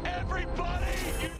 Everybody!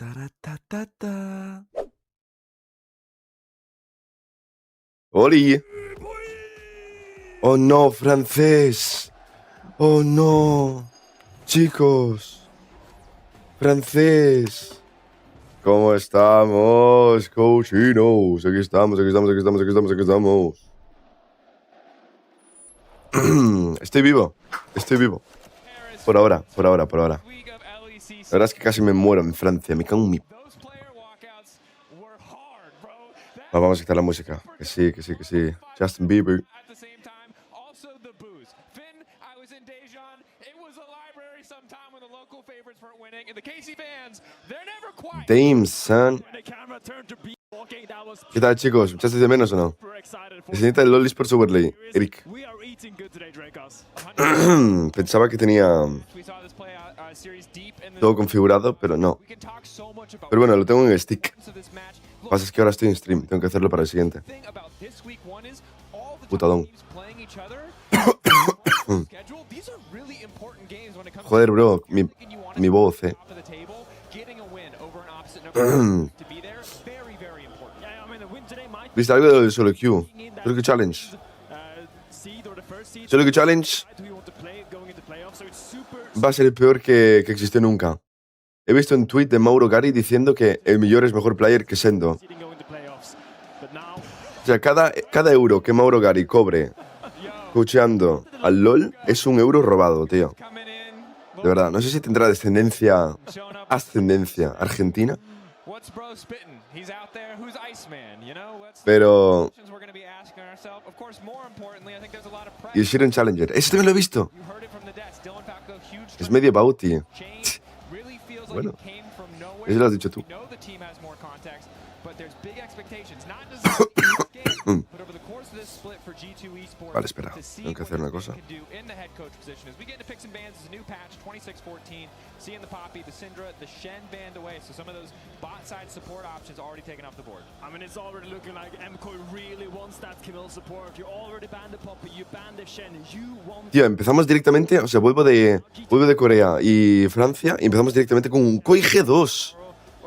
Taratatata. ¡Oli! ¡Oh no, francés! ¡Oh no! Chicos, francés. ¿Cómo estamos, cochinos? Aquí estamos. Estoy vivo. Por ahora. La verdad es que casi me muero en Francia. Me cago en mi... Vamos a quitar la música. Que sí. Justin Bieber. Damn, son. ¿Qué tal, chicos? ¿Me echasteis de menos o no? Presidenta del Lolis por Super League, Eric. Pensaba que tenía todo configurado, pero no. Pero bueno, lo tengo en stick. Lo que pasa es que ahora estoy en stream. Tengo que hacerlo para el siguiente. Putadón. Joder, bro. Mi voz, ¿Viste algo del Solo Q? Solo Q Challenge. Solo Q Challenge va a ser el peor que existió nunca. He visto un tweet de Mauro Gari diciendo que el millor es mejor player que Sendo. O sea, cada euro que Mauro Gari cobre cocheando al LOL es un euro robado, tío. De verdad, no sé si tendrá ascendencia argentina. Pero... Y el Shiren Challenger. ¡Ese también lo he visto! Es medio bauti. Bueno, eso lo has dicho tú. Vale, espera, tengo que hacer una cosa. Tío, empezamos directamente, o sea, vuelvo de Corea y Francia y empezamos directamente con un Koi G2.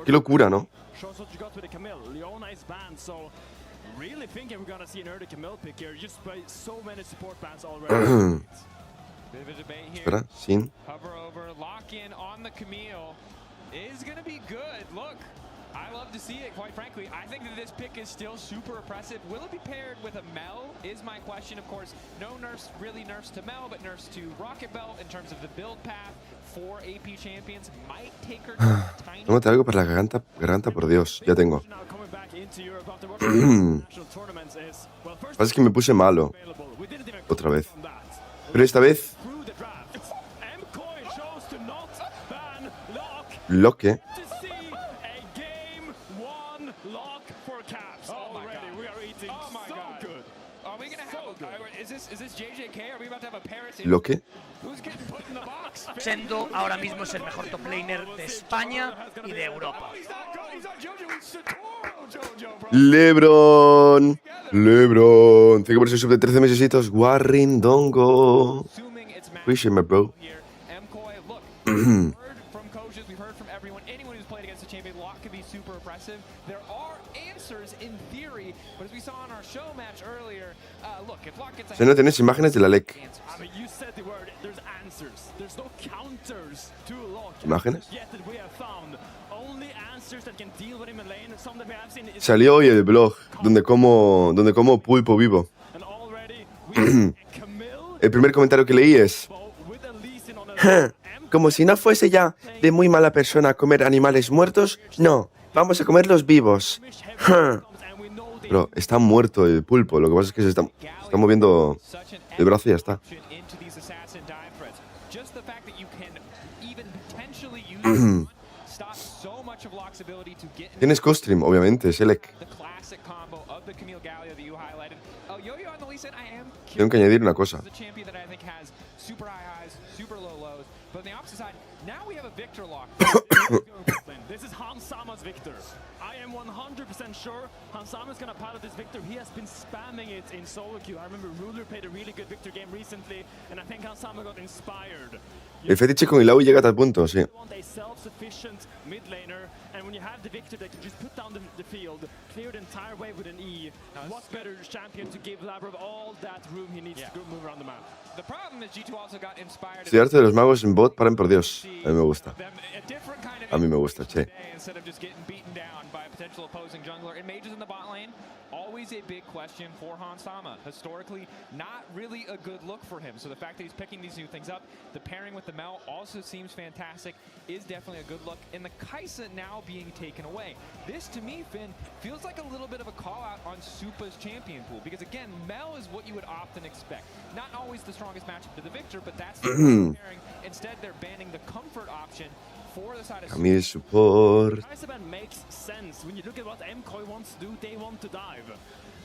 Qué locura, ¿no? Espera, sin. I love to see it, quite frankly. I think that this pick is still super oppressive. Will it be paired with a Mel is my question. Of course, no nerfs to Mel, but nerfs to Rocket Belt in terms of the build path for AP champions. Might take her tiny... Tómate algo para la garganta, por Dios. Ya tengo. Lo que pasa es que me puse malo. Otra vez. Pero esta vez... Loque. ¿Lo qué? Sendo ahora mismo es el mejor top laner de España y de Europa. LeBron. 5% sub de 13 mesesitos. Warring Dongo. Appreciate me, bro. Si no tenéis imágenes de la LEC. ¿Imágenes? Salió hoy el blog donde como pulpo vivo. El primer comentario que leí es: como si no fuese ya de muy mala persona comer animales muertos, no, vamos a comerlos vivos. Pero está muerto el pulpo, lo que pasa es que se está moviendo el brazo y ya está. Tienes co-stream, obviamente, es LEC. Tengo que añadir una cosa. I am 100% sure Hansama's gonna pilot this Victor. He has been spamming it in solo queue. I remember Ruler played a really good Victor game recently, and I think Hansama got inspired. El fetiche con Ilau llega a tal punto, sí. Want a self-sufficient mid laner, and when you have the Victor that can just put down the field, clear the entire wave with an E, what better champion to give Lavrov all that room he needs to go move around the map? The problem is G2 also got inspired. Estoy harto de los magos en bot, paren por Dios. A mí me gusta. A different kind of A mí me gusta, che. instead of just getting beaten down by a potential opposing jungler. And mages in the bot lane, always a big question for Hansama. Historically, not really a good look for him. So the fact that he's picking these new things up, the pairing with the Mel also seems fantastic, is definitely a good look. And the Kai'Sa now being taken away. This, to me, Finn, feels like a little bit of a call-out on Supa's champion pool. Because, again, Mel is what you would often expect. Not always the strongest matchup to the Victor, but that's the pairing. Instead, they're banning the comfort option for the side of Camille support. Kai'Sa ban makes sense. When you look at what MKOI wants to do, they want to dive.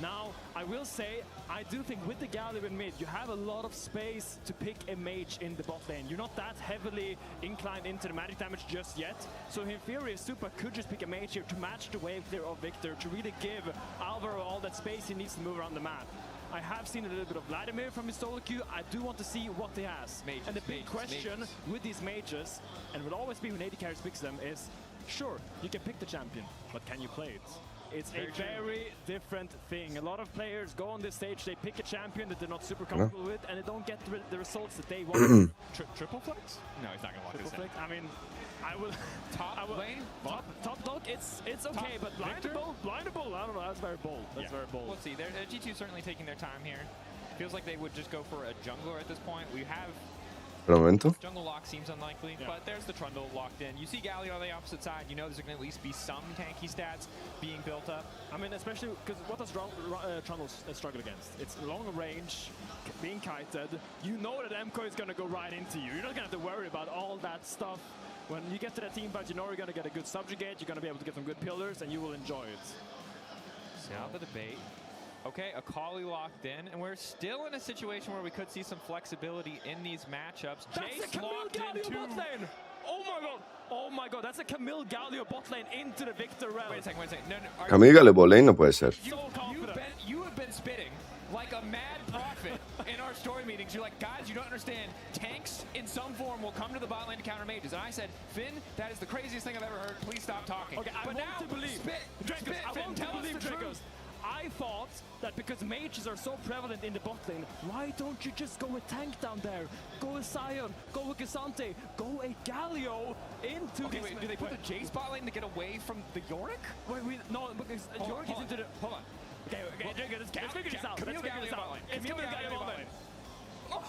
Now, I will say, I do think with the Galio in mid, you have a lot of space to pick a mage in the bot lane. You're not that heavily inclined into the magic damage just yet. So in theory, Super could just pick a mage here to match the wave clear of Victor, to really give Alvaro all that space he needs to move around the map. I have seen a little bit of Vladimir from his solo queue. I do want to see what he has. Mages, and the big question with these mages, and will always be when AD carries picks them, is sure, you can pick the champion, but can you play it? It's a very different thing. A lot of players go on this stage, they pick a champion that they're not super comfortable with, and they don't get the results that they want. Triple flex? No, he's not going to lock this in. I mean, I will... Top lane? Top dog, it's okay, but blindable, I don't know, that's very bold. That's very bold. We'll see. G2 certainly taking their time here. Feels like they would just go for a jungler at this point. We have... Por un momento. Jungle lock seems unlikely, but there's the Trundle locked in. You see Galio on the opposite side, you know there's going to at least be some tanky stats being built up. I mean, especially because what does Trundle struggle against? It's long range, being kited. You know that MKOI is going to go right into you. You're not going to have to worry about all that stuff. When you get to the team fight, you know you're going to get a good subjugate, you're going to be able to get some good pillars, and you will enjoy it. Now the debate. Okay, a Akali locked in, and we're still in a situation where we could see some flexibility in these matchups. That's a Camille Galio bot lane! Oh my god! Oh my god, that's a Camille Galio bot lane into the Victor realm. Wait a second. No. Camille Galio bot lane no puede ser. You have been spitting like a mad prophet in our story meetings. You're like, guys, you don't understand. Tanks in some form will come to the bot lane to counter mages. And I said, Finn, that is the craziest thing I've ever heard. Please stop talking. Okay, I want to believe. I thought that because mages are so prevalent in the bot lane, why don't you just go with tank down there? Go with Sion, go with Gisante, go a Galio into okay, wait, do they put the Jace bot lane to get away from the Yorick? No, because Yorick is into the... Hold on. Okay, let's figure this out. Camille Galio bot lane. It's Camille Galio bot lane. Oh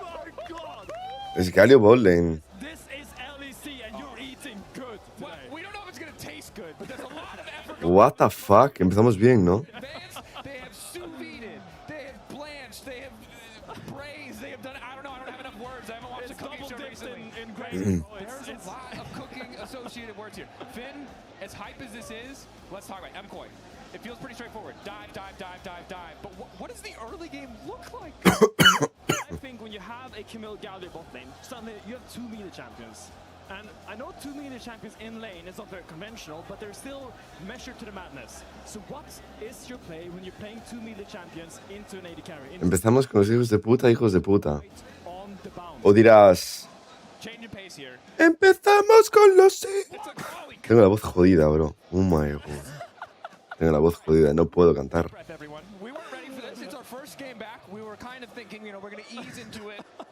my god! Es Galio bot lane. This is LEC and you're eating good today. Well, we don't know if it's going to taste good, but there's a lot of effort. What the fuck? Empezamos bien, ¿no? They have sous vide, they have blanched, they have braised, they have done, I don't know, I don't have enough words. I haven't watched a cooking show recently. There's a lot of cooking associated words here. Finn, as hype as this is, let's talk about MKOI. It feels pretty straightforward. Dive. But what does the early game look like? I think when you have a Camille Galio bot lane, suddenly you have 2 melee champions. And I know 2 melee champions in lane is not very conventional, but they're still measured to the madness. So what is your play when you're playing 2 melee champions into an AD carry? Empezamos con los hijos de puta. O dirás... Empezamos con los... Tengo la voz jodida, bro. Oh my god. Tengo la voz jodida, no puedo cantar.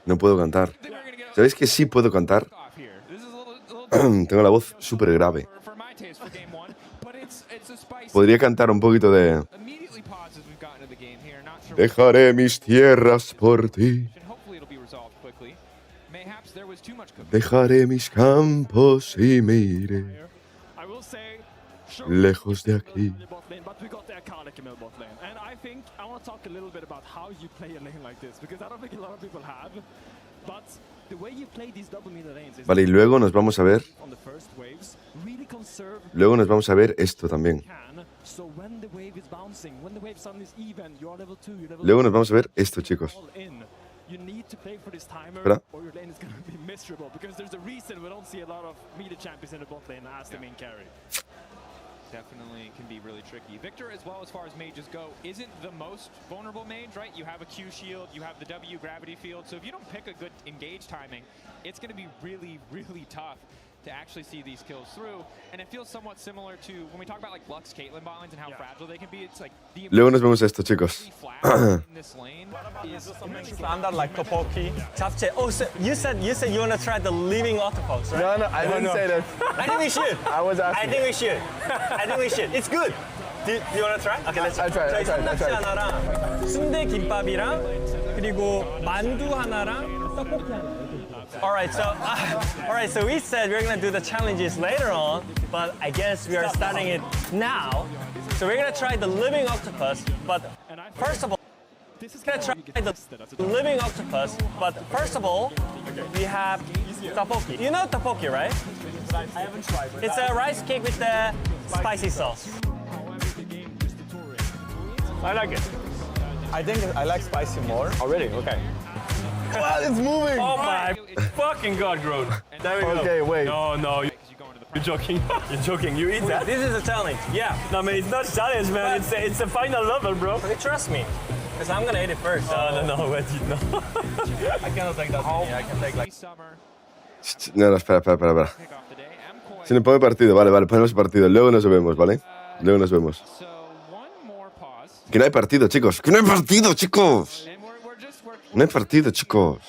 No puedo cantar. ¿Sabéis que sí puedo cantar? Tengo la voz súper grave. Podría cantar un poquito de... Dejaré mis tierras por ti. Dejaré mis campos y me iré lejos de aquí. But we got the iconic Camille bot lane. And I think I want to talk a little bit about how you play a lane like this, because I don't think a lot of people have. But the way you play these double melee lanes is vale, y luego nos vamos a ver. On the first waves, really conserve. Luego nos vamos a ver esto también. So when the wave is bouncing, when the wave suddenly is even, you're level 2, you're level Luego nos vamos a ver esto, chicos. You need to play for this timer, or your lane is going to be miserable, because there's a reason we don't see a lot of melee champions in the bot lane as the main carry. Definitely can be really tricky. Victor, as well as far as mages go, isn't the most vulnerable mage, right? You have a Q shield, you have the W gravity field, so if you don't pick a good engage timing, it's going to be really, really tough to actually see these kills through. And it feels somewhat similar to when we talk about like Lux, Caitlyn bot lanes and how fragile they can be. It's like the Luego nos vemos esto, chicos. in this lane is Standard like tteokbokki, japchae. Oh, so you said you wanna try the living octopus, right? No, I didn't say that. I think we should. I was asking. I think we should. I think we should. It's good. Do you wanna try? Okay, let's try. I'll try, I'll try, I'll 저희 try. 하나랑 순대 김밥이랑 그리고 만두 하나랑 떡볶이 하나. Alright, so we said we're gonna do the challenges later on, but I guess we are starting it now. So we're gonna try the living octopus, but first of all, we have tteokbokki. You know tteokbokki, right? I haven't tried it. It's a rice cake with the spicy sauce. I like it. I think I like spicy more. Oh, really? Okay. Wow, it's moving! Oh my fucking god, Groot. There we go. Okay, wait. No, you're joking. You're joking. You eat that? This is a challenge. Yeah. No, man, it's not a challenge, man. It's a final level, bro. Trust me. Because I'm gonna eat it first. No, wait, no. I cannot take that. I can take like... summer No, espera. pick off the day. Se nos pone partido, vale, ponemos partido. Luego nos vemos, ¿vale? Luego nos vemos. So one more pause. Que no hay partido, chicos. Que no hay partido, chicos. And we're No hay partido, chicos.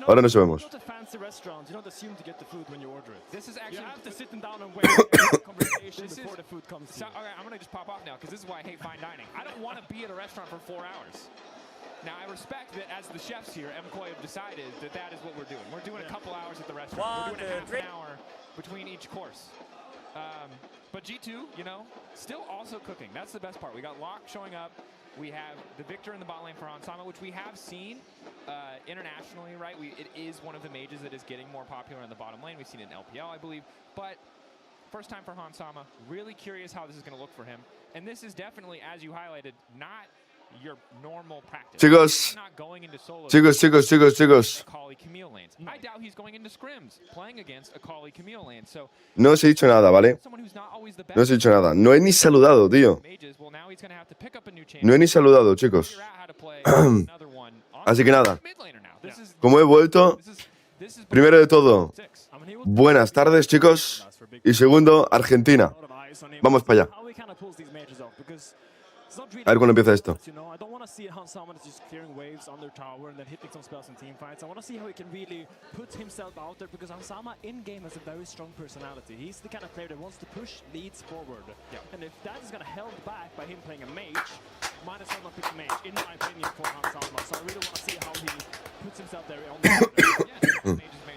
Ahora nos vemos. Go to fancy restaurants, you don't assume to get the food when you order it. This is You actually have to sit down and wait for the conversation This before is- the food comes to So, you. okay, I'm gonna just pop off now because this is why I hate fine dining. I don't want to be at a restaurant for 4 hours. Now I respect that as the chefs here, MCOY have decided that is what we're doing. We're doing a couple hours at the restaurant. We're doing a half an hour between each course. But G2, you know, still also cooking. That's the best part. We got Locke showing up. We have the Victor in the bot lane for Hansama, which we have seen internationally, right? It is one of the mages that is getting more popular in the bottom lane. We've seen it in LPL, I believe. But first time for Hansama. Really curious how this is going to look for him. And this is definitely, as you highlighted, not your normal practice. Chicos. He's not going into solo. Chicos. Akali Camille lanes. I doubt he's going into scrims playing against Akali Camille lanes. So No os he dicho nada, ¿vale? someone who's not always the best. No os he dicho nada. No he ni saludado, tío. Mages, well, now he's going to have to pick up a new No he ni champion. saludado, chicos. Figure out how to play another one. Así que nada. Mid laner now. This is Como he vuelto, this is primero de todo, six. I mean, he will buenas tardes, chicos. Y segundo, Argentina. a lot of eyes on him. Vamos para allá. How he kind of pulls these mages off, because it's not really A ver cuándo empieza esto. You know, I don't want to see Hansama that's just clearing waves on their tower and then hitting some spells in team fights. I want to see how he can really put himself out there, because Hansama in-game has a very strong personality. He's the kind of player that wants to push leads forward. And if that is going to held back by him playing a mage, might as well not pick a mage, in my opinion, for Hansama. So I really want to see how he puts himself there on the Yeah, mages may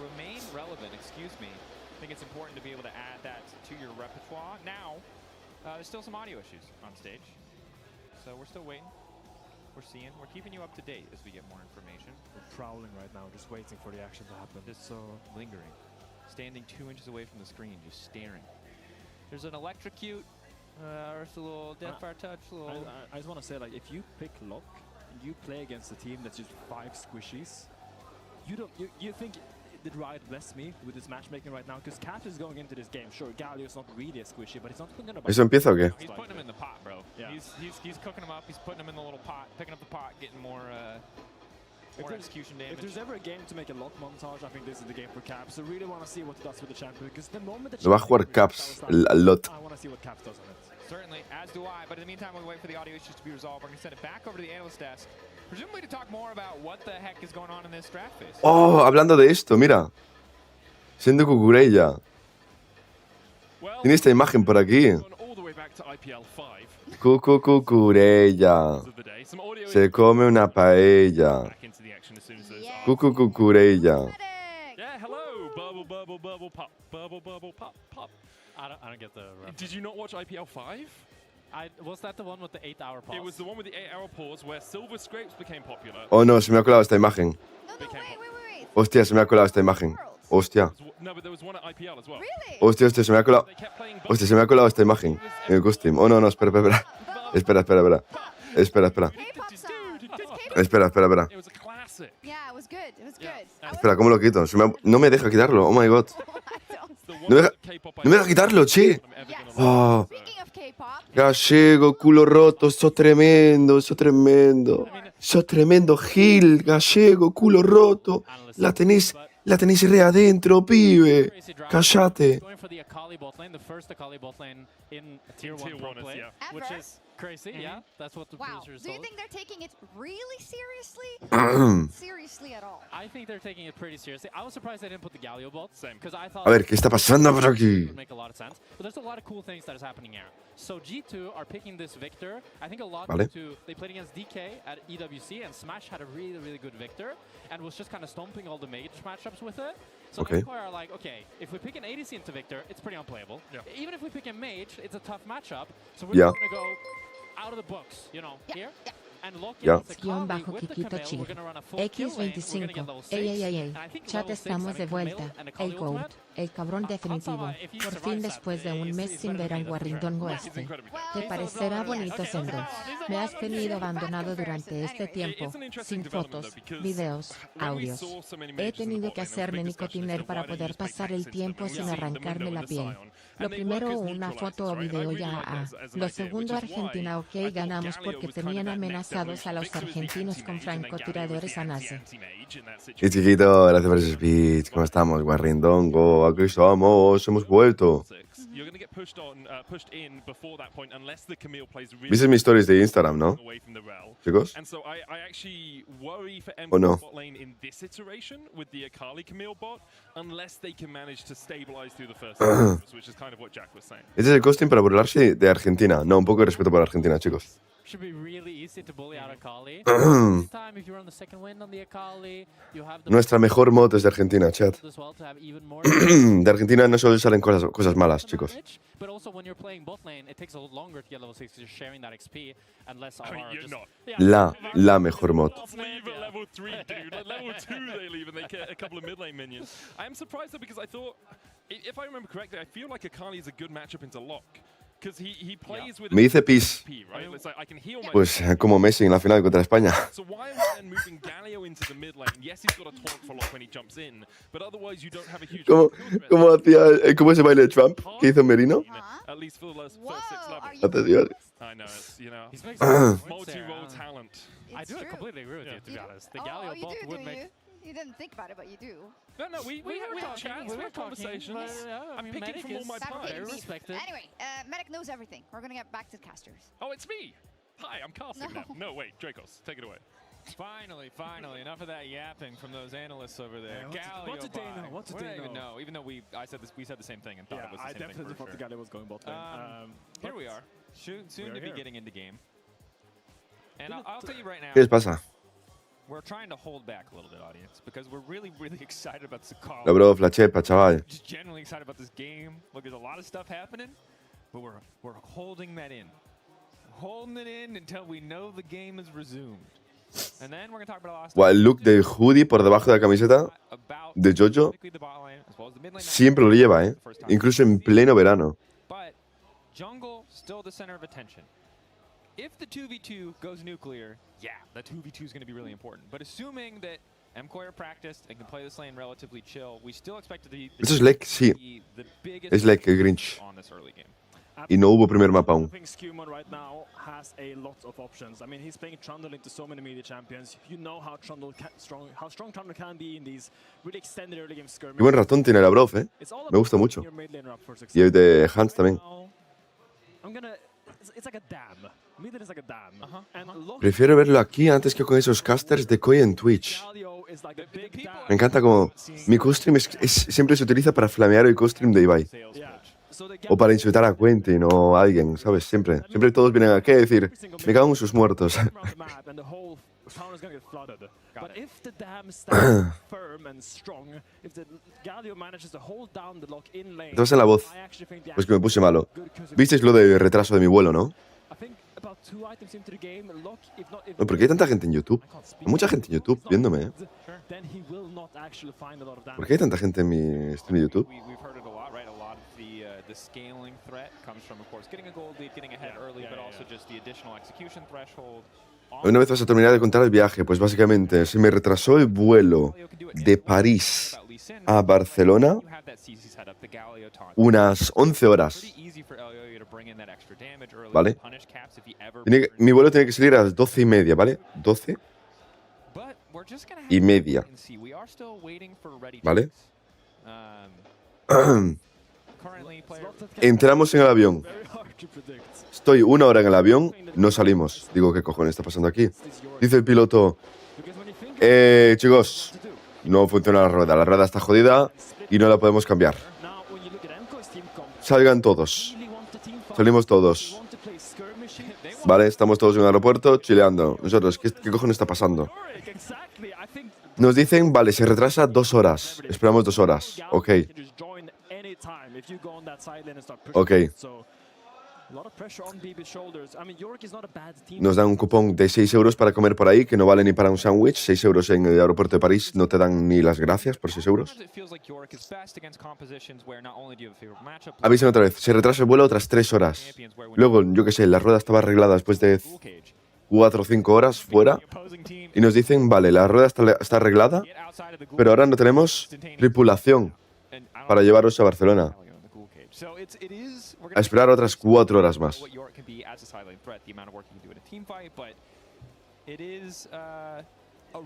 remain relevant, excuse me. I think it's important to be able to add that to your repertoire. Now, there's still some audio issues on stage. So we're still waiting. We're seeing. We're keeping you up to date as we get more information. We're prowling right now, just waiting for the action to happen. Just so lingering. Standing 2 inches away from the screen, just staring. There's an electrocute. Or it's a little Deathfire touch. I just want to say, like, if you pick Lock and you play against a team that's just 5 squishies, you think did Riot bless me with this matchmaking right now? Because Cat is going into this game. Sure, Galio's not really a squishy, but he's not going to. ¿Eso empieza o qué? He's putting him in the pot, bro. Yeah. He's cooking him up. He's putting him in the little pot, picking up the pot, getting more execution damage. If there's ever a game to make a Lock montage, I think this is the game for Caps. So really want to see what it does with the champion, because the moment the Lo va a jugar Caps, al lot. I want to see what Caps does on it. Certainly, as do I. But in the meantime, we wait for the audio issues to be resolved. We're going to send it back over to the analyst desk, presumably to talk more about what the heck is going on in this draft phase. Oh, hablando de esto, mira. Siendo Cucurella. Tiene esta imagen por aquí. Cucurella. Se come una paella. Cucurella. Yeah, hello. Bubble, pop. Bubble, pop. I don't get the reference. Did you not watch IPL 5? Was that the one with the 8-hour pause? It was the one with the 8-hour pause where Silver Scrapes became popular. Oh no, se me ha colado esta imagen. No, wait. Hostia, se me ha colado esta imagen. Hostia. No, but there was one at IPL as well. Really? Hostia, se me ha colado. They kept playing Hostia, se me ha colado esta imagen. En el costume. Oh no, espera. Espera. K-pop song. It's K-pop. Espera. It was a classic. Yeah, it was good. It was good. I was- Espera, ¿cómo lo quito? No me deja quitarlo. Oh my god. I don't- It's the one No me deja, with K-pop no me deja quitarlo, che. I'm ever Yes. gonna love. Oh, Speaking of K-pop, gallego, culo roto. Eso tremendo. I mean, sos tremendo gil, gallego, culo roto. La tenéis re adentro, pibe. Cállate. Going for the Akali bot lane, the first Akali bot lane in a tier 1 tier pro one is, play, yeah. which Ever? is crazy. Yeah, that's what the Wow. producers Do you told us. think they're taking it really seriously? Seriously at all? I think they're taking it pretty seriously. I was surprised they didn't put the Galio bot. Same. Because I thought A ver, ¿qué está pasando por it aquí? would make a lot of sense. But there's a lot of cool things that is happening here. So G2 are picking this Victor. I think a lot Vale. to they played against DK at EWC, and Smash had a really, really good Victor and was just kind of stomping all the mage matchups with it. So Okay. Empire are like, okay, if we pick an ADC into Victor, it's pretty unplayable. Yeah. Even if we pick a mage, it's a tough matchup. So we're Yeah. going to go out of the books, you know, here. And lock in Yeah. with the Kami, with the Camille, we're gonna run a full kill lane, we're gonna get level 6. And I think Chat, level 6 estamos de having Camille vuelta. and a Kali El GOAT, ultimate, el cabrón definitivo. Por fin después de un mes sin ver al guarrindongo este. Te parecerá bonito Sendo. Me has tenido abandonado durante este tiempo, sin fotos, videos, audios. He tenido que hacerme nicotiner para poder pasar el tiempo sin arrancarme la piel. Lo primero, una foto o video ya. Lo segundo, Argentina, ok, ganamos porque tenían amenazados a los argentinos con francotiradores a nace. Y chiquito, gracias por ese speech. ¿Cómo estamos, guarrindongo? Aquí estamos, hemos vuelto. You're going to get pushed in before that point unless the Camille plays really ¿Viste mis stories de Instagram, no? away from the rel. Chicos. And so I actually worry for Oh, no. bot lane in this iteration with the Akali Camille bot unless they can manage to stabilize through the first series, which is kind of what Jack was saying. Este es el costing para burlarse de Argentina. No, un poco de respeto para Argentina, chicos. should be really easy to bully out Akali. This time, if you're on the second win on the Akali, you have the Nuestra mejor mod es de Argentina, chat. as well to have even more. De Argentina no solo salen cosas malas, chicos. But also when you're playing bot lane, it takes a lot longer to get level 6 because you're sharing that XP and less I mean, RR. you're Just- not. Yeah. La mejor mod. Bots leave at level 3, dude. Like level 2 they leave and they get a couple of mid lane minions. I am surprised though because I thought, if I remember correctly, I feel like Akali is a good matchup into Lock. Because he plays with Me dice Pis. XP, right? It's like I can heal my Pues como Messi en la final contra España. So why am I then moving Galio into the mid lane? Yes, he's got a taunt for Lock when he jumps in, but otherwise you don't have a huge ¿Cómo ese baile de Trump que hizo Merino? At least for the first 6 Whoa, are levels. you Atención. I know, it's, you know, He's making some points multi-role there. talent. I It's do true. completely agree with you, to be You do? honest. The Oh, Galio you bot do, would do make. you? You didn't think about it, but you do. No, we have chats, we have conversations. I'm picking from all my Fabricated pies. beef. respected. Anyway, Medic knows everything. We're gonna get back to the casters. Oh, it's me. Hi, I'm casting No. now. No, wait, Dracos, take it away. Finally, enough of that yapping from those analysts over there. Yeah, what did they Galio know? buying. What did We they don't even know? know. Even though we said the same thing and thought it was the I same thing definitely for thought the sure. Galio was going bot lane. Here we are, soon we are to be here. getting into game. And I'll tell you right now, ¿Qué les pasa? we're trying to hold back a little bit, audience, because we're really excited about this call. No, bro, flachepa, chaval. Just generally excited about this game. Look, there's a lot of stuff happening, but we're holding that in. Holding it in until we know the game is resumed. And then we're going to talk about the last Buah, el look del hoodie por debajo de la camiseta de Jojo siempre lo lleva, ¿eh? Incluso en pleno verano. But jungle still the center of attention. If the 2v2 goes nuclear, yeah, the 2v2 is going to be really important. But assuming that MCoy are practiced and can play this lane relatively chill, we still expect it to be Eso es LEC, sí. the biggest Es LEC, el Grinch. on this early game. Y no hubo primer mapa I aún. think Skewmon right now has a lot of options. I mean, he's playing Trundle into so many media champions. You know how strong Trundle can be in these really extended early game skirmishes. Qué buen ratón tiene la Brof, ¿eh? It's all Me about gusta mucho. setting your mid laner up for success. Y el de Hans también. Now, I'm gonna. It's like a dam. Mid lane is like a dam. And Loki Prefiero verlo aquí antes que con esos casters de Koi en Twitch. Galio is like a big dam. Me encanta como mi costream siempre se utiliza para flamear el costream de Ibai. Yeah. So the O para insultar a Quentin o a alguien, ¿sabes? Siempre todos vienen aquí a decir, me cago en sus muertos. around the map and the whole town is gonna get flooded. But if the dam stands firm and strong, if the Galio manages to hold down the lock in lane, Entonces en la voz, I actually think the pues que me puse malo. good 'cause it- ¿Visteis lo de retraso de mi vuelo, no? I think about 2 items into the game, lock if not if No, ¿por qué hay tanta gente en YouTube? I can't speak. Hay mucha gente en YouTube viéndome, ¿eh? Then he will not actually find a lot of damage. ¿Por qué hay tanta gente en mi stream de YouTube? We've heard it a lot, right? A lot of the scaling threat comes from, of course, getting a gold lead, getting ahead early, but also just the additional execution threshold. Una vez vas a terminar de contar el viaje, pues básicamente se me retrasó el vuelo de París a Barcelona unas 11 horas. ¿Vale? Mi vuelo tiene que salir a las 12:30, ¿vale? 12:30. ¿Vale? Entramos en el avión. Estoy 1 hora en el avión, no salimos. Digo, ¿qué cojones está pasando aquí? Dice el piloto, chicos, no funciona la rueda está jodida y no la podemos cambiar. Salgan todos. Salimos todos. Vale, estamos todos en el aeropuerto chileando. Nosotros, ¿qué cojones está pasando? Nos dicen, vale, se retrasa 2 horas. Esperamos 2 horas. Ok. Ok. Nos dan un cupón de 6 euros para comer por ahí, que no vale ni para un sándwich. 6 euros en el aeropuerto de París, no te dan ni las gracias por 6 euros. Avisen otra vez, se retrasa el vuelo otras 3 horas. Luego, yo qué sé, la rueda estaba arreglada después de 4 o 5 horas fuera. Y nos dicen, vale, la rueda está arreglada, pero ahora no tenemos tripulación para llevaros a Barcelona. A esperar otras 4 horas más.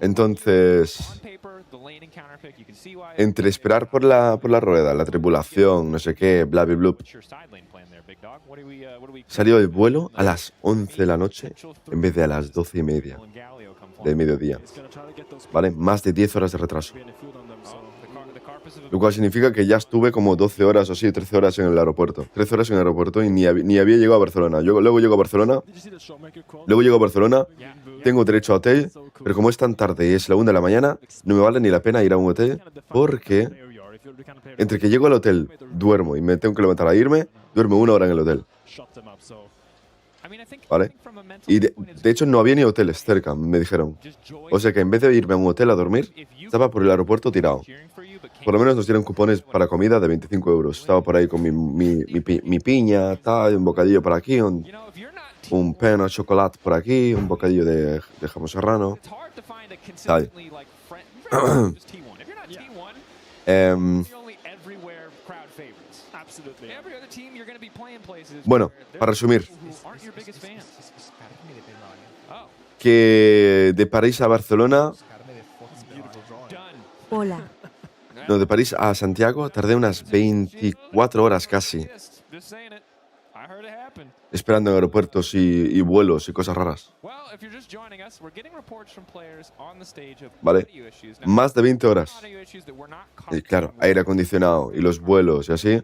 Entonces, entre esperar por la rueda, la tripulación, no sé qué, bla, bla, bla, salió el vuelo a las 11 de la noche en vez de a las 12:30 del mediodía. ¿Vale? Más de 10 horas de retraso. Lo cual significa que ya estuve como 12 horas o así, 13 horas en el aeropuerto. 13 horas en el aeropuerto y ni había llegado a Barcelona. Luego llego a Barcelona, tengo derecho a hotel, pero como es tan tarde y es la 1 de la mañana, no me vale ni la pena ir a un hotel porque entre que llego al hotel, duermo y me tengo que levantar a irme, duermo 1 hora en el hotel. ¿Vale? Y de hecho no había ni hoteles cerca, me dijeron. O sea que en vez de irme a un hotel a dormir, estaba por el aeropuerto tirado. Por lo menos nos dieron cupones para comida de 25 euros. Estaba por ahí con mi piña, tal, un bocadillo por aquí, un pan o chocolate por aquí, un bocadillo de jamón serrano. Tal. Bueno, para resumir, que de París a Barcelona... Hola. No, de París a Santiago tardé unas 24 horas casi. Esperando en aeropuertos y vuelos y cosas raras. Vale, más de 20 horas. Y claro, aire acondicionado y los vuelos y así.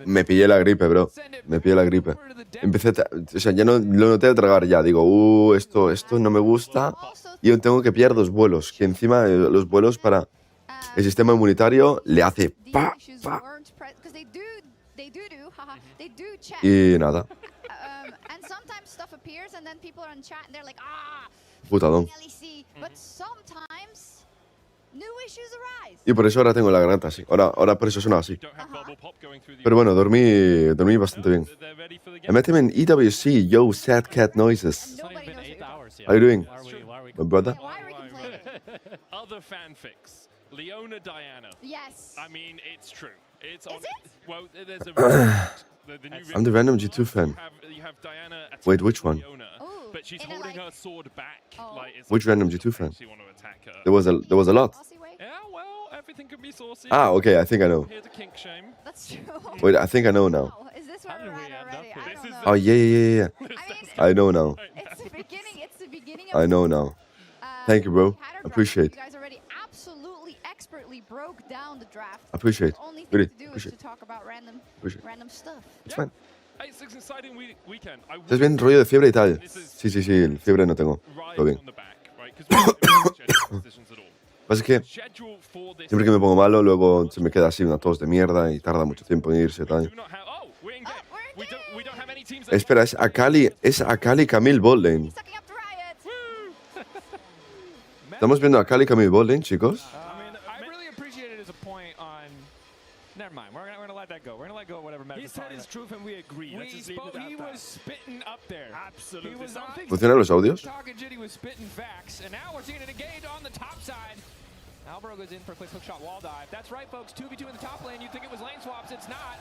Me pillé la gripe, bro. Me pillé la gripe. O sea, ya no lo noté de tragar ya. Digo, esto no me gusta. Y yo tengo que pillar 2 vuelos. Que encima los vuelos para el sistema inmunitario le hace pa. Y nada. Putadón. Y por eso ahora tengo la garganta así. Ahora por eso suena así. Pero bueno, dormí bastante bien. I met him in EWC. Yo, sad cat noises. How are you doing, my brother? Other fanfics. Leona Diana. Yes. I mean, it's true. It's Is it? Well, there's a I'm the random G2 fan. You have Diana Wait, which one? Leona, Ooh, but she's in a, holding like- her sword back. Oh. Like it's Which random G2 fan? she want to attack her. There was a lot. Saucy way? Yeah, well, everything can be saucy. Okay, I think I know. Here's a kink shame. That's true. Wait, I think I know now. Wow, is this where How did we're we at end already? up I here? don't This is know. Oh, yeah. I mean, I know now. it's the beginning. It's the beginning of I know now. Thank you, bro. Hatter draft. Appreciate. You guys already absolutely expertly broke down the draft. Appreciate. The only thing Really, to do is appreciate. to talk about Appreciate. random stuff. It's fine. Hey, it's an exciting weekend. I ¿Estás bien? ¿Rollo de fiebre y tal? Sí, fiebre no tengo. Todo bien. on the back, right? 'Cause we don't schedule positions at all. Pasa es que Schedule for this. siempre que me pongo malo, luego se me queda así una tos de mierda y tarda mucho tiempo en irse y tal. Do not have. Oh, we're in game. we're in We don't have any teams. that- Espera, es Akali Camille Boldlane. Sucking up to Riot. Estamos viendo a Akali Camille Boldlane, chicos. I mean, I really appreciate it as a point on. Never mind. We're gonna let let that go. We're gonna let go of whatever He Meta's said talking his about. truth and we agree. Let's just leave it at He that. was spitting up there. Absolutely. He was Something. ¿Funcionan los audios? talking shit, he was spitting facts, and now we're seeing it engage on the top side. Albro goes in for a quick hook shot wall dive. That's right, folks. 2v2 in the top lane. You'd think it was lane swaps. It's not.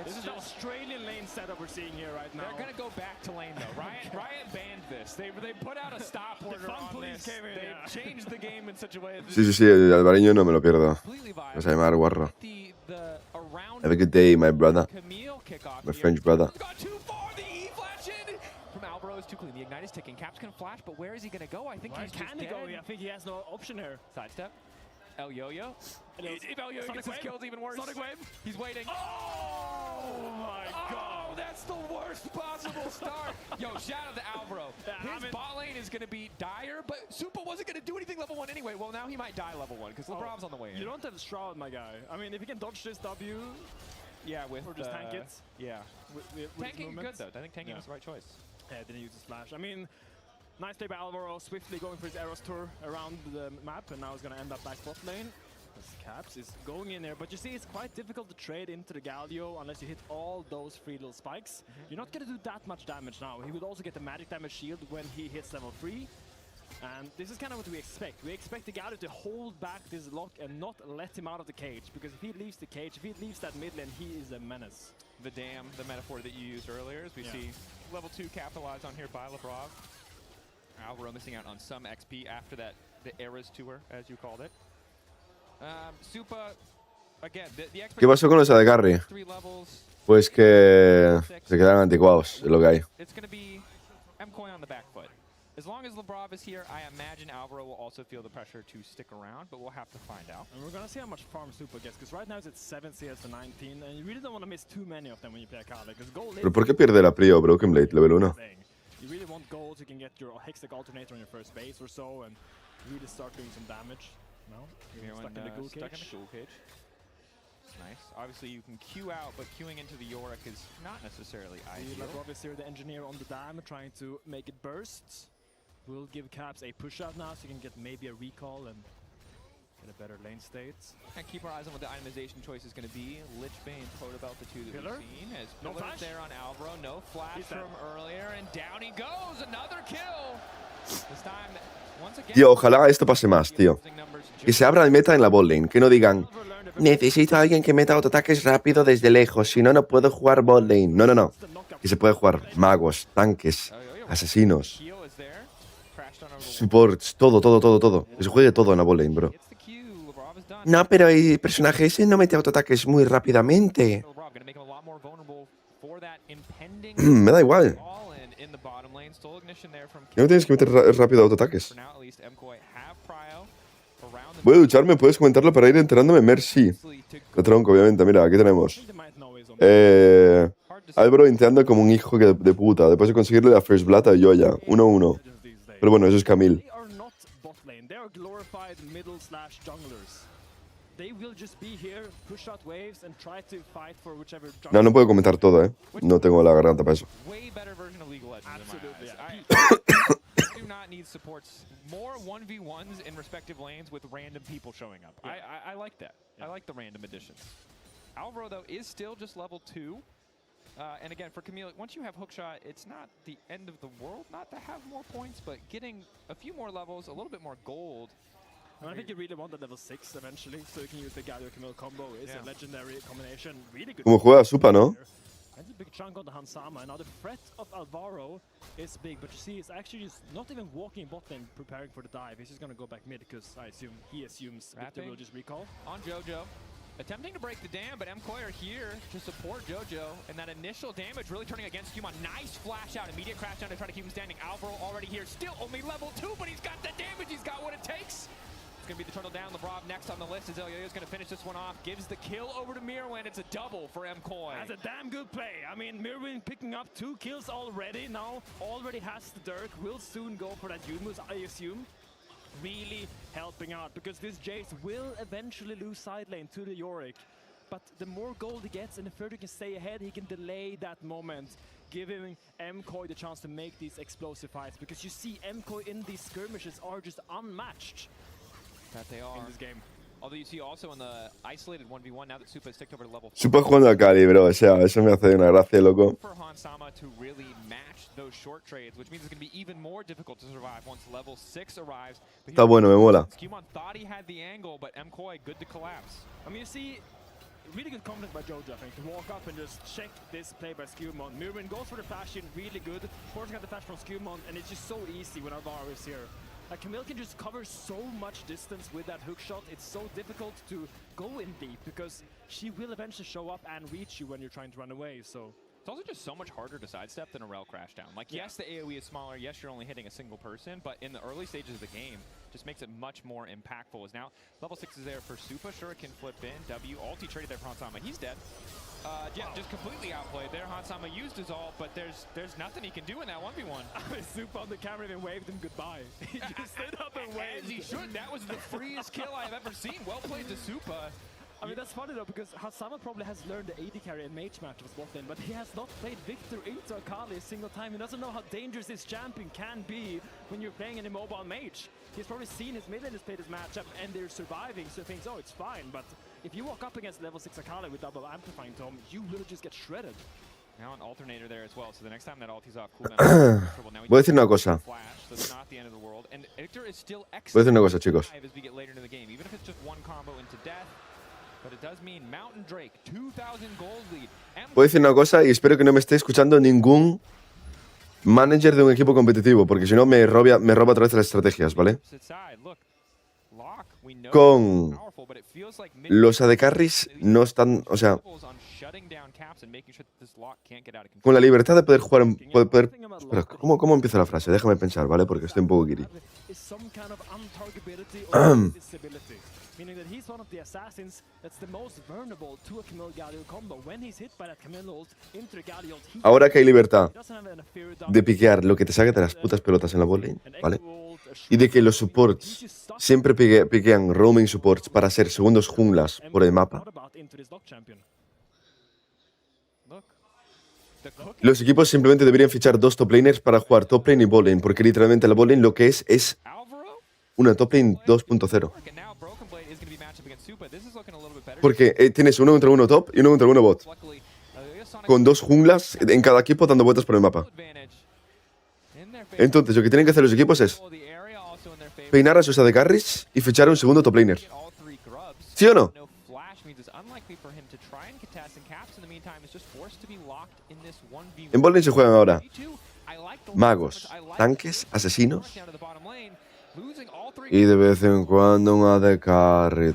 This is the Australian lane setup we're seeing here right now. They're gonna go back to lane though. Riot banned this. They put out a stop order fun on police this. came in, They yeah. changed the game in such a way that Sí, sí, sí, el albariño no me lo pierdo. completely viable. Vas a llamar guarro. The around Have a good day, my brother. Camille kickoff. My here. French brother. Got too far. The E flash in from Albro is too clean. The ignite is ticking. Cap's gonna flash, but where is he gonna go? I think Where he's can just he go? dead. I think he has no option here. Sidestep. El Yo-Yo. If El Yo-Yo gets his kills, even worse. Sonic Wave. He's waiting. Oh my god. Oh, that's the worst possible start. Yo, shout out to Albro. His bot lane is going to be dire, but Supa wasn't going to do anything level 1 anyway. Well, now he might die level 1 because LeBron's on the way in. You don't have Shroud, my guy. I mean, if you can dodge this W, Yeah, with or just tank it. Yeah. with his Tanking good, movements. though. I think tanking Yeah. was the right choice. Yeah, didn't use his flash. I mean, nice play by Alvaro, swiftly going for his Eros tour around the map, and now he's going to end up back bot lane. As Caps is going in there, but you see it's quite difficult to trade into the Galio unless you hit all those free little spikes. You're not going to do that much damage now. He would also get the magic damage shield when he hits level 3. And this is kind of what we expect. We expect the Galio to hold back this lock and not let him out of the cage, because if he leaves the cage, if he leaves that mid lane, he is a menace. The dam, the metaphor that you used earlier, as we see level 2 capitalized on here by LeBron. Alvaro missing out on some XP after that, the Eras tour, as you called it. Supa, again, the ¿Qué pasó con los de carry? 3 levels. Pues que se quedaron anticuados, es lo que hay. It's going to be MCoy on the back foot. As long as Lebrov is here, I imagine Alvaro will also feel the pressure to stick around, but we'll have to find out. And we're gonna see how much farm Supa gets, because right now it's at 7 CS to 19, and you really don't want to miss too many of them when you play Akali, because gold ¿Pero por qué pierde la Prio Broken Blade level 1? You really want gold so you can get your Hextech Alternator on your first base or so, and really start doing some damage. No, you're stuck in the ghoul cage. Stuck in the ghoul cage. It's nice. Obviously, you can queue out, but queuing into the Yorick is not necessarily ideal. Lebrov is here, the engineer on the dam, trying to make it burst. We'll give Caps a push out now so you can get maybe a recall and get a better lane state. And keep our eyes on what the itemization choice is going to be. Lichbane, Totobelt, the two that Pillar? we've seen. As No Pillar's flash? there on Alvaro. No flash He's dead. from earlier, and down he goes. Another kill. This time, once again. Tío, ojalá esto pase más, tío. Que se abra el meta en la bot lane, que no digan necesito a alguien que meta autoataques rápido desde lejos, si no, no puedo jugar bot lane. No, no, no. Que se puede jugar magos, tanques, asesinos, Keel is there. Crashed on over the supports, todo. Que se juegue todo en la bot lane, bro. Gets the Q. Lebrov is done. No, pero el personaje ese no mete autoataques muy rápidamente. Lebrov gonna make him a lot more vulnerable for that impending Me da igual. all in the bottom lane. Stole ignition there from No tienes que meter rápido autoataques. For now, at least, MCoy have prio around the Voy a ducharme, puedes comentarlo para ir enterándome. Merci. La tronco, obviamente. Mira, aquí tenemos. They might know his own. Álvaro inteando como un hijo de puta. Después de conseguirle la First Blood a Yoya. 1-1. Pero bueno, eso es Camille. They are not bot lane. They are glorified middle/junglers. They will just be here, push out waves, and try to fight for whichever jungle. No puedo comentar todo, ¿eh? No tengo la garganta para eso. way better version of League of Legends. Absolutely, in my yeah. eyes. I do not need supports. More 1v1s in respective lanes with random people showing up. I like that. I like the random additions. Alvaro, though, is still just level 2. And again, for Camille, once you have hookshot, it's not the end of the world not to have more points, but getting a few more levels, a little bit more gold. And I think you really want the level 6 eventually, so you can use the Galio Camille combo. It's a legendary combination. Really good. Como juega Supa, ¿no? That's a big chunk on the Hansama. Now the threat of Alvaro is big, but you see, it's actually just not even walking bot lane preparing for the dive. He's just gonna go back mid because he assumes Victor will just recall. On Jojo. Attempting to break the dam, but MCoy are here to support Jojo. And that initial damage really turning against Human. Nice flash out, immediate crash down to try to keep him standing. Alvaro already here, still only level 2, but he's got the damage, he's got what it takes. It's going to be the turtle down. Lebrov next on the list as Elio's going to finish this one off. Gives the kill over to Mirwin. It's a double for MCoy. That's a damn good play. I mean, Mirwin picking up 2 kills already. Now already has the Dirk. Will soon go for that Yunmus, I assume. Really helping out because this Jace will eventually lose side lane to the Yorick. But the more gold he gets and the further he can stay ahead, he can delay that moment, giving MCoy the chance to make these explosive fights. Because you see MCoy in these skirmishes are just unmatched. That they are. In this game. Supa jugando a Cali, bro. O sea, eso me hace una gracia, loco. Está bueno, me mola. Really good confidence by Jojo, I think, to walk up and just check this play by Skewmon. Mirwin goes for the flash in, really good. Forcing out the flash from Skewmon, and it's just so easy when Alvaro is here. Like, Camille can just cover so much distance with that hook shot. It's so difficult to go in deep, because she will eventually show up and reach you when you're trying to run away, so... It's also just so much harder to sidestep than a rail crash down. Like, yes, the AoE is smaller, yes, you're only hitting a single person, but in the early stages of the game, just makes it much more impactful. As now, level 6 is there for Supa, Shuriken flip in, W, ulti traded there for Hansama, he's dead. Yeah, just completely outplayed there. Hansama used his ult, but there's nothing he can do in that 1v1. Supa on the camera even waved him goodbye. He just stood up and waved. As he should, that was the freest kill I've ever seen. Well played to Supa. I mean, that's funny though, because Hansama probably has learned the AD carry and mage match of bot lane, but he has not played Victor into Akali a single time. He doesn't know how dangerous this champion can be when you're playing an immobile mage. He's probably seen his mid laners play this matchup and they're surviving, so he thinks, oh, it's fine. But if you walk up against level 6 Akali with double amplifying Tom, you will just get shredded. Now an alternator there as well, so the next time that ulti's off cooldown. Voy a decir una cosa. Voy a decir una cosa, chicos. Voy a decir una cosa y espero que no me esté escuchando ningún manager de un equipo competitivo, porque si no me roba otra vez las estrategias, ¿vale? Con los AD carries no están, o sea, con la libertad de poder jugar, Espera, ¿cómo empieza la frase? Déjame pensar, ¿vale? Porque estoy un poco guiri. Meaning that he's one of the assassins that's the most vulnerable to a Camille Galio combo. When he's hit by that Camille ult into the Galio ult, ahora que hay libertad de piquear lo que te saque de las putas pelotas en la botlane, ¿vale? Y de que los supports siempre piquean roaming supports para ser segundos junglas por el mapa. Los equipos simplemente deberían fichar 2 top laners para jugar top lane y bot lane, porque literalmente la bot lane lo que es una top lane 2.0. Porque tienes 1 contra 1 top y 1 contra 1 bot. Con 2 junglas en cada equipo dando vueltas por el mapa. Entonces, lo que tienen que hacer los equipos es peinar a sus AD carries y fichar a un segundo top laner. ¿Sí o no? En bot lane se juegan ahora magos, tanques, asesinos y de vez en cuando un AD carry,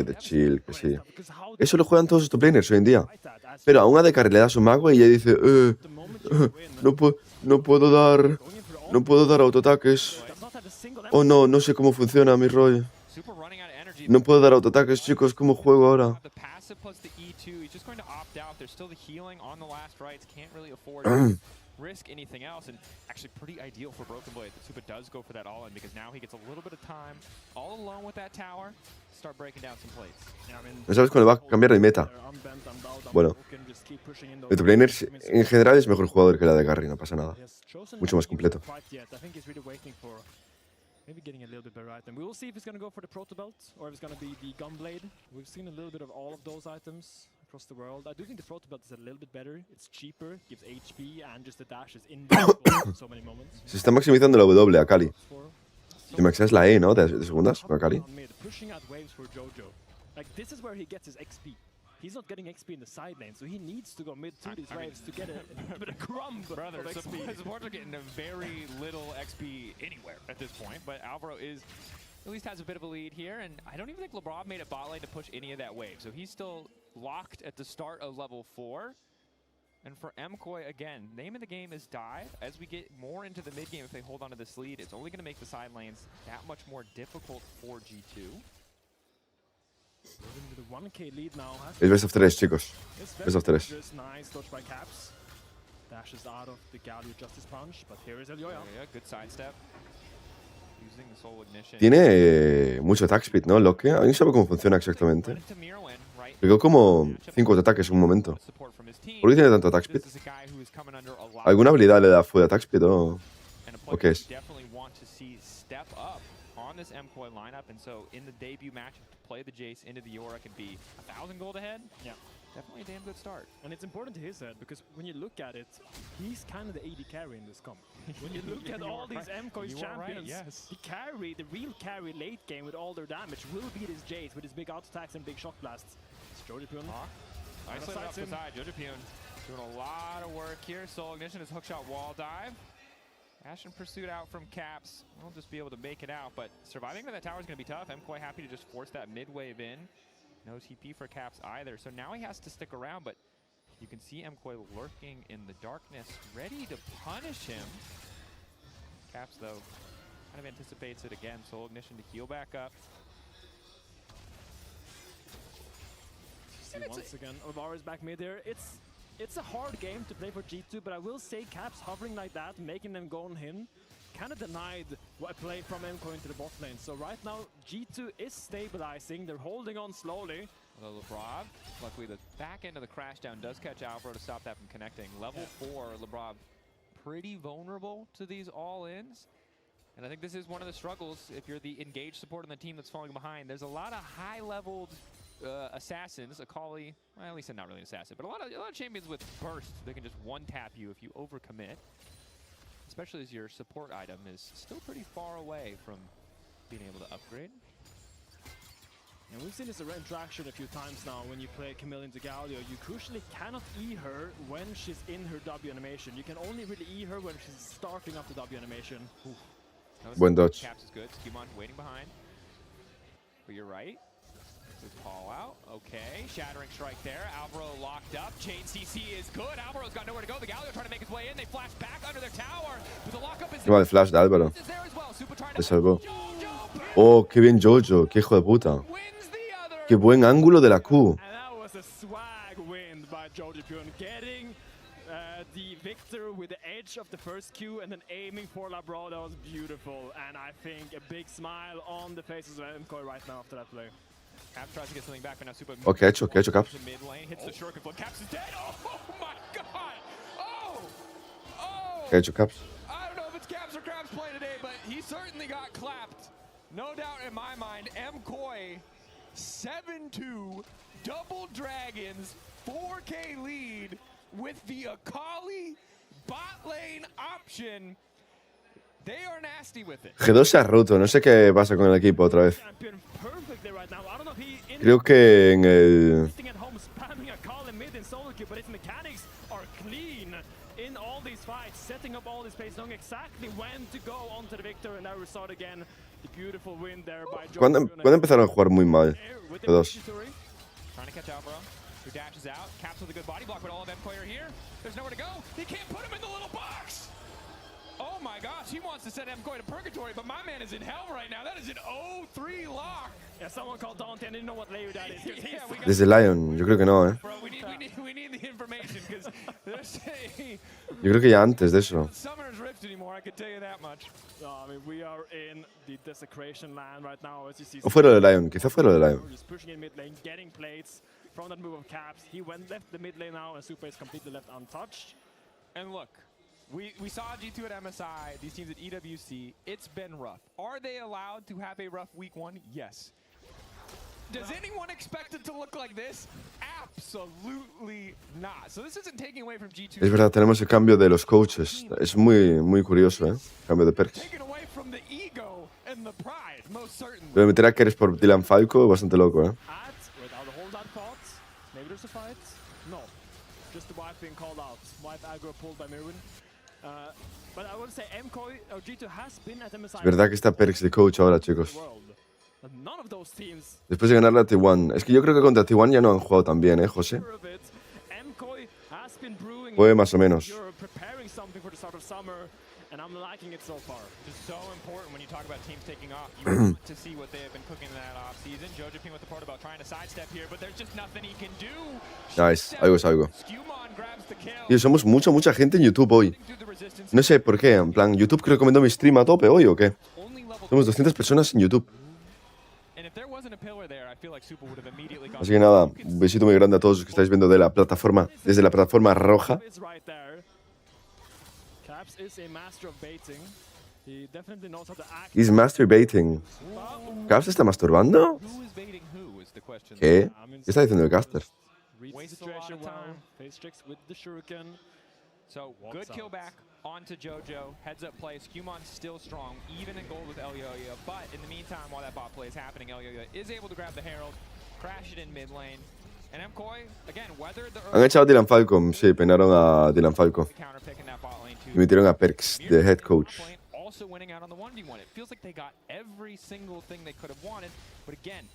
de chill, que sí. Eso lo juegan todos los top laners hoy en día. Pero a un AD carry le das un mago y ella dice no puedo dar autoataques. Oh no, no sé cómo funciona mi rol. No puedo dar autoataques, chicos, ¿cómo juego ahora? Risk anything else, and actually pretty ideal for Broken Blade that Supa does go for that all-in, because now he gets a little bit of time all alone with that tower to start breaking down some plates. ¿No sabes cuándo va a cambiar de meta? Bueno, el top laner en general es mejor jugador que la de carry, no pasa nada. Mucho más completo. Maybe getting a little bit better item. We will see if he's going to go for the Proto Belt or if it's going to be the Gunblade. We've seen a little bit of all of those items across the world. I do think the Proto Belt is a little bit better. It's cheaper, gives HP, and just the dash is invincible in so many moments. Se está maximizando la W a Kali. Si maxas la E, ¿no? De segundas a Kali. Pushing out waves for Jojo. Like, this is where he gets his XP. He's not getting XP in the side lane, so he needs to go mid to these waves to get a crumb of XP. Supports are getting a very little XP anywhere at this point, but Alvaro at least has a bit of a lead here, and I don't even think LeBron made a bot lane to push any of that wave, so he's still locked at the start of level 4. And for MKOI, again, name of the game is dive. As we get more into the mid game, if they hold onto this lead, it's only going to make the side lanes that much more difficult for G2. Es best of 3, chicos. Best of 3. Tiene mucho attack speed, ¿no? Lo que a mí no sabe cómo funciona exactamente. Pegó como 5 ataques en un momento. ¿Por qué tiene tanto attack speed? ¿Alguna habilidad le da full attack speed o qué es? on this MKOI lineup, and so in the debut match, to play the Jace into the Aura can be 1,000 gold ahead. Yeah. Definitely a damn good start. And it's important to his head because when you look at it, he's kind of the AD carry in this comp. When you look at all these MKOI's champions, he carry, the real carry late game with all their damage will be this Jace with his big auto attacks and big shock blasts. It's Jojipyun. Nice set up beside Jojipyun. Doing a lot of work here. Soul Ignition is hookshot wall dive. Ashen Pursuit out from Caps. We'll just be able to make it out, but surviving to that tower is going to be tough. MKOI happy to just force that mid wave in. No TP for Caps either, so now he has to stick around, but you can see MKOI lurking in the darkness, ready to punish him. Caps, though, kind of anticipates it again. Soul Ignition to heal back up. Once again, Ovar is back mid there. It's a hard game to play for G2, but I will say Caps hovering like that, making them go on him, kind of denied a play from MKOI into the bot lane. So right now, G2 is stabilizing. They're holding on slowly. Although Lebrov, luckily the back end of the crash down does catch Alvaro to stop that from connecting. Level 4, Lebrov pretty vulnerable to these all-ins. And I think this is one of the struggles if you're the engaged support on the team that's falling behind. There's a lot of high-leveled assassins, Akali, well, at least not really an assassin, but a lot of champions with burst that can just one-tap you if you overcommit. Especially as your support item is still pretty far away from being able to upgrade. And we've seen this interaction a few times now when you play Camille into Galio. You crucially cannot E her when she's in her W animation. You can only really E her when she's starting up the W animation. Buen dodge. Caps is good. Skewmon waiting behind. But you're right. Call out. Okay. Shattering strike there. Alvaro locked up. Chain CC is good. Alvaro's got nowhere to go. The Galio trying to make his way in. They flash back under their tower. But the lockup is el flash de Álvaro. Te salvó. Oh, qué bien Jojo. Qué hijo de puta. Qué buen ángulo de la Q. And that was a swag win by Jojipyun, getting the victor with the edge of the first Q and then aiming for Labro. That was beautiful. And I think a big smile on the faces of MKOI right now after that play. Caps tries to get something back, but now Super. Okay, hecho Caps. Mid lane hits the short conflict. Caps is dead. Oh my god! Oh! Hecho Caps. I don't know if it's Caps or Caps play today, but he certainly got clapped. No doubt in my mind. MKOI 7-2, double dragons, 4K lead with the Akali bot lane option. They are nasty with it. G2 se ha roto, no sé qué pasa con el equipo otra vez. Creo que en el... ¿Cuándo empezaron a jugar muy mal? G2. Oh my gosh, he wants to send MKOI to purgatory, but my man is in hell right now. That is an 0-3 lock. Yeah, someone called Dante and didn't know what layer that is. Desde Lion, yo creo que no, Bro, we need the information because there's a... Yo creo que ya antes de eso. Summoner's Rift anymore, I can tell you that much. I mean, we are in the desecration land right now, as you see. O fue lo de Lion, quizá fue lo de Lion. Just pushing in mid lane, getting plates from that move of Caps. He left the mid lane now, and Super is completely left untouched. And look, we saw G2 at MSI, these teams at EWC. It's been rough. Are they allowed to have a rough week one? Yes. Does anyone expect it to look like this? Absolutely not. So this isn't taking away from G2. Es verdad, tenemos el cambio de los coaches. Es muy curioso, ¿eh? Cambio de perks. Taken away from the ego and the pride, most certainly. Lo de meter a Keres por Dylan Falco, bastante loco, ¿eh? Without a hold that thought, maybe there's a fight? No. Just the wife being called out. Wife aggro pulled by Mirwin. But I would say MKOI or G2 has been at MSI. Es verdad que está perks de coach ahora, chicos. None of those teams. Después de ganar la T1. Es que yo creo que contra T1 ya no han jugado tan bien, ¿eh, José? Fue más o menos. And I'm liking it so far. Just so important when you talk about teams taking off. You want to see what they have been cooking in that off season. Jojipyun with the part about trying to sidestep here, but there's just nothing he can do. Nice, algo es algo. Skewmon grabs the kill. Y somos mucha gente en YouTube hoy. No sé por qué, en plan, YouTube creo que recomendó mi stream a tope hoy o qué. Somos 200 personas en YouTube. Así que nada, un besito muy grande a todos los que estáis viendo de la plataforma, desde la plataforma roja. He definitely knows how to act. He's masturbating. ¿Caps está masturbando? Who is baiting who is the question. ¿Qué? ¿Qué está diciendo el caster? Reads the Wastes a lot situation of well. time. Face tricks with the shuriken. So Walks good kill out. back onto JoJo. Heads up play. Scumon's still strong, even in gold with Elioya. But in the meantime, while that bot play is happening, Elioya is able to grab the Herald, crash it in mid lane. And MCoy, again, weathered the Han echado a Dylan Falcon. Sí, peinaron a Dylan Falcon. counter pick in that bot lane Y too. metieron a Perks, the head coach. Also winning out on the 1v1. It feels like they got every single thing they could have wanted. But again,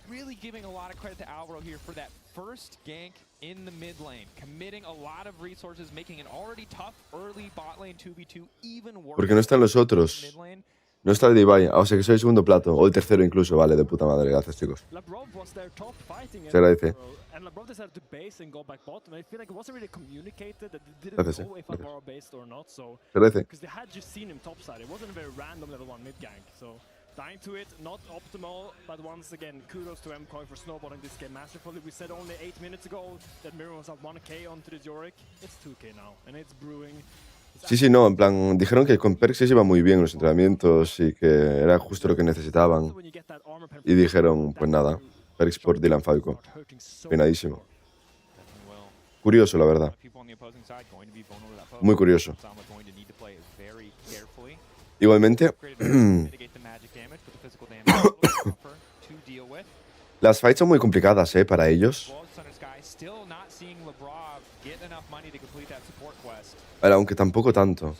really giving a lot of credit to Alvaro here for that first gank in the mid lane. Committing a lot of resources, making an already tough early bot lane 2v2 even worse. Porque no están los otros. Mid lane. No está el Divine. O sea que soy el segundo plato. O el tercero incluso. Vale, de puta madre. Gracias, chicos. Labrov was their top fighting. Se agradece. And Labrov decided to base and go back bottom. I feel like it wasn't really communicated that they didn't Gracias, know if gracias. Labrov based or not. So Se agradece. because they had just seen him topside. It wasn't a very random level 1 mid gank. So dying to it, not optimal, but once again, kudos to MCoy for snowballing this game masterfully. We said only 8 minutes ago that Miriam was at 1k onto the Yorick. It's 2k now, and it's brewing. Sí, sí, no. En plan, dijeron que con Perks iba muy bien en los entrenamientos y que era justo lo que necesitaban. Y dijeron, pues nada, Perks por Dylan Falco. Penadísimo. Curioso, la verdad. Muy curioso. Igualmente, las fights son muy complicadas, para ellos. Pero aunque tampoco tanto.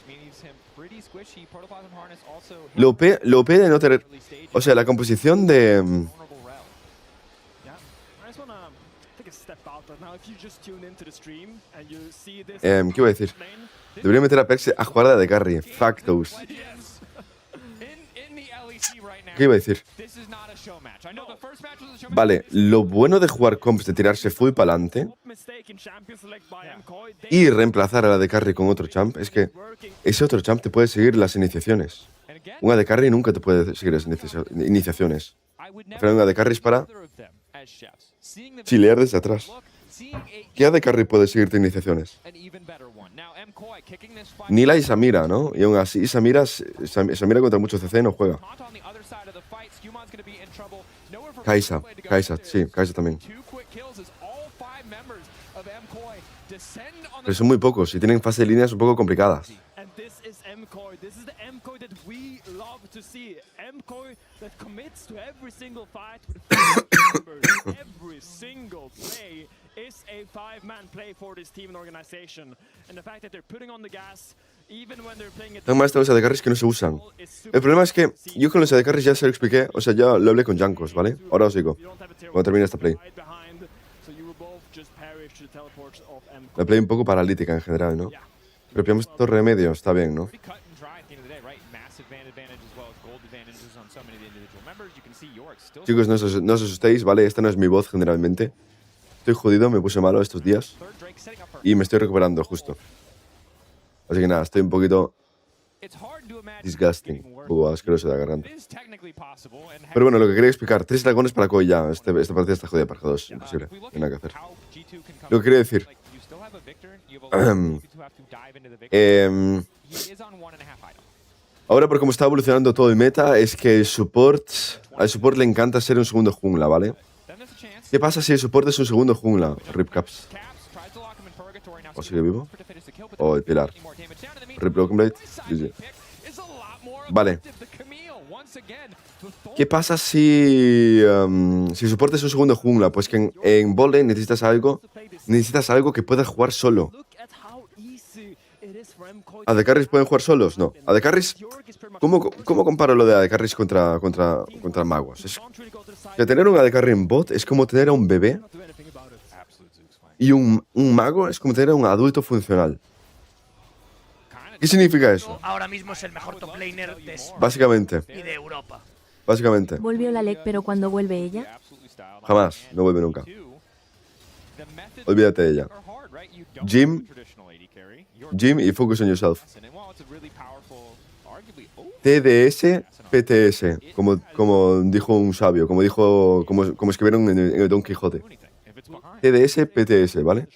Lo OP de no tener... O sea, la composición de... ¿Qué iba a decir? Debería meter a Perks a jugar de carry. Factos. ¿Qué iba a decir? Vale, lo bueno de jugar comps, de tirarse full para adelante y reemplazar a la de carry con otro champ, es que ese otro champ te puede seguir las iniciaciones. Una de carry nunca te puede seguir las iniciaciones. Pero una de carry es para chilear desde atrás. ¿Qué AD carry puede seguirte iniciaciones? Nila y Samira, ¿no? Y aún así, Samira contra mucho CC no juega. Kaisa, sí, Kaisa también. Pero son muy pocos y tienen fase de líneas un poco complicadas. Is a 5-man play for this team and organization, and the fact that they're putting on the gas even when they're playing it. Tengo más de los AD carries que no se usan. El problema es que yo con los AD carries ya se lo expliqué, o sea, ya lo hablé con Jankos, ¿vale? Ahora os digo, cuando termine esta play. La play un poco paralítica en general, ¿no? Pero pillamos torre medio, está bien, ¿no? Chicos, no os asustéis, ¿vale? Esta no es mi voz generalmente. Estoy jodido, me puse malo estos días y me estoy recuperando justo. Así que nada, estoy un poquito disgusting, un poco asqueroso de la garganta. Pero bueno, lo que quería explicar, 3 dragones para Koi ya. Esta partida está jodida para G2, imposible, no hay nada que hacer. Lo que quería decir... ahora, por cómo está evolucionando todo el meta, es que al support le encanta ser un segundo jungla, ¿vale? ¿Qué pasa si el support es un segundo jungla? Rip Caps. ¿O sigue vivo? O el pilar. Rip Broken Blade. GG. Vale. ¿Qué pasa si el support es un segundo jungla? Pues que en bot lane necesitas algo que pueda jugar solo. ¿AD carries pueden jugar solos? No. AD carries... ¿Cómo comparo lo de AD carries contra magos? Es que tener un AD carry en bot es como tener a un bebé y un mago es como tener a un adulto funcional. ¿Qué significa eso? Ahora mismo es el mejor top laner de España Básicamente. y de Europa. Básicamente. ¿Volvió la LEC, pero cuando vuelve ella? Jamás. No vuelve nunca. Olvídate de ella. Jim y focus on yourself. TDS, PTS, como dijo un sabio, como escribieron en el Don Quijote. TDS, PTS, ¿vale?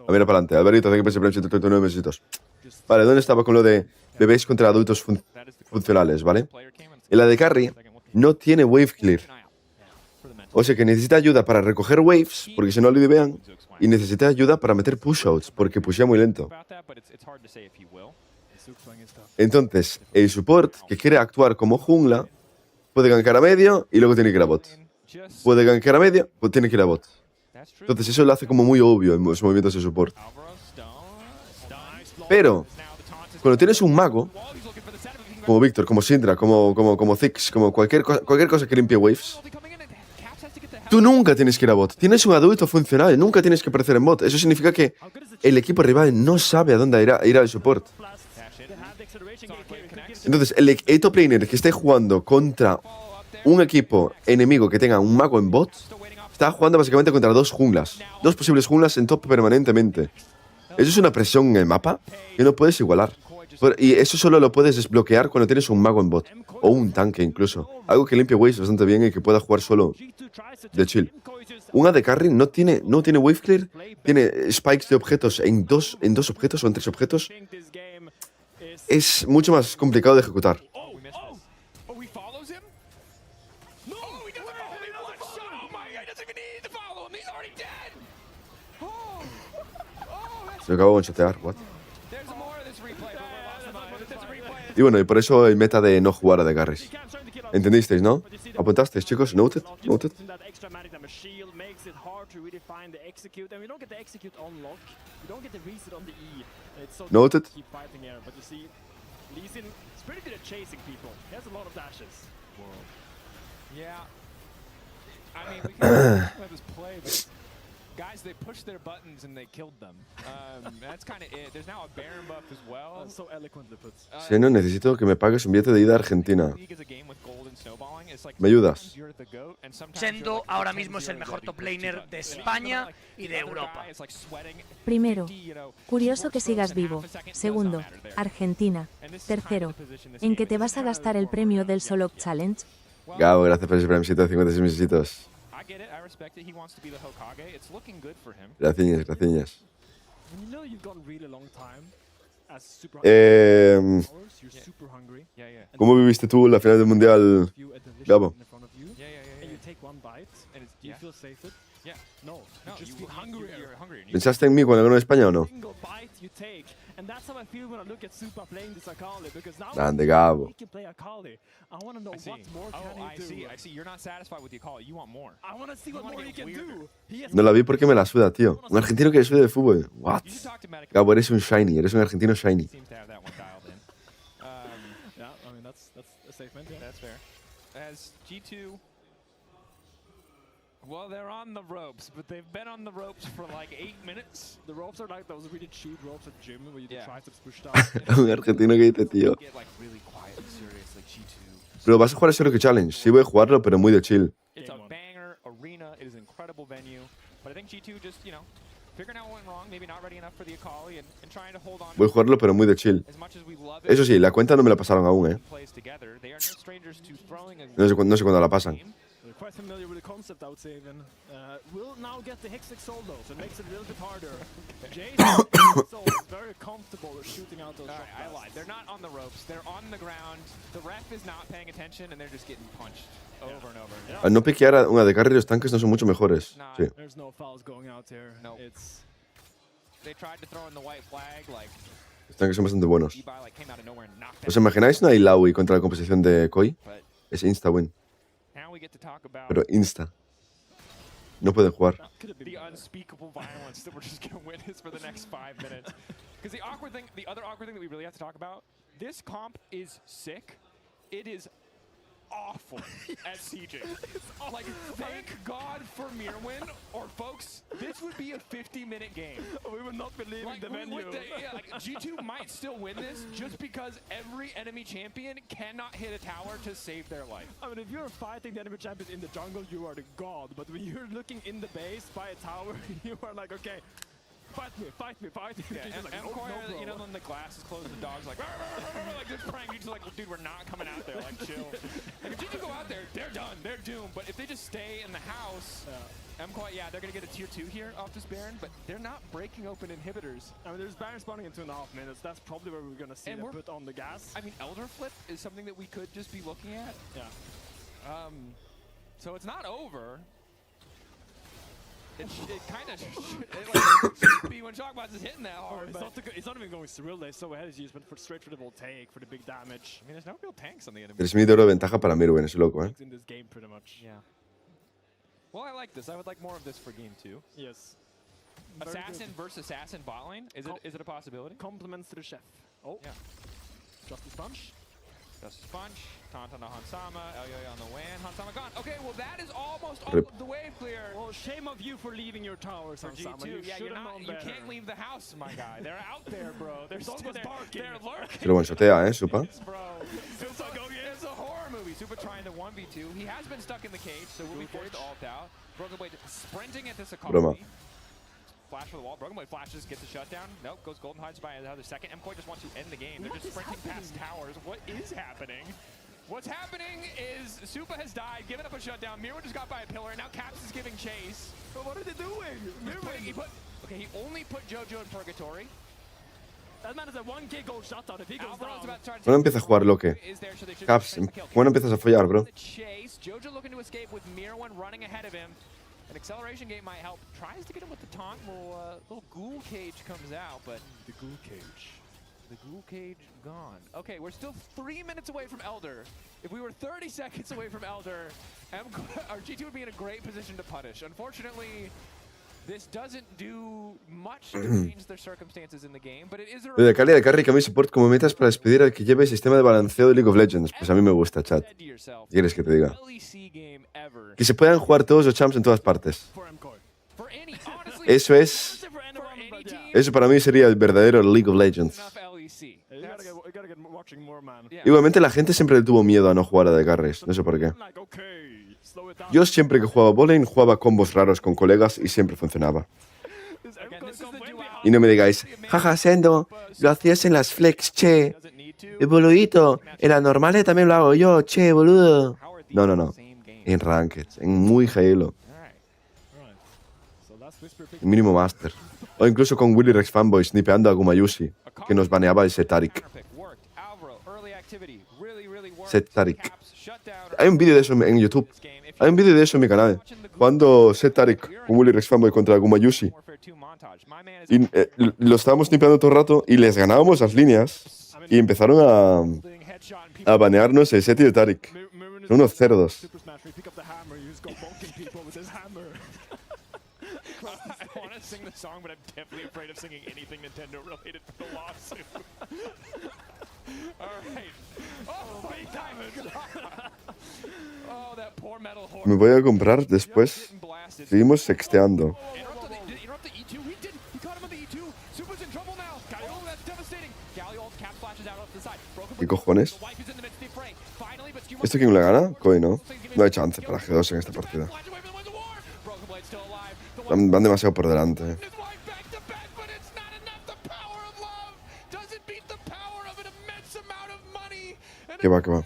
A ver, para adelante. Alberito, hace que pensé 139 besitos. Vale, ¿dónde estaba con lo de bebéis contra adultos funcionales, ¿vale? El AD Carry no tiene wave clear. O sea que necesita ayuda para recoger waves, porque si no lo vean, y necesita ayuda para meter pushouts, porque pushea muy lento. Entonces, el support que quiere actuar como jungla puede gankar a medio y luego tiene que ir a bot. Puede gankar a medio, pues tiene que ir a bot. Entonces eso lo hace como muy obvio en los movimientos de support. Pero, cuando tienes un mago, como Víctor, como Syndra, como Ziggs, como cualquier cosa que limpie waves, tú nunca tienes que ir a bot. Tienes un adulto funcional, nunca tienes que aparecer en bot. Eso significa que el equipo rival no sabe a dónde ir al support. Entonces, el top laner que esté jugando contra un equipo enemigo que tenga un mago en bot, está jugando básicamente contra dos junglas. Dos posibles junglas en top permanentemente. Eso es una presión en el mapa que no puedes igualar. Y eso solo lo puedes desbloquear cuando tienes un mago en bot. O un tanque incluso. Algo que limpie waves bastante bien y que pueda jugar solo de chill. Un AD Carry no tiene wave clear. Tiene spikes de objetos en dos objetos o en 3 objetos. Es mucho más complicado de ejecutar. Se acabo de one-shotear, what? Y bueno, y por eso el meta de no jugar a AD Carries. ¿Entendisteis, no? ¿Apuntasteis, chicos? Noted. Noted. Noted. Guys, they pushed their buttons and they killed them. That's kind of it. There's now a Baron buff as well. So eloquently put. Seno, necesito que me pagues un billete de ida a Argentina. ¿Me ayudas? Sendo ahora mismo es el mejor top laner de España y de Europa. Primero, curioso que sigas vivo. Segundo, Argentina. Tercero, ¿en qué te vas a gastar el premio del Solo Challenge? Gabo, gracias por ese premio de 56 mesecitos. Gracias, gracias. ¿Cómo viviste tú la final del Mundial, Gabo? ¿Pensaste en mí cuando ganó España o no? Grande, Gabo. No la vi porque me la suda, tío. Un argentino que le suda de fútbol. What? Gabo, eres un shiny, eres un argentino shiny. Well, they're on the ropes, but they've been on the ropes for like 8 minutes. The ropes are like those really cheap ropes at gym where you try to push down. Un argentino que dice, tío. Pero vas a jugar ese Rookie Challenge. Sí voy a jugarlo, pero muy de chill. It's a banger arena. It is an incredible venue. But I think G2 just, you know, figuring out what went wrong, maybe not ready enough for the Akali and trying to hold on. Voy a jugarlo, pero muy de chill. Eso sí, la cuenta no me la pasaron aún, No sé cuándo la pasan. Quite familiar with the concept, I would say, even. Will now get the Hextech soul, though, so it makes it a little bit harder. Jason soul is very comfortable shooting out those shots. I lied. They're not on the ropes. They're on the ground. The ref is not paying attention, and they're just getting punched over and over. Al no piquear a una de carry, los tanques no son mucho mejores. Sí. There's no fouls going out here. No. They tried to throw in the white flag, like. Los tanques son bastante buenos. ¿Os imagináis una Ilaoi contra la composición de Koi? Es insta-win. Pero insta. No pueden jugar. The unspeakable violence that we're just going to witness for the next 5 minutes. Because the other awkward thing that we really have to talk about, this comp is sick. It is awful at CJ. Like, thank God for Mirwin, or folks, this would be a 50-minute game. We would not be leaving the venue. G2 might still win this just because every enemy champion cannot hit a tower to save their life. I mean, if you're fighting the enemy champion in the jungle, you are the god. But when you're looking in the base by a tower, you are like, okay, Fight me. Yeah, He's like, MCoy, no, you know, when the glass is closed, the dog's like, like just praying. He's like, dude, we're not coming out there. Like, chill. Like, if G2 go out there, they're done. They're doomed. But if they just stay in the house, MCoy, yeah, they're gonna get a tier 2 here off this Baron, but they're not breaking open inhibitors. I mean, there's Baron spawning in 2.5 minutes. That's probably where we're gonna see them put on the gas. I mean, Elder Flip is something that we could just be looking at. Yeah. So it's not over. It kind of should be when Shockbox is hitting that hard. It's not even going through. They so ahead. He's went straight for the voltaic for the big damage. I mean, there's no real tanks on the enemy. 3000 de oro de ventaja para Mirwen, es loco, In this game, pretty much. Yeah. Well, I like this. I would like more of this for game 2. Yes. Assassin versus assassin bot lane. Is it a possibility? Compliments to the chef. Oh. Yeah. Justice Punch. Justice Punch. Taunt on the Hansama. Elyoy on the WAN. Hansama gone. Okay, well that is almost all of the wave clear. Well, shame of you for leaving your towers, for G2. Yeah, you can't leave the house, my guy. They're out there, bro. They're lurking. Se lo one-shotea, Supa. Bro, it's a horror movie. Supa trying to 1v2. He has been stuck in the cage, so we'll be forced to ult out. Broken Blade sprinting at this Broma. Flash for the wall. Broken Blade flashes, gets the shutdown. Nope, goes Golden Hides by another second. MCoy just wants to end the game. They're just sprinting past towers. What is happening? What's happening is Supa has died, given up a shutdown. Mirwen just got by a pillar, and now Caps is giving chase. But what are they doing? He only put JoJo in Purgatory. That man is a 1k gold shutdown if he goes down. Bueno, empieza a jugar Loque. Caps, bueno, empiezas a follar, bro. JoJo looking to escape with Mirwen running ahead of him. An acceleration gate might help. Tries to get him with the taunt. Little ghoul cage comes out, but the ghoul cage. The ghoul cage gone. Okay, we're still 3 minutes away from Elder. If we were 30 seconds away from Elder, our G2 would be in a great position to punish. Unfortunately, this doesn't do much to change their circumstances in the game, but it is a... De Calia de Carry, cambio support como metas para despedir al que lleve el sistema de balanceo de League of Legends. Pues a mí me gusta, chat. ¿Qué quieres que te diga? Que se puedan jugar todos los champs en todas partes. Eso es... Eso para mí sería el verdadero League of Legends. Igualmente la gente siempre le tuvo miedo a no jugar a de carries, no sé por qué. Yo siempre que jugaba bowling jugaba combos raros con colegas y siempre funcionaba. Y no me digáis, jaja, Sendo, lo hacías en las flex, che. El boludito, en la normales también lo hago yo, che, boludo. No, no, no. En Ranked, en muy Halo. En mínimo Master. O incluso con Willy Rex Fanboy snipeando a Gumayusi, que nos baneaba el Setarik. Setarik. Hay un vídeo de eso en YouTube. Hay un vídeo de eso en mi canal. Cuando Setarik con Willy Rex Fanboy contra Gumayusi. Y lo estábamos snipeando todo el rato y les ganábamos las líneas. Y empezaron a banearnos el Set y el Tarik. Son unos cerdos. I want to sing the song, but I'm definitely afraid of singing anything Nintendo related for the lawsuit. All right. Oh, my God. Oh, that poor metal horse. Me voy a comprar después. Seguimos sexteando. Interrupt the E2. He didn't. He caught him on the E2. Supa's in trouble now. Oh, that's devastating. Galio cap flashes out off the side. ¿Qué cojones? ¿Esto quién le gana? Koi, ¿no? No hay chance para G2 en esta partida. Van demasiado por delante. ¿Qué va, qué va?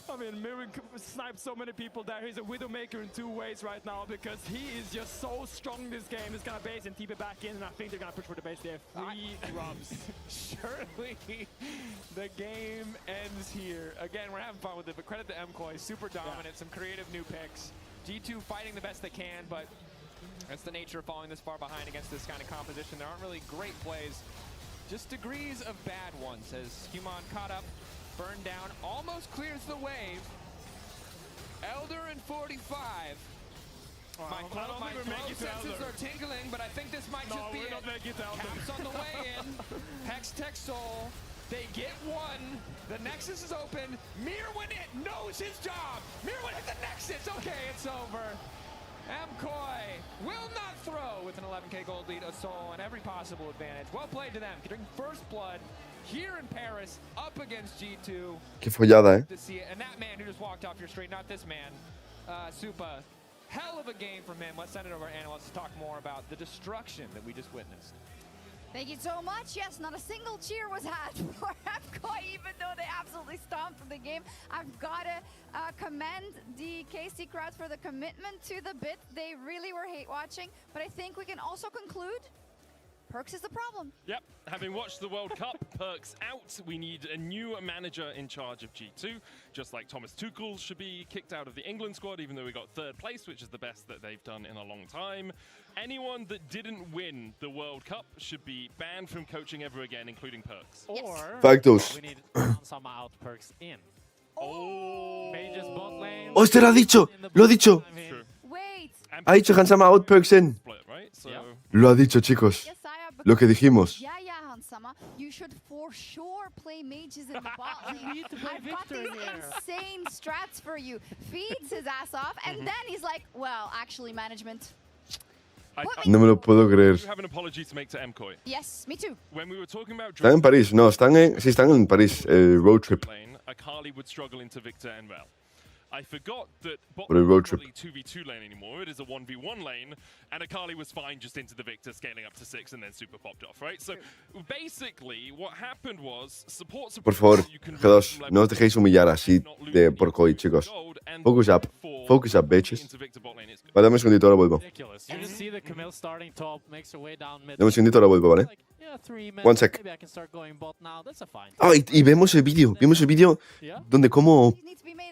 I mean, Mirren sniped so many people there. He's a Widowmaker in 2 ways right now because he is just so strong this game. He's gonna base and TP back in, and I think they're gonna push for the base. They have 3 drums. Surely the game ends here. Again, we're having fun with it, but credit to MCoy. Super dominant, some creative new picks. G2 fighting the best they can, but that's the nature of falling this far behind against this kind of composition. There aren't really great plays, just degrees of bad ones as Human caught up, burned down, almost clears the wave. Elder in 45. My senses are tingling, but I think this might just be it. Caps on the way in. Hex Tech Soul. They get one. The Nexus is open. Mirwen knows his job. Mirwen hit the Nexus. Okay, it's over. MCoy will not throw with an 11k gold lead, a soul, and every possible advantage. Well played to them. Getting first blood here in Paris up against G2. Qué follada, To see it. And that man who just walked off your street, not this man, Supa. Hell of a game from him. Let's send it over to analysts to talk more about the destruction that we just witnessed. Thank you so much. Yes, not a single cheer was had for MKOI, even though they absolutely stomped the game. I've got to commend the KC crowd for the commitment to the bit. They really were hate watching, but I think we can also conclude Perkz is the problem. Yep, having watched the World Cup, Perkz out. We need a new manager in charge of G2. Just like Thomas Tuchel should be kicked out of the England squad, even though we got 3rd place, which is the best that they've done in a long time. Anyone that didn't win the World Cup should be banned from coaching ever again, including Perkz. Or Factos. we need some out Perkz in. Oh. Mages bot lane. ¡Hostia, lo ha dicho! ¡Lo ha dicho! True. Wait. Ha dicho Hansama out Perkz in. Split, right? So Lo ha dicho, chicos. Yes, I have. Lo que dijimos. Yeah, Hansama. You should for sure play mages in the bot lane. I've got these insane strats for you. Feeds his ass off, and then he's like, well, actually, management. No me lo puedo creer. I have an apology to make to MKOI. Yes, me too. When we were talking about Están en París. No, están en París. Road trip. lane, Akali would struggle into Victor and Vel. I forgot that bot What a lane road is trip. not a 2v2 lane anymore. It is a 1v1 lane, and Akali was fine just into the Victor, scaling up to 6 and then super popped off, right? So basically, what happened was support. Por favor, G2, no os dejéis humillar así por KOI, chicos. Focus up. Focus up, bitches. Vale, dame un segundito, ahora vuelvo. Ridiculous. You just see the Camille starting top, makes her way down mid. Dame un segundito, ahora vuelvo, ¿vale? Yeah, 3 minutes. One sec. Maybe I can start going bot now. That's a fine. Ah, y vemos el vídeo. Vemos el vídeo donde como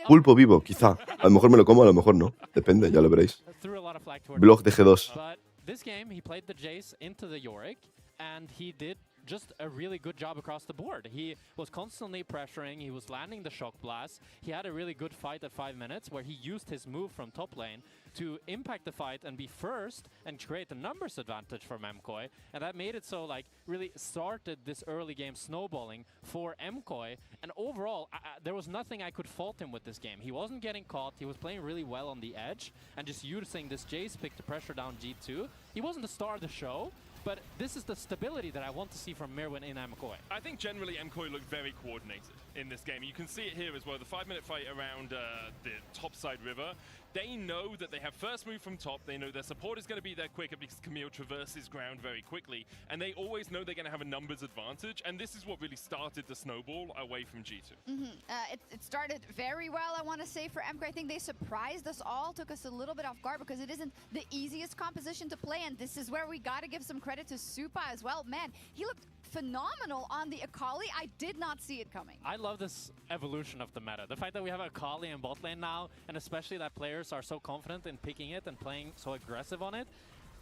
pulpo vivo, quizá. A lo mejor me lo como, a lo mejor no. Depende, ya lo veréis. Threw a lot of flag towards Blog de G2. But this game, he played the Jace into the Yorick, and he did just a really good job across the board. He was constantly pressuring, he was landing the shock blast. He had a really good fight at 5 minutes where he used his move from top lane to impact the fight and be first and create a numbers advantage for MKOI. And that made it so, like, really started this early game snowballing for MKOI. And overall, there was nothing I could fault him with this game. He wasn't getting caught, he was playing really well on the edge and just using this Jace pick to pressure down G2. He wasn't the star of the show, but this is the stability that I want to see from Mirwin in MKOI. I think generally MKOI looked very coordinated in this game. You can see it here as well. The 5-minute fight around the topside river. They know that they have first move from top. They know their support is going to be there quicker because Camille traverses ground very quickly. And they always know they're going to have a numbers advantage. And this is what really started the snowball away from G2. It started very well, I want to say, for MKOI. I think they surprised us all, took us a little bit off guard because it isn't the easiest composition to play. And this is where we got to give some credit to Supa as well. Man, he looked phenomenal on the Akali. I did not see it coming. I love this evolution of the meta. The fact that we have Akali in bot lane now, and especially that players are so confident in picking it and playing so aggressive on it.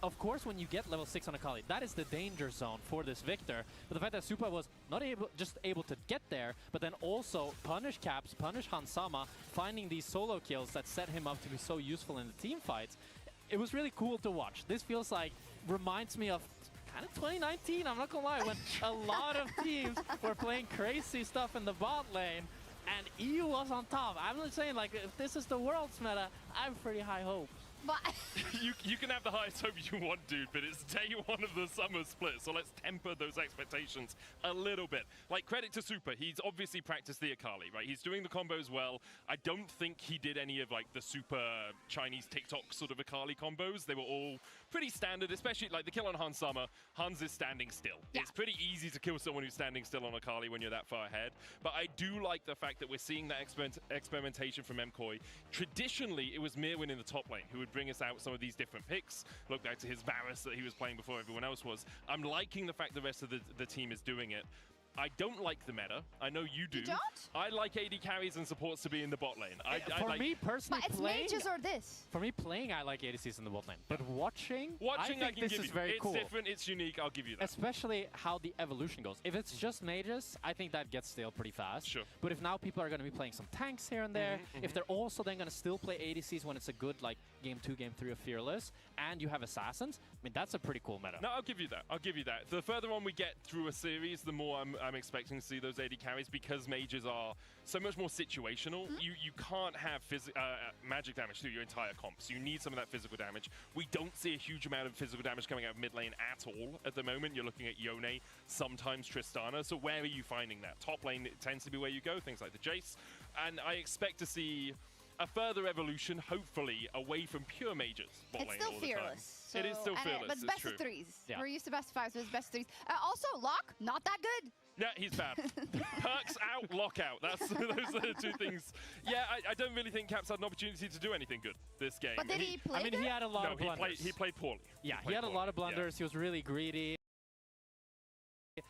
Of course, when you get level 6 on Akali, that is the danger zone for this Victor. But the fact that Supa was not just able to get there, but then also punish Caps, punish Hansama, finding these solo kills that set him up to be so useful in the team fights, it was really cool to watch. This feels like, reminds me of kind of 2019, I'm not gonna lie, when a lot of teams were playing crazy stuff in the bot lane and EU was on top. I'm not saying, like, if this is the world's meta, I have pretty high hopes. But you can have the highest hope you want, dude, but it's day one of the summer split, so let's temper those expectations a little bit. Like, credit to Supa, he's obviously practiced the Akali, right? He's doing the combos well. I don't think he did any of, like, the super Chinese TikTok sort of Akali combos. They were all pretty standard, especially, like, the kill on Hansama. Hans is standing still. Yeah. It's pretty easy to kill someone who's standing still on Akali when you're that far ahead, but I do like the fact that we're seeing that experimentation from MKOI. Traditionally, it was Mirwin in the top lane who would bring us out some of these different picks. Look back to his Varus that he was playing before everyone else was. I'm liking the fact the rest of the team is doing it. I don't like the meta. I know you do. You don't? I like AD carries and supports to be in the bot lane. For me personally, but it's playing, mages or this. For me playing, I like ADCs in the bot lane. But watching I think can this give is you. very cool. It's different, it's unique, I'll give you that. Especially how the evolution goes. If it's just mages, I think that gets stale pretty fast. Sure. But if now people are going to be playing some tanks here and there, if they're also then going to still play ADCs when it's a good, like, Game 2, Game 3 of Fearless, and you have assassins, I mean, that's a pretty cool meta. No, I'll give you that. I'll give you that. The further on we get through a series, the more I'm expecting to see those AD carries because mages are so much more situational. You can't have magic damage through your entire comp, so you need some of that physical damage. We don't see a huge amount of physical damage coming out of mid lane at all at the moment. You're looking at Yone, sometimes Tristana, so where are you finding that? Top lane tends to be where you go, things like the Jace, and I expect to see a further evolution, hopefully, away from pure mages. It's still fearless. So, it is still fearless. But it's best true. of threes. Yeah. We're used to best of fives, but it's best of threes. Also, Locke, not that good. Yeah, he's bad. Perks out, lockout. Those are the two things. Yeah, I don't really think Caps had an opportunity to do anything good this game. But did he play I mean, good? he had a lot of No, blunders. he played poorly. Yeah, he had a lot of blunders. He was really greedy.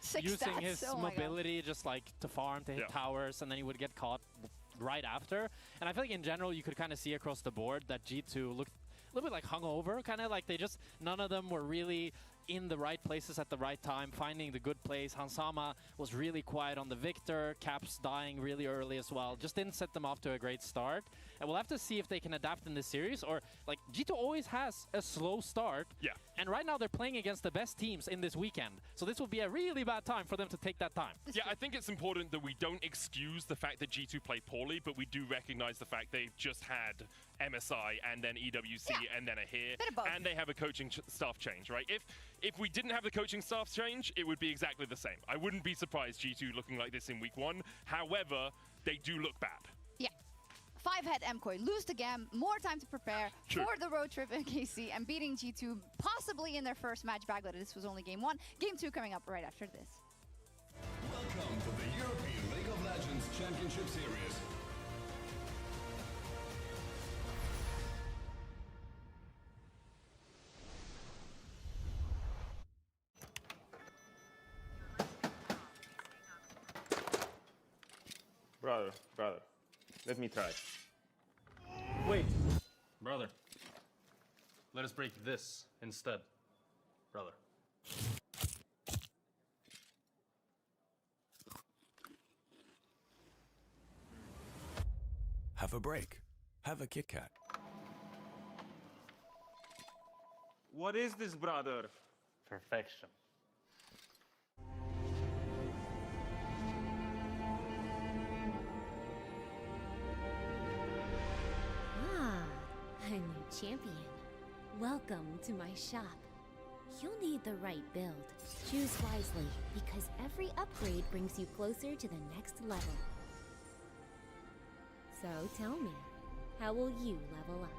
Six Using stats. his Oh my God. mobility just like to farm, to hit towers, and then he would get caught right after. And I feel like in general, you could kind of see across the board that G2 looked a little bit like hungover, kind of like they just, none of them were really in the right places at the right time, finding the good place. Hansama was really quiet on the Victor, Caps dying really early as well. Just didn't set them off to a great start. And we'll have to see if they can adapt in this series, or like G2 always has a slow start. Yeah. And right now they're playing against the best teams in this weekend. So this will be a really bad time for them to take that time. Yeah, I think it's important that we don't excuse the fact that G2 played poorly, but we do recognize the fact they've just had MSI and then EWC and then a here, and they have a coaching staff change, right? If we didn't have the coaching staff change, it would be exactly the same. I wouldn't be surprised G2 looking like this in week 1. However, they do look bad. Yeah. 5-head MKOI, lose the game, more time to prepare for the road trip in KC, and beating G2 possibly in their first match back, but this was only game 1. Game 2 coming up right after this. Welcome to the European League of Legends Championship Series. Brother, let me try. Wait. Brother, let us break this instead. Brother. Have a break. Have a Kit Kat. What is this, brother? Perfection. A new champion. Welcome to my shop. You'll need the right build. Choose wisely, because every upgrade brings you closer to the next level. So tell me, how will you level up?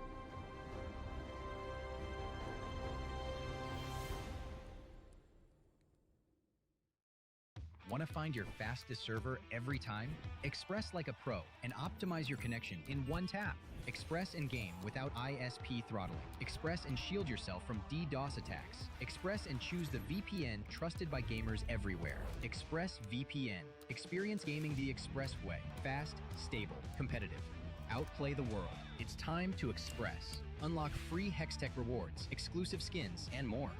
Want to find your fastest server every time? Express like a pro and optimize your connection in one tap. Express and game without ISP throttling. Express and shield yourself from DDoS attacks. Express and choose the VPN trusted by gamers everywhere. Express VPN. Experience gaming the Express way. Fast, stable, competitive. Outplay the world. It's time to Express. Unlock free Hextech rewards, exclusive skins, and more.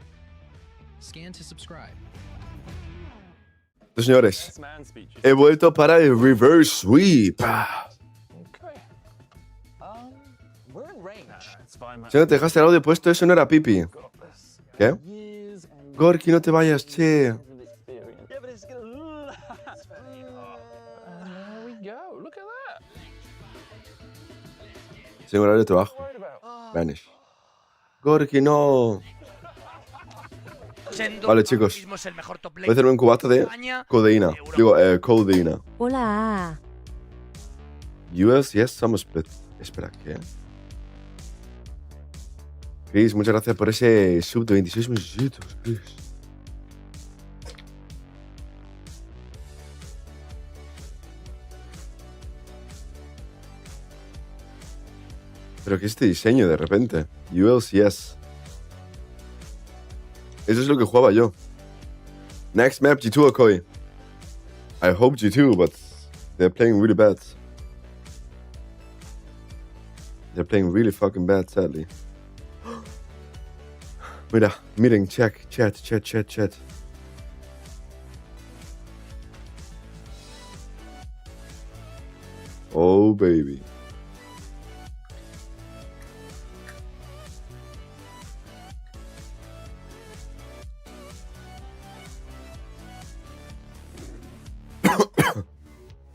Scan to subscribe. Señores, he vuelto para el reverse sweep. Si no te dejaste el audio puesto, eso no era pipi. ¿Qué? Gorky, no te vayas, che. Sin horario de trabajo. Vanish. Gorky, no. Vale, chicos. Voy a hacerme un cubato de codeína. Digo, codeína. Hola. US, yes, some split. Espera, ¿qué? Chris, muchas gracias por ese sub de 26 mesecitos, Chris. Pero ¿qué es este diseño de repente? ULCS. Eso es lo que jugaba yo. Next map, G2 or Koi? I hope G2, but they're playing really bad. They're playing really fucking bad, sadly. Mira, miren, chat. Oh, baby.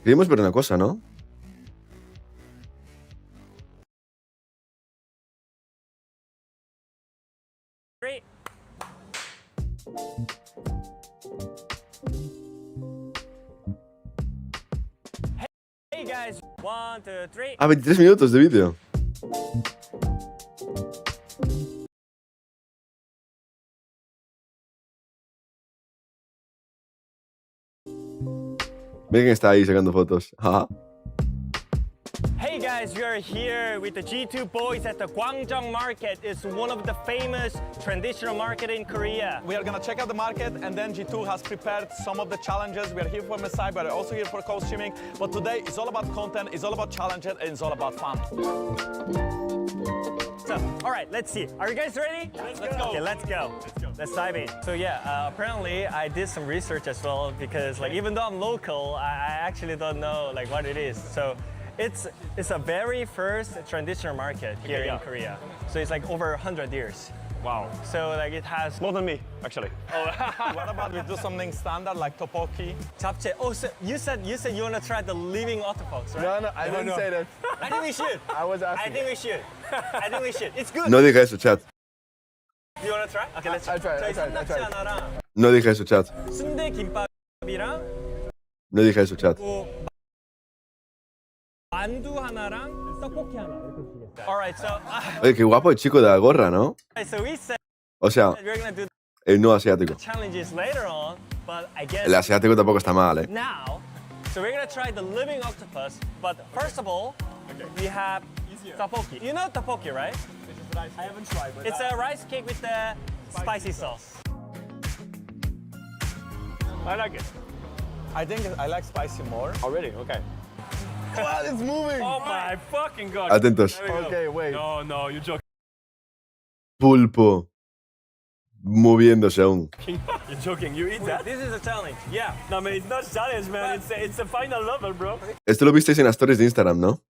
Queríamos ver una cosa, ¿no? Great. Hey guys. 1, 2, 3. Ah, 23 minutos de vídeo. Ven que está ahí sacando fotos. Ajá. Hey guys, we are here with the G2 boys at the Gwangjang market. It's one of the famous traditional market in Korea. We are gonna check out the market, and then G2 has prepared some of the challenges. We are here for Messiah, but we are also here for costuming. But today it's all about content, it's all about challenges, and it's all about fun. So, all right, let's see. Are you guys ready? Let's go. Okay, let's go. Let's dive in. So yeah, apparently I did some research as well because like even though I'm local, I actually don't know like what it is. So it's a very first traditional market here in Korea. So it's like over 100 years. Wow. So like it has More than me, actually. What about we do something standard like tteokbokki? japchae. Oh, so you said you want to try the living octopus, right? No, I didn't say that. I think we should. I was I asking. think we should. I think we should. It's good. No dije eso, chat. Do you want to try? Okay, let's try. I tried. 저희 삼각지 하나랑 No dije eso, chat. 순대 김밥이랑 No dije eso, chat. 그리고 만두 하나랑 떡볶이 하나 이렇게 주겠어요. Alright, so Oye, qué guapo el chico de la gorra, ¿no? so we said O sea, we're gonna do el no asiático. challenges later on, but I guess El asiático tampoco está mal, ¿eh? now, so we're gonna try the living octopus. But first of all, we have tteokbokki. You know tteokbokki, right? I haven't tried, but It's a rice cake with the spicy sauce. I like it. I think I like spicy more. Oh, really? Okay. What? It's moving! Oh my fucking god. Atentos. There we go. Okay, wait. No, you're joking. Pulpo. Moviéndose aún. You're joking. You eat that? This is a challenge. Yeah. No, man, it's not challenge, man. It's a final level, bro. Esto lo visteis en las stories de Instagram, ¿no?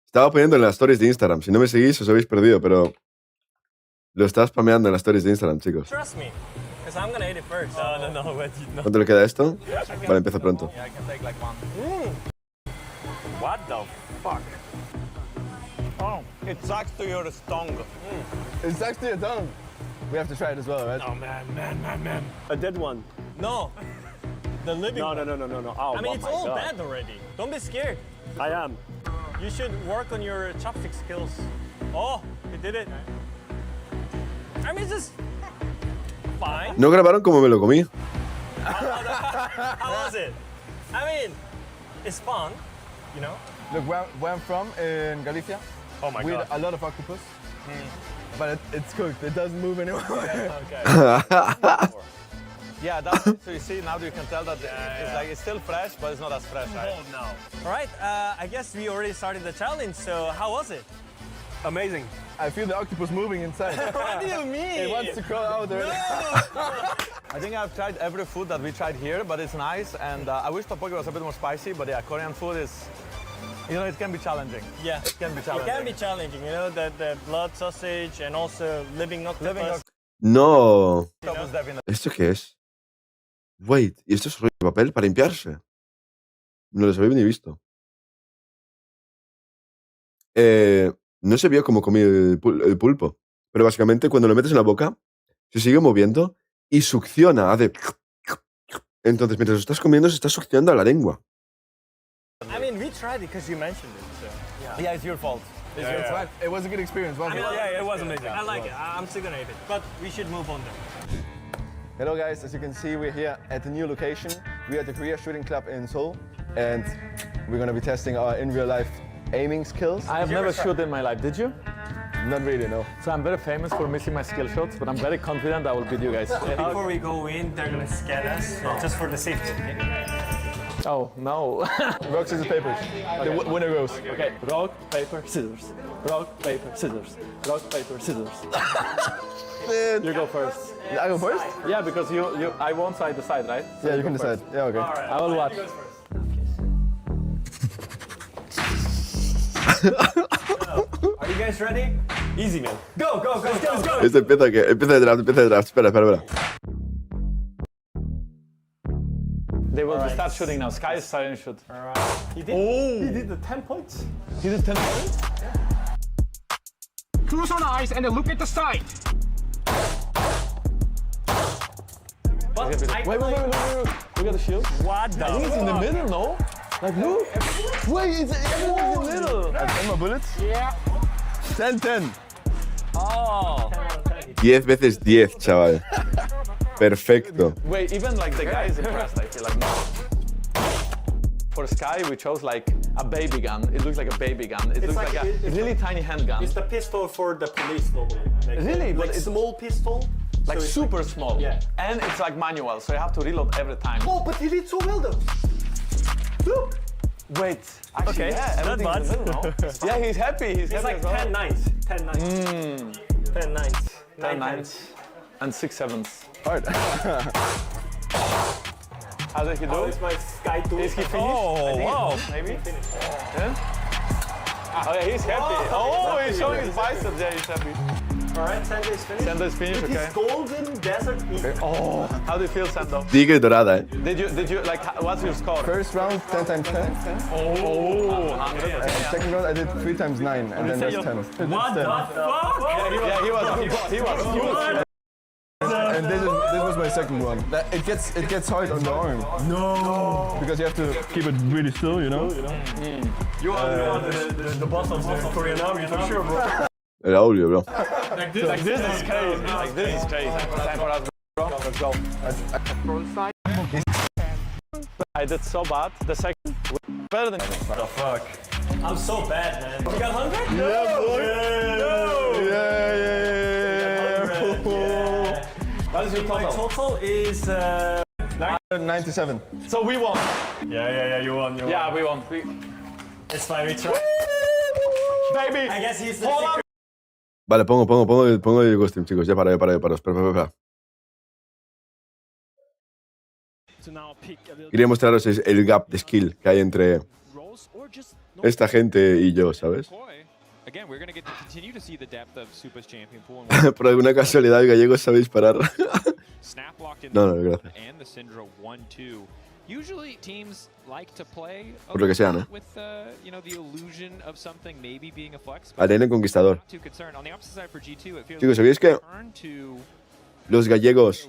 Estaba poniendo en las stories de Instagram. Si no me seguís, os habéis perdido, pero... Lo estaba spameando en las stories de Instagram, chicos. Trust me, because I'm gonna eat it first. No, wait, no. ¿Cuánto le queda a esto? Vale, empiezo pronto. Yeah, I can take like one. What the fuck? Oh, it sucks to your tongue. It sucks to your tongue. We have to try it as well, right? Oh, man. A dead one. No, the living one. No. Oh, I mean, it's my all God. bad already. Don't be scared. I am. You should work on your chopstick skills. Oh, you did it. I mean, it's just fine. No grabaron como me lo comí. How was it? I mean, it's fun, you know? Look, where I'm from, in Galicia, Oh my we god. eat a lot of octopus. But it's cooked, it doesn't move anymore. Yeah, that's it. So you see, now you can tell that it's like it's still fresh, but it's not as fresh, right? Oh no. All right, I guess we already started the challenge, so how was it? Amazing. I feel the octopus moving inside. What do you mean? It wants to crawl out already. No! I think I've tried every food that we tried here, but it's nice. And I wish tteokbokki was a bit more spicy, but yeah, Korean food is, you know, it can be challenging. Yeah, It can be it challenging. can be challenging, you know, the blood sausage and also living octopus. No. Octopus definitely. ¿Esto qué es? Wait, ¿y esto es rollo de papel para limpiarse? No los había ni visto. No se vio cómo comí el pulpo, pero básicamente cuando lo metes en la boca se sigue moviendo y succiona, hace... Entonces mientras lo estás comiendo se está succionando a la lengua. I mean, we tried it because you mentioned it, so. Yeah, it's your fault. It's your fault. It was a good experience, wasn't it? Yeah, it was amazing. I like it. I'm still gonna eat it, but we should move on then. Hello guys, as you can see, we're here at the new location. We're at the Korea Shooting Club in Seoul, and we're gonna be testing our in real life aiming skills. I have never shot in my life, did you? Not really, no. So I'm very famous for missing my skill shots, but I'm very confident I will beat you guys. Before we go in, they're gonna scan us, just for the safety, okay? Oh, no. Rock, scissors, paper. The winner goes. Okay, rock, paper, scissors. Rock, paper, scissors. Rock, paper, scissors. You go first. I go first? Yeah, because I won't decide, right? So Yeah, you go can decide. first. Yeah, okay. I will watch. Are you guys ready? Easy, man. Go, go, go, let's go. Esto empieza de draft. Espera. They will start shooting now. Sky is starting to shoot. He did. Oh! He did the 10 points. He did 10 points? Close on eyes and then look at the side. But Wait. Look at the shield. What the I think it's in the middle, no? Like, look. Wait, it's everything's in the middle. I have more bullets. Yeah. 10-10. Oh. 10 veces 10, chaval. Perfecto. Wait, even like the guy is impressed, I feel like. No. For Sky, we chose like a baby gun. It looks like a baby gun. It looks like a really tiny handgun. It's the pistol for the police normally. Really? But Like it's small pistol. like so it's super small. Yeah. And it's like manual, so you have to reload every time. Oh, but he did so well though. Look. Wait. Actually, Okay, yeah, not everything's in the bad. middle, no? Yeah, he's happy. He's It's happy like as well. 10 nines. 10 nines. 10 nines. 10 nines. And 6 sevens. Alright. How did he do? Oh, it's my Sky 2. Is he finished? Oh, wow. Maybe? Yeah? Oh yeah, he's happy. Oh, he's showing his biceps. Yeah, he's happy. Alright, Sando is finished. Sando is finished, With okay. his golden desert eagle. Oh, how do you feel, Sando? Tigre dorada, eh. Did you like, what's your score? First round, 10 times 10. Oh, 100. And second round, I did 3 times 9, and then there's 10. What the fuck? Yeah, he was. And this was my second one. It gets hard on the arm. No. Because you have to keep it really still, you know? You are the boss of the Korean army for sure, bro. Era obvio, bro. Like this is crazy. Like this is crazy. Time for us, bro. Let's go. I did so bad. The second better than. What the fuck? I'm so bad, man. You got 100? Yeah, boy. No. Yeah. What is your total? My total is 97. So we won. Yeah, you won. Yeah, we won. It's fine, we tried. Baby. I guess he's the Hold secret. Vale, pongo el stream, chicos. Ya para. Espera. Quería mostraros el gap de skill que hay entre esta gente y yo, ¿sabes? Again, we're going to get to continue to see the depth of Supa's champion pool. Por alguna casualidad el gallego sabe disparar. Snap locked in. No, gracias. And the Syndra 1-2. Usually teams like to play Por lo que sea, ¿no? with you know, the illusion of something maybe being a flex. ADN conquistador. Not too concerned. On the opposite side for G2, it feels Chicos, like ¿sabéis que turn to los gallegos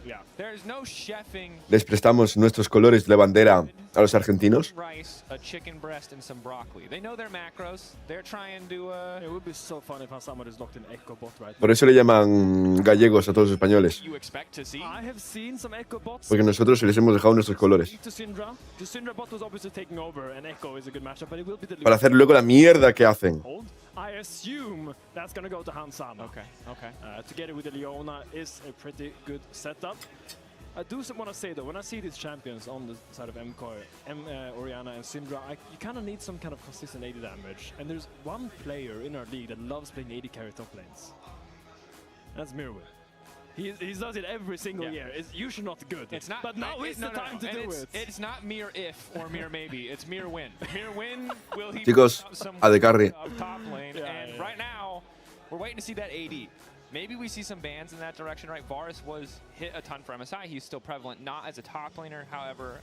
yeah. There's no chefing les prestamos nuestros colores de bandera a los argentinos? rice, a chicken breast, and some broccoli. They know their macros. They're trying to It would be so fun if someone is locked in Echo bot right Por eso le llaman gallegos a todos los españoles. you expect to see. I have seen some Echo bots. Porque nosotros les hemos dejado nuestros colores. To Syndra. The Syndra bot was obviously taking over, and Echo is a good matchup, but it will be the Para hacer luego la mierda que hacen. I assume that's gonna go to Hansama. Okay. Together with the Leona is a pretty good setup. I do want to say though, when I see these champions on the side of Orianna and Syndra, you kind of need some kind of consistent AD damage. And there's one player in our league that loves playing AD carry top lanes. That's Mirwin. He does it every single year. It's usually not good. It's not, but now is the time to do it. It's not mere if or mere maybe. It's mere win. Mere win. Will he Chicos, some a de carry. top lane? And right now, we're waiting to see that AD. Maybe we see some bans in that direction, right? Varus was hit a ton for MSI. He's still prevalent, not as a top laner, however.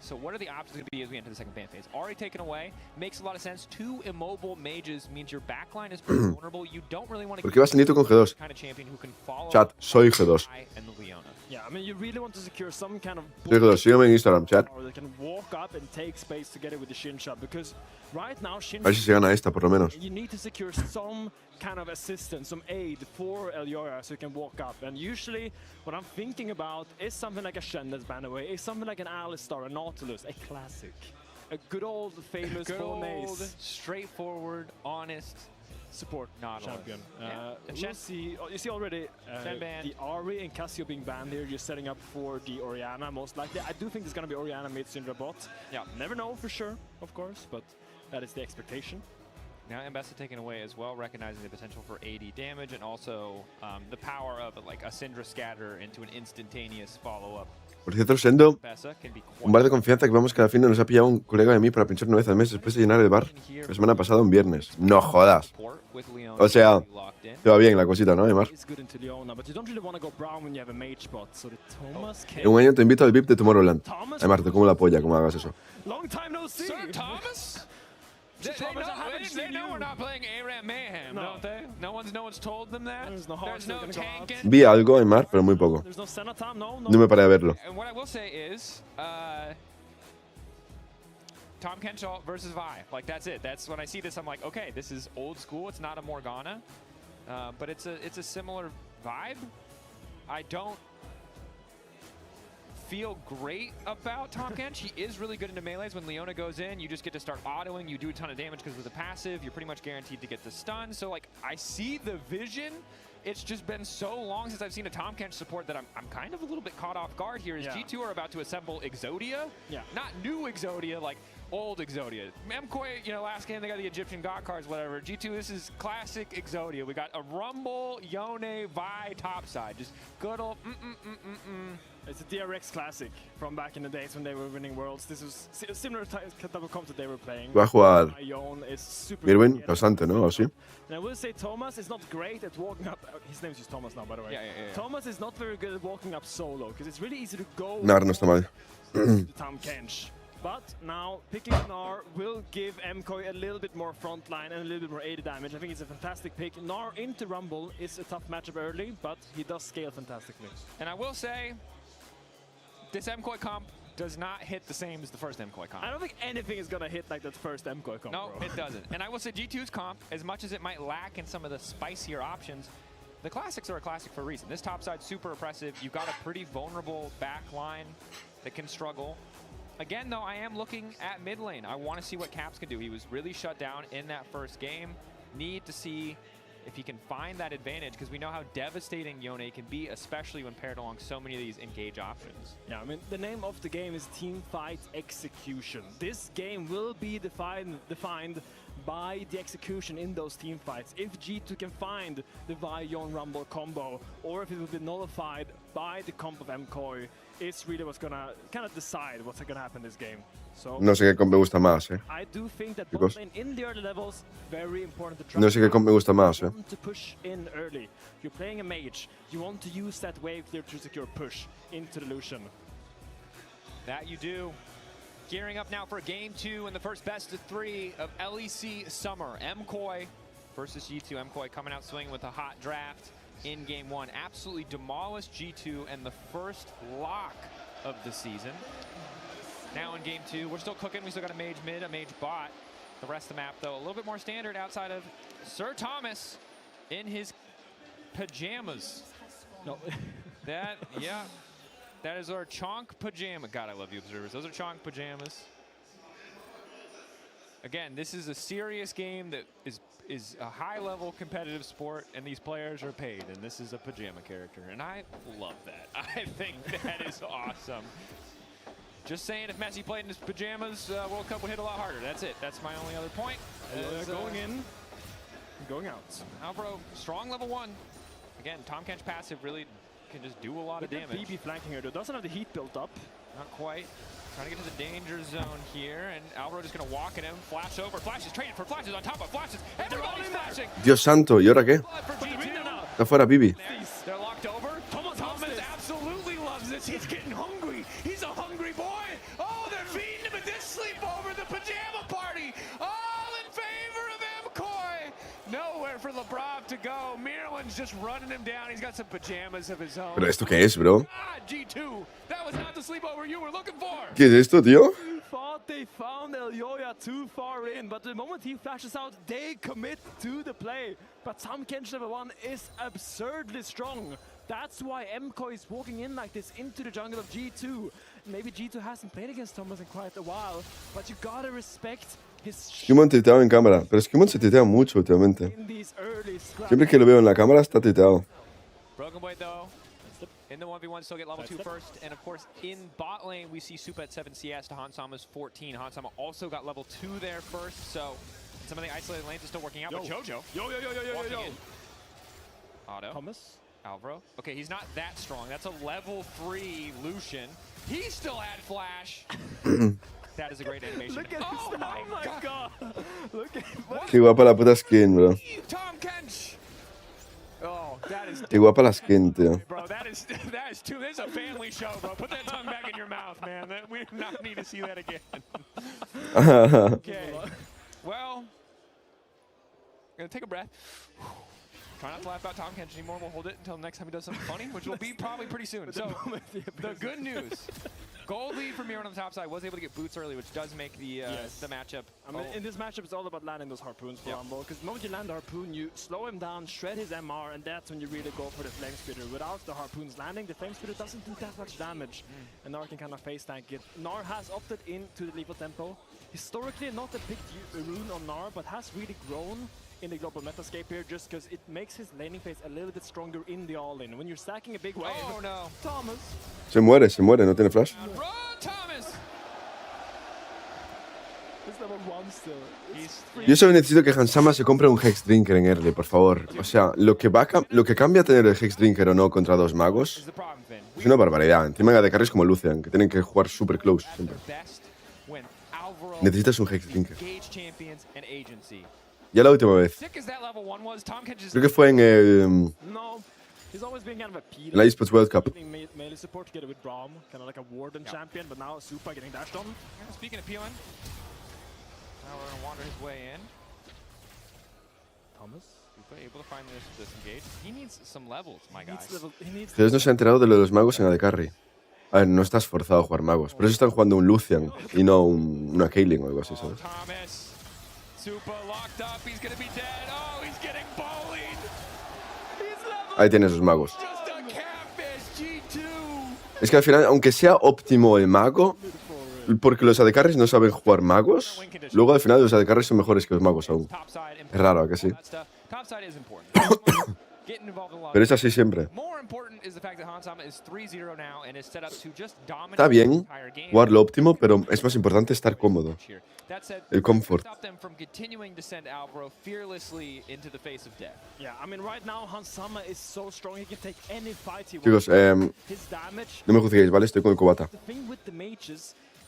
So what are the options going to be as we enter the second ban phase? Ahri taken away makes a lot of sense. 2 immobile mages means your backline is pretty vulnerable. You don't really want to ¿Por qué vas Nito con G2? kind of champion who can follow Chat, soy G2. and the Leona. Yeah, I mean, you really want to secure some kind of Soy G2, sígueme en Instagram, chat. or they can walk up and take space together with the Shincha, because right now A ver si se Shincha, gana esta, por lo menos. you need to secure some kind of assistance, some aid for Eliora so you can walk up. And usually what I'm thinking about is something like a Shen that's banned away, is something like an Alistar, a Nautilus, a classic. A good old famous Good old, Bolognese straightforward, honest support Nautilus. champion. Yeah. We'll see, you see already Shen ban. the Ahri and Cassio being banned here, just setting up for the Orianna most likely. I do think it's going to be Orianna mid Syndra bot. Yeah. Never know for sure, of course, but that is the expectation. Now Mbessa taken away as well, recognizing the potential for AD damage and also the power of like a Syndra scatter into an instantaneous follow-up. Por cierto, Sendo, Mbessa can be un bar de confianza que vamos que al fin nos ha pillado un colega de mí para pinchar una vez al mes después de llenar el bar la semana pasada un viernes. No jodas. O sea, te va bien la cosita, ¿no, Aymar? It's good into Leona, but you don't really want to go brown when you have a mage bot, so the Thomas can... En un año te invito al VIP de Tomorrowland. Aymar, te como la polla, como hagas eso. Long time no see! Sir Thomas? They know we're not playing ARAM Mayhem, don't they? No one's told them that. There's no tanking. Vi algo, Aymar, pero muy poco. There's no Senatime, no. No me paré a verlo. And what I will say is, Tom Kenshall versus Vi. Like, that's it. That's when I see this, I'm like, okay, this is old school. It's not a Morgana, but it's a similar vibe. I don't feel great about Tom Kench. He is really good into melees. When Leona goes in, you just get to start autoing. You do a ton of damage because with the passive, you're pretty much guaranteed to get the stun. So, like, I see the vision. It's just been so long since I've seen a Tom Kench support that I'm kind of a little bit caught off guard here. As G2 are about to assemble Exodia. Yeah. Not new Exodia, like old Exodia. Memkoi, you know, last game they got the Egyptian God cards, whatever. G2, this is classic Exodia. We got a Rumble, Yone, Vi, topside. Just good old It's a DRX classic from back in the days when they were winning Worlds. This was a similar type of comp that they were playing. Va a jugar Mirwin, good. bastante, ¿no? Así. And I will say Thomas is not great at walking up. His name is just Thomas now, by the way. Yeah. Thomas is not very good at walking up solo because it's really easy to go. Nar no está mal. to Tom Kench. But now picking Gnar will give MKOI a little bit more front line and a little bit more AD damage. I think it's a fantastic pick. Gnar into Rumble is a tough matchup early, but he does scale fantastically. And I will say, this MKOI comp does not hit the same as the first MKOI comp. I don't think anything is gonna hit like that first MKOI comp. No, bro. it doesn't. And I will say G2's comp, as much as it might lack in some of the spicier options, the classics are a classic for a reason. This top side super oppressive. You've got a pretty vulnerable back line that can struggle. Again, though, I am looking at mid lane. I want to see what Caps can do. He was really shut down in that first game. Need to see if he can find that advantage, because we know how devastating Yone can be, especially when paired along so many of these engage options. Yeah, I mean, the name of the game is Team Fight Execution. This game will be defined by the execution in those team fights. If G2 can find the Vi-Yon Rumble combo, or if it will be nullified by the comp of MKOI, it's really what's gonna kind of decide what's gonna happen this game. So No sé qué comp me gusta más, I do think that Chicos. bot lane in the early levels, very important to try. No sé qué comp me gusta más, You want to push in early. You're playing a mage. You want to use that wave clear to secure push into the Lucian. That you do. Gearing up now for game 2 in the first best of 3 of LEC Summer. MKOI versus G2. MKOI coming out swinging with a hot draft in game 1. Absolutely demolished G2 and the first lock of the season. Now in game 2, we're still cooking. We still got a mage mid, a mage bot. The rest of the map, though, a little bit more standard outside of Sir Thomas in his pajamas. No. That is our chonk pajama. God, I love you, observers. Those are chonk pajamas. Again, this is a serious game that is a high-level competitive sport, and these players are paid, and this is a pajama character, and I love that. I think that is awesome. Just saying, if Messi played in his pajamas, World Cup would hit a lot harder. That's it. That's my only other point. Going in, going out. Alvaro, strong level 1. Again, Tom Kench passive really can just do a lot of damage. BB flanking her, though. Doesn't have the heat built up. Not quite. Trying to get to the danger zone here, and Alvaro just going to walk at him. Flash over. Flashes traded for flashes on top of flashes. Everybody's flashing. Dios santo, ¿y ahora qué? Está fuera Bibi. They're locked over. Thomas absolutely loves this. He's getting hungry. He's a hungry boy. Oh, they're feeding him at this sleepover, the pajama party. All in favor of MKOI. Nowhere for Lebrov to go. Mirwin's just running him down. He's got some pajamas of his own. ¿Pero esto qué es, bro? Ah, G2. That was not the sleepover you were looking for. ¿Qué es esto, tío? You thought they found Elyoya too far in, but the moment he flashes out, they commit to the play. But Tom Kench level 1 is absurdly strong. That's why MKOI is walking in like this into the jungle of G2. Maybe G2 hasn't played against Thomas in quite a while, but you gotta respect his Human titeado en cámara, pero es que Human se titea mucho últimamente. Siempre que lo veo en la cámara está titeado. Broken Blade, though, in the 1v1, still get level 2 first. And of course, in bot lane, we see Supa at 7 CS to Hansama's 14. Hansama also got level 2 there first, so some of the isolated lanes are still working out. But Jojo, walking in. Otto. Thomas. Alvaro. Okay, he's not that strong. That's a level 3 Lucian. He still had flash. That is a great animation. Look at oh my god. Look at Qué guapa la puta skin, bro. Tom Kench. Oh, that is Qué guapa la skin, tío. Bro, that is too. This is a family show, bro. Put that tongue back in your mouth, man. We do not need to see that again. Okay. Well, gonna take a breath. Try not to laugh about Tom Kench anymore. We'll hold it until next time he does something funny, which will be probably pretty soon. So, the good news Gold lead from Miro on the top side was able to get boots early, which does make the matchup. I mean, in this matchup, it's all about landing those harpoons for Rumble. Because the moment you land the harpoon, you slow him down, shred his MR, and that's when you really go for the Flame Spitter. Without the harpoons landing, the Flame Spitter doesn't do that much damage. And Gnar can kind of face tank it. Gnar has opted into the lethal tempo. Historically, not a big rune on Gnar, but has really grown in the global metascape here just because it makes his laning phase a little bit stronger in the all-in. When you're stacking a big wave, oh no, Thomas. Se muere, no tiene flash. Run, Thomas. It's level 1 still. Yo solo necesito que Hansama se compre un Hex Drinker en early, por favor. O sea, lo que cambia tener el Hex Drinker o no contra dos magos es una barbaridad. Encima de carries como Lucian, que tienen que jugar super close siempre. Necesitas un Hex Drinker. Ya la última vez. Creo que fue en la eSports World Cup. Melee support together with Braum, kind of like a Warden champion, but now Supa getting dashed on. Speaking of peeling, now we're going to wander his way in. Thomas. Supa able to find this engage. He needs some levels, my guy. Ustedes no se han enterado de lo de los magos en AD Carry. A ver, no estás forzado a jugar magos. Por eso están jugando un Lucian y no una Kaylin o algo así, ¿sabes? Thomas. Supa locked up. He's going to be dead. Oh, he's getting bullied. Ahí tienes los magos. Es que al final, aunque sea óptimo el mago, porque los AD Carries no saben jugar magos, luego al final los AD Carries son mejores que los magos aún. Es raro, ¿a que sí? Pero es así siempre. Está bien jugar lo óptimo, pero es más importante estar cómodo. El comfort. Chicos, no me juzguéis, ¿vale? Estoy con el cubata.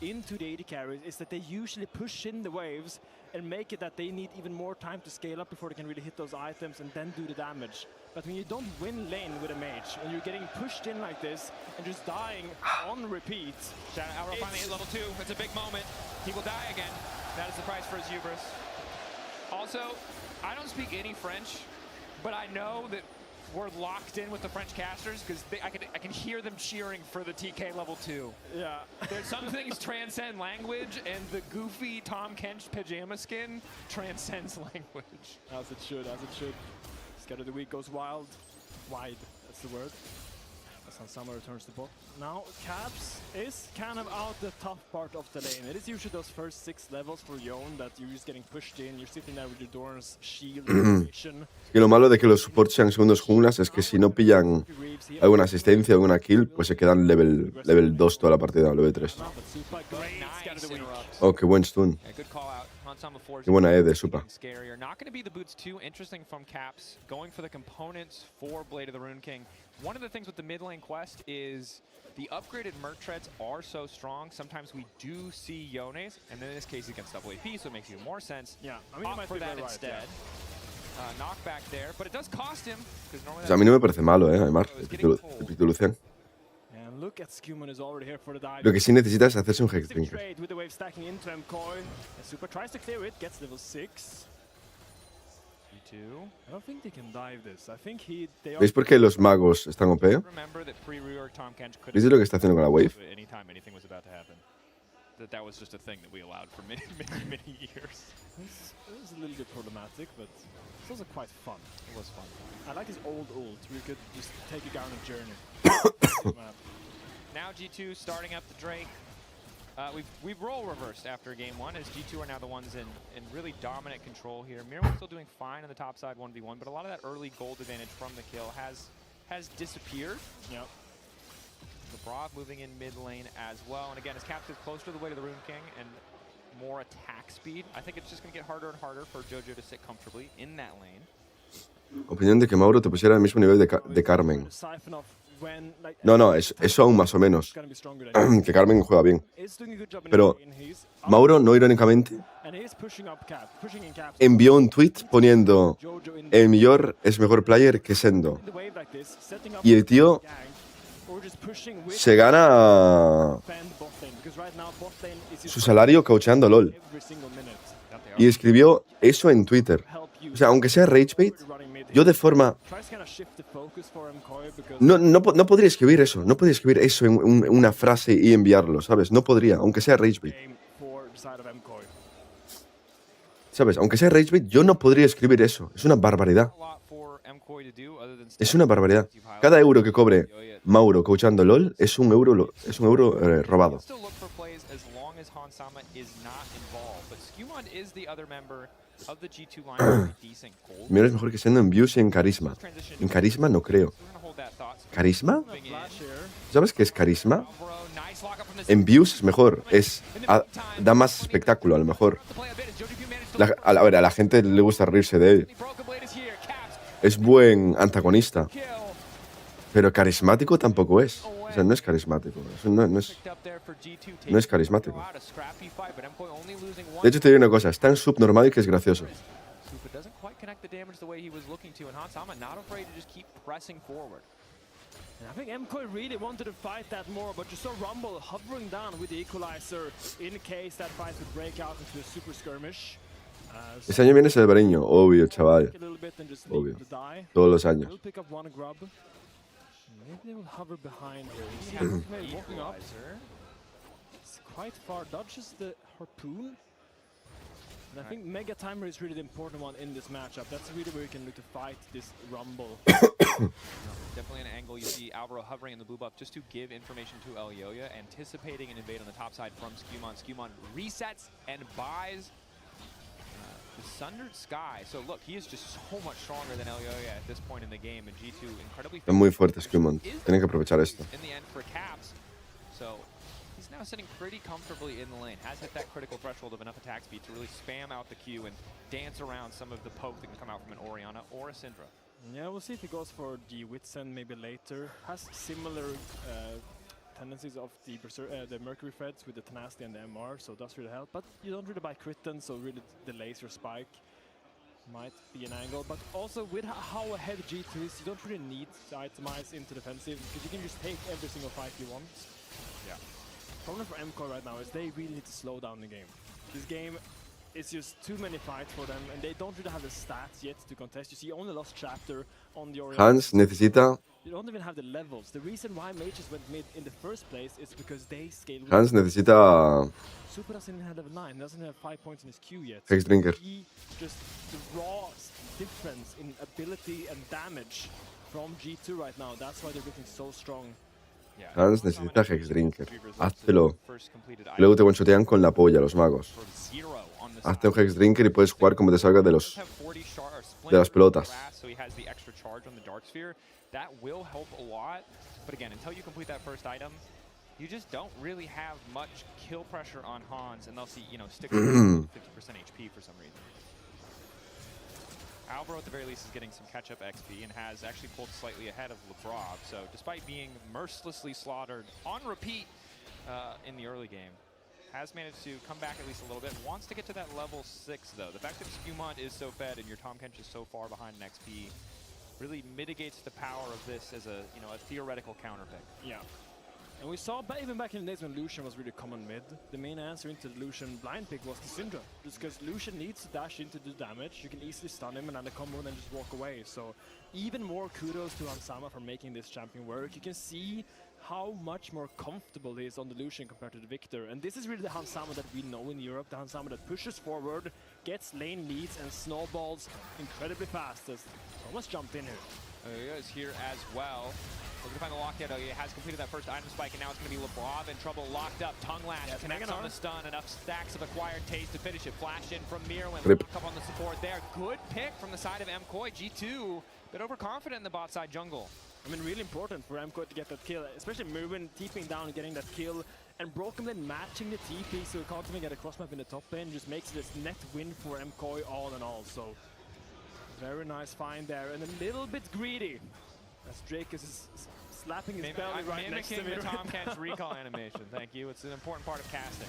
Into the AD carries is that they usually push in the waves and make it that they need even more time to scale up before they can really hit those items and then do the damage. But when you don't win lane with a mage, when you're getting pushed in like this and just dying on repeat. Alvaro finally hit level 2. It's a big moment. He will die again. That is the price for his hubris. Also, I don't speak any French, but I know that we're locked in with the French casters because I can hear them cheering for the TK level 2. Yeah. There's some things transcend language, and the goofy Tom Kench pajama skin transcends language. As it should, as it should. Scatter the weak goes wild. Wide, that's the word. As Hansama returns to bot. Now, Caps is kind of out the tough part of the lane. It is usually those first 6 levels for Yone that you're just getting pushed in. You're sitting there with your Dorn's shield animation. Y lo malo de que los supports sean segundos junglas es que si no pillan alguna asistencia o alguna kill, pues se quedan level 2 toda la partida, level 3. Oh, qué buen stun. Qué buena E de Supa. Not going to be the boots too interesting from Caps, going for the components for Blade of the Rune King. One of the things with the mid lane quest is the upgraded Merc Treads are so strong. Sometimes we do see Yones, and then in this case against double AP, so it makes even more sense. Yeah, I mean, opt for that instead. Knockback there, but it does cost him. O sea, a mí no me parece malo, Aymar, el pito Lucian. Look at Sígueme is already here for the dive. Lo que sí necesitas es hacerse un Hex Drinker. With the wave stacking into M-Coin. Super tries to clear it, gets level 6. I don't think they can dive this. I think ¿Veis por qué los magos están OP? ¿Veis lo que está haciendo con la wave? That was just a thing that we allowed for many years. It was a little bit problematic, but it's also quite fun. It was fun. I like his old ult, where you could just take a guy on a journey. Now G2 starting up the Drake. We've role reversed after game 1, as G2 are now the ones in really dominant control here. Mirwin's still doing fine on the top side 1v1, but a lot of that early gold advantage from the kill has disappeared. Yep. The Brav moving in mid lane as well. And again, as Caps gets closer to the way to the Rune King and more attack speed, I think it's just going to get harder and harder for Jojo to sit comfortably in that lane. Opinión de que Mauro te pusiera al mismo nivel de Carmen. No, eso aún más o menos. Que Carmen juega bien. Pero Mauro, no irónicamente, envió un tweet poniendo el mejor es mejor player que Sendo. Y el tío se gana su salario coacheando LOL. Y escribió eso en Twitter. O sea, aunque sea ragebait, yo de forma... No podría escribir eso. No podría escribir eso en una frase y enviarlo, ¿sabes? No podría, aunque sea rage bait. ¿Sabes? Aunque sea rage bait, yo no podría escribir eso. Es una barbaridad. Es una barbaridad. Cada euro que cobre Mauro coachando LOL es un euro robado. Mira, es mejor que siendo en views y en carisma. En carisma no creo. ¿Carisma? ¿Sabes qué es carisma? En views es mejor. Da más espectáculo, a lo mejor. A la gente le gusta reírse de él. Es buen antagonista. Pero carismático tampoco es. O sea, no es carismático. No es carismático. De hecho, te digo una cosa. Es tan subnormal que es gracioso. I think MKOI really wanted to fight that more, but you saw Rumble hovering down with the equalizer in case that fight would break out into a super skirmish. Ese año viene ese Albariño. Obvio, chaval. Obvio. Todos los años. Maybe they will hover behind here. Walking up. It's quite far. Dodges the harpoon. And I think Mega Timer is really the important one in this matchup. That's really where you can look to fight this Rumble. Definitely an angle you see Alvaro hovering in the blue buff just to give information to Elioya, anticipating an invade on the top side from Skewmon. Skewmon resets and buys the Sundered Sky. So look, he is just so much stronger than Elioya at this point in the game, and G2 incredibly Es muy fuerte Skewmon. Tienen que aprovechar esto. in the end for caps. So he's now sitting pretty comfortably in the lane. Has hit that critical threshold of enough attack speed to really spam out the Q and dance around some of the poke that can come out from an Orianna or a Syndra. Yeah, we'll see if he goes for the Witsend maybe later. Has similar tendencies of the Mercury Threads with the Tenacity and the MR, so it does really help. But you don't really buy Critten, so really the laser spike might be an angle. But also with how ahead G2 is, you don't really need to itemize into defensive, because you can just take every single fight you want. Yeah. Problem for MKOI right now is they really need to slow down the game. This game it's just too many fights for them, and they don't really have the stats yet to contest. You see, only lost chapter on the Orianna. Hans necesita... You don't even have the levels. The reason why mages went mid in the first place is because they scaled. Hans necesita... Super doesn't even have level 9. Doesn't have 5 points in his Q yet. Hex Drinker. Just the raw difference in ability and damage from G2 right now. That's why they're looking so strong. Hans necesita Hex Drinker. Háztelo. Y luego te one-shotean con la polla los magos. Hazte un Hex Drinker y puedes jugar como te salga de las pelotas. That will help a lot, but again, until you complete that first item, you just don't really have much kill pressure on Hans, and they'll see, stick with 50% HP for some reason. Alvaro, at the very least, is getting some catch-up XP and has actually pulled slightly ahead of Lebrov, so despite being mercilessly slaughtered on repeat in the early game, has managed to come back at least a little bit. Wants to get to that level 6, though. The fact that Skewmon is so fed and your Tahm Kench is so far behind in XP really mitigates the power of this as a theoretical counter pick. Yeah. And we saw even back in the days when Lucian was really common mid, the main answer into the Lucian blind pick was the Syndra. Just because Lucian needs to dash in to do damage, you can easily stun him and then the combo and then just walk away. So even more kudos to Hansama for making this champion work. You can see how much more comfortable he is on the Lucian compared to the Victor. And this is really the Hansama that we know in Europe, the Hansama that pushes forward, gets lane leads and snowballs incredibly fast. Thomas jumped in here. He is here as well. Looking to find the lockdown. He has completed that first item spike, and now it's going to be Lebrov in trouble. Locked up. Tongue Lash connects on the stun. Enough stacks of acquired taste to finish it. Flash in from Mirwin. Lock up on the support there. Good pick from the side of MKOI. G2, bit overconfident in the bot side jungle. I mean, really important for MKOI to get that kill, especially Mirwin TPing down and getting that kill. And Broken then matching the TP, so he can't even get a cross map in the top lane. Just makes this net win for MKOI all in all. So very nice find there, and a little bit greedy as Drake is slapping his belly right next to me. The Tahm Kench recall animation. Thank you. It's an important part of casting.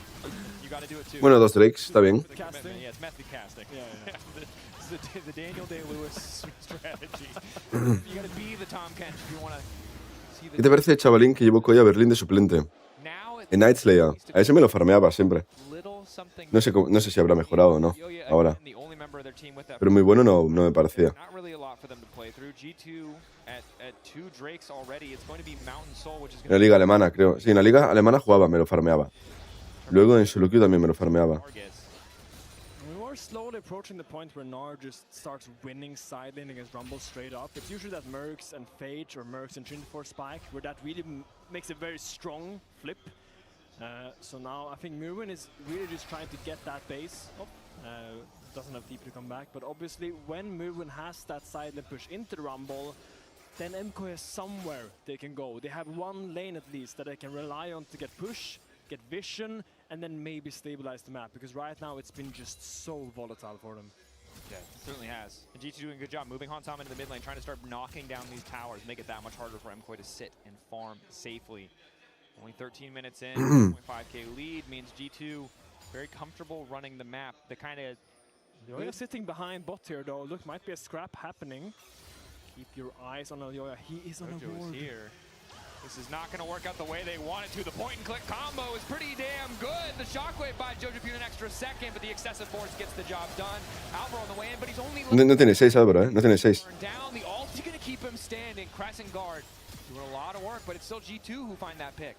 You got to do it too. Bueno, 2 Drakes, está bien. Casting? Yeah, it's method casting. Yeah. It's the Daniel Day-Lewis strategy. You got to be the Tahm Kench if you want to see the... ¿Qué te parece, chavalín, que llevo hoy a Berlín de suplente? En Night Slayer. A ese me lo farmeaba siempre. No sé si habrá mejorado o no. Ahora. member of their team with that. Pero muy bueno no me parecía. Not really a lot for them to play through. G2 at 2 Drakes already. It's going to be Mountain Soul, which is En la liga alemana, creo. Sí, en la liga alemana jugaba, me lo farmeaba. Luego en solo queue también me lo farmeaba. We were slowly approaching the point where Gnar just starts winning side lane against Rumble straight up. It's usually that Mercs and Phage or Mercs and Trinity for Spike where that really makes a very strong flip. So now I think Mirwin is really just trying to get that base up. Doesn't have TP to come back, but obviously when Mirwin has that side lane push into the Rumble, then MK has somewhere they can go. They have one lane at least that they can rely on to get push, get vision, and then maybe stabilize the map, because right now it's been just so volatile for them. Yeah, it certainly has. And G2 doing a good job moving Hansama into the mid lane, trying to start knocking down these towers, make it that much harder for MKOI to sit and farm safely. Only 13 minutes in, 1.5k lead means G2 very comfortable running the map. The kind of Yoya sitting behind bot here though. Look, might be a scrap happening. Keep your eyes on Yoya. He is on a board. Here. This is not going to work out the way they want it to. The point and click combo is pretty damn good. The shockwave by Jojo Pune an extra second, but the excessive force gets the job done. Alvaro on the way in, but he's only No tiene 6 Álvaro, no tiene 6. down. The ult is going to keep him standing. Crescent guard doing a lot of work, but it's still G2 who find that pick.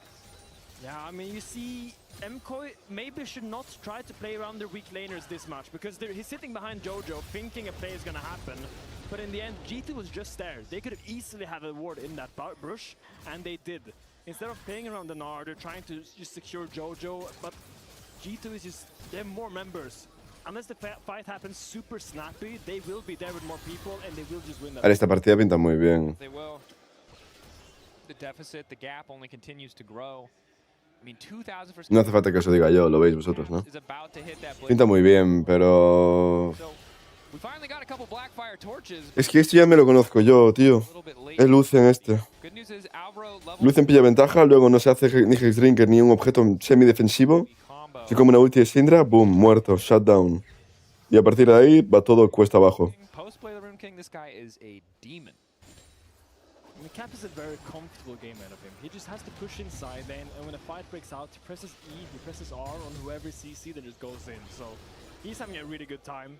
Yeah, I mean, you see, MKOI maybe should not try to play around their weak laners this much, because he's sitting behind Jojo thinking a play is going to happen. But in the end, G2 was just there. They could have easily had a ward in that brush, and they did. Instead of playing around the Gnar, they're trying to just secure Jojo, but G2 is just, they have more members. Unless the fight happens super snappy, they will be there with more people, and they will just win that. Ahora esta partida pinta muy bien. They will. The deficit, the gap only continues to grow. I mean, 2,000 for No hace falta que os lo diga yo, lo veis vosotros, ¿no? Pinta muy bien, pero... We finally got a couple Blackfire torches. Es que esto ya me lo conozco yo, tío. Es Lucen este. Good news is Alvaro Lucen pilla ventaja, luego no se hace ni Hexdrinker ni un objeto semidefensivo. Se come una ulti de Syndra, boom, muerto, shutdown. Y a partir de ahí va todo cuesta abajo. Post-play the Rune King, this guy is a demon. I mean, Cap is a very comfortable game out of him. He just has to push inside lane, and when a fight breaks out, he presses E, he presses R on whoever CC, then just goes in. So he's having a really good time.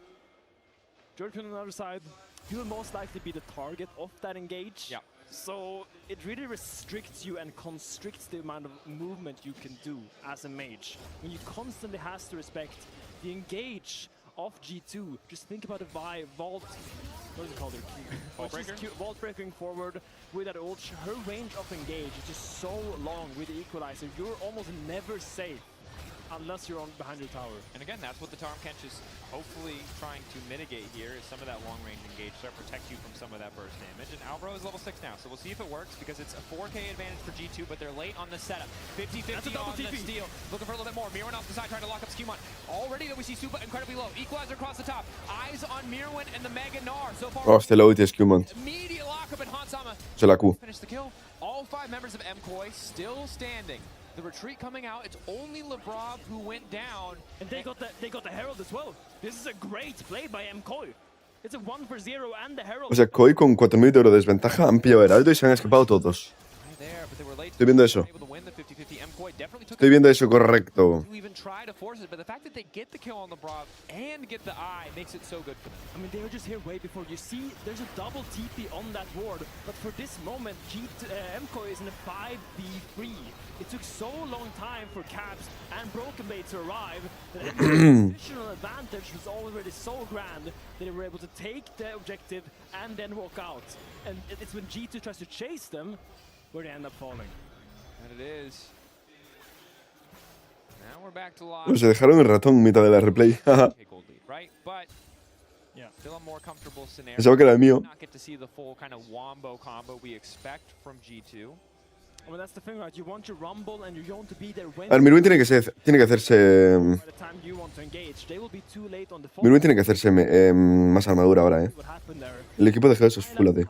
Jordan on the other side, he will most likely be the target of that engage. Yeah. So it really restricts you and constricts the amount of movement you can do as a mage. When you constantly has to respect the engage of G2. Just think about a vault. What is it called? Vault breaker? Vault breaking forward with that ult. Her range of engage is just so long with the equalizer. You're almost never safe unless you're behind your tower. And again, that's what the Tahm Kench is hopefully trying to mitigate here, is some of that long-range engage, start protect you from some of that burst damage. And Alvaro is level 6 now, so we'll see if it works, because it's a 4k advantage for G2, but they're late on the setup. 50-50 on the steal. Looking for a little bit more. Mirwin off the side, trying to lock up Skewmon. Already that we see Supa incredibly low. Equalizer across the top. Eyes on Mirwin and the Mega Gnar. So far, Hostia, la ulti de Skewmon. immediate lockup in Hansama. Se la Q. Finish the kill. All 5 members of MKOI still standing. The retreat coming out, it's only Lebrov who went down. And they got the Herald as well. This is a great play by MKOI. It's a 1-for-0 and the Herald. O sea, KOI con 4.000 de oro de desventaja han pillado Heraldo y se han escapado todos. Estoy viendo eso. Estoy viendo eso correcto. To even try to force it, but the fact that they get the kill on Lebrov and get the eye makes it so good for them. I mean, they were just here way before. You see, there's a double TP on that ward, but for this moment, MKOI is in a 5v3. It took so long time for Caps and Broken Blade to arrive that MKOI's positional advantage was already so grand that they were able to take the objective and then walk out. And it's when G2 tries to chase them where they end up falling. And it is. Now we're back to live. No, se dejaron el ratón en mitad de la replay. Right, but still a more comfortable scenario. Pensaba que era el mío. Not get to see the full kind of wombo combo we expect from G2. I mean, that's the thing, right? You want your rumble and you want to be there when. A ver, Mirwin tiene que hacerse. By the time you want to engage, they will be too late on the phone. Mirwin tiene que hacerse más armadura ahora, What happened there? El equipo de Geos es full AD.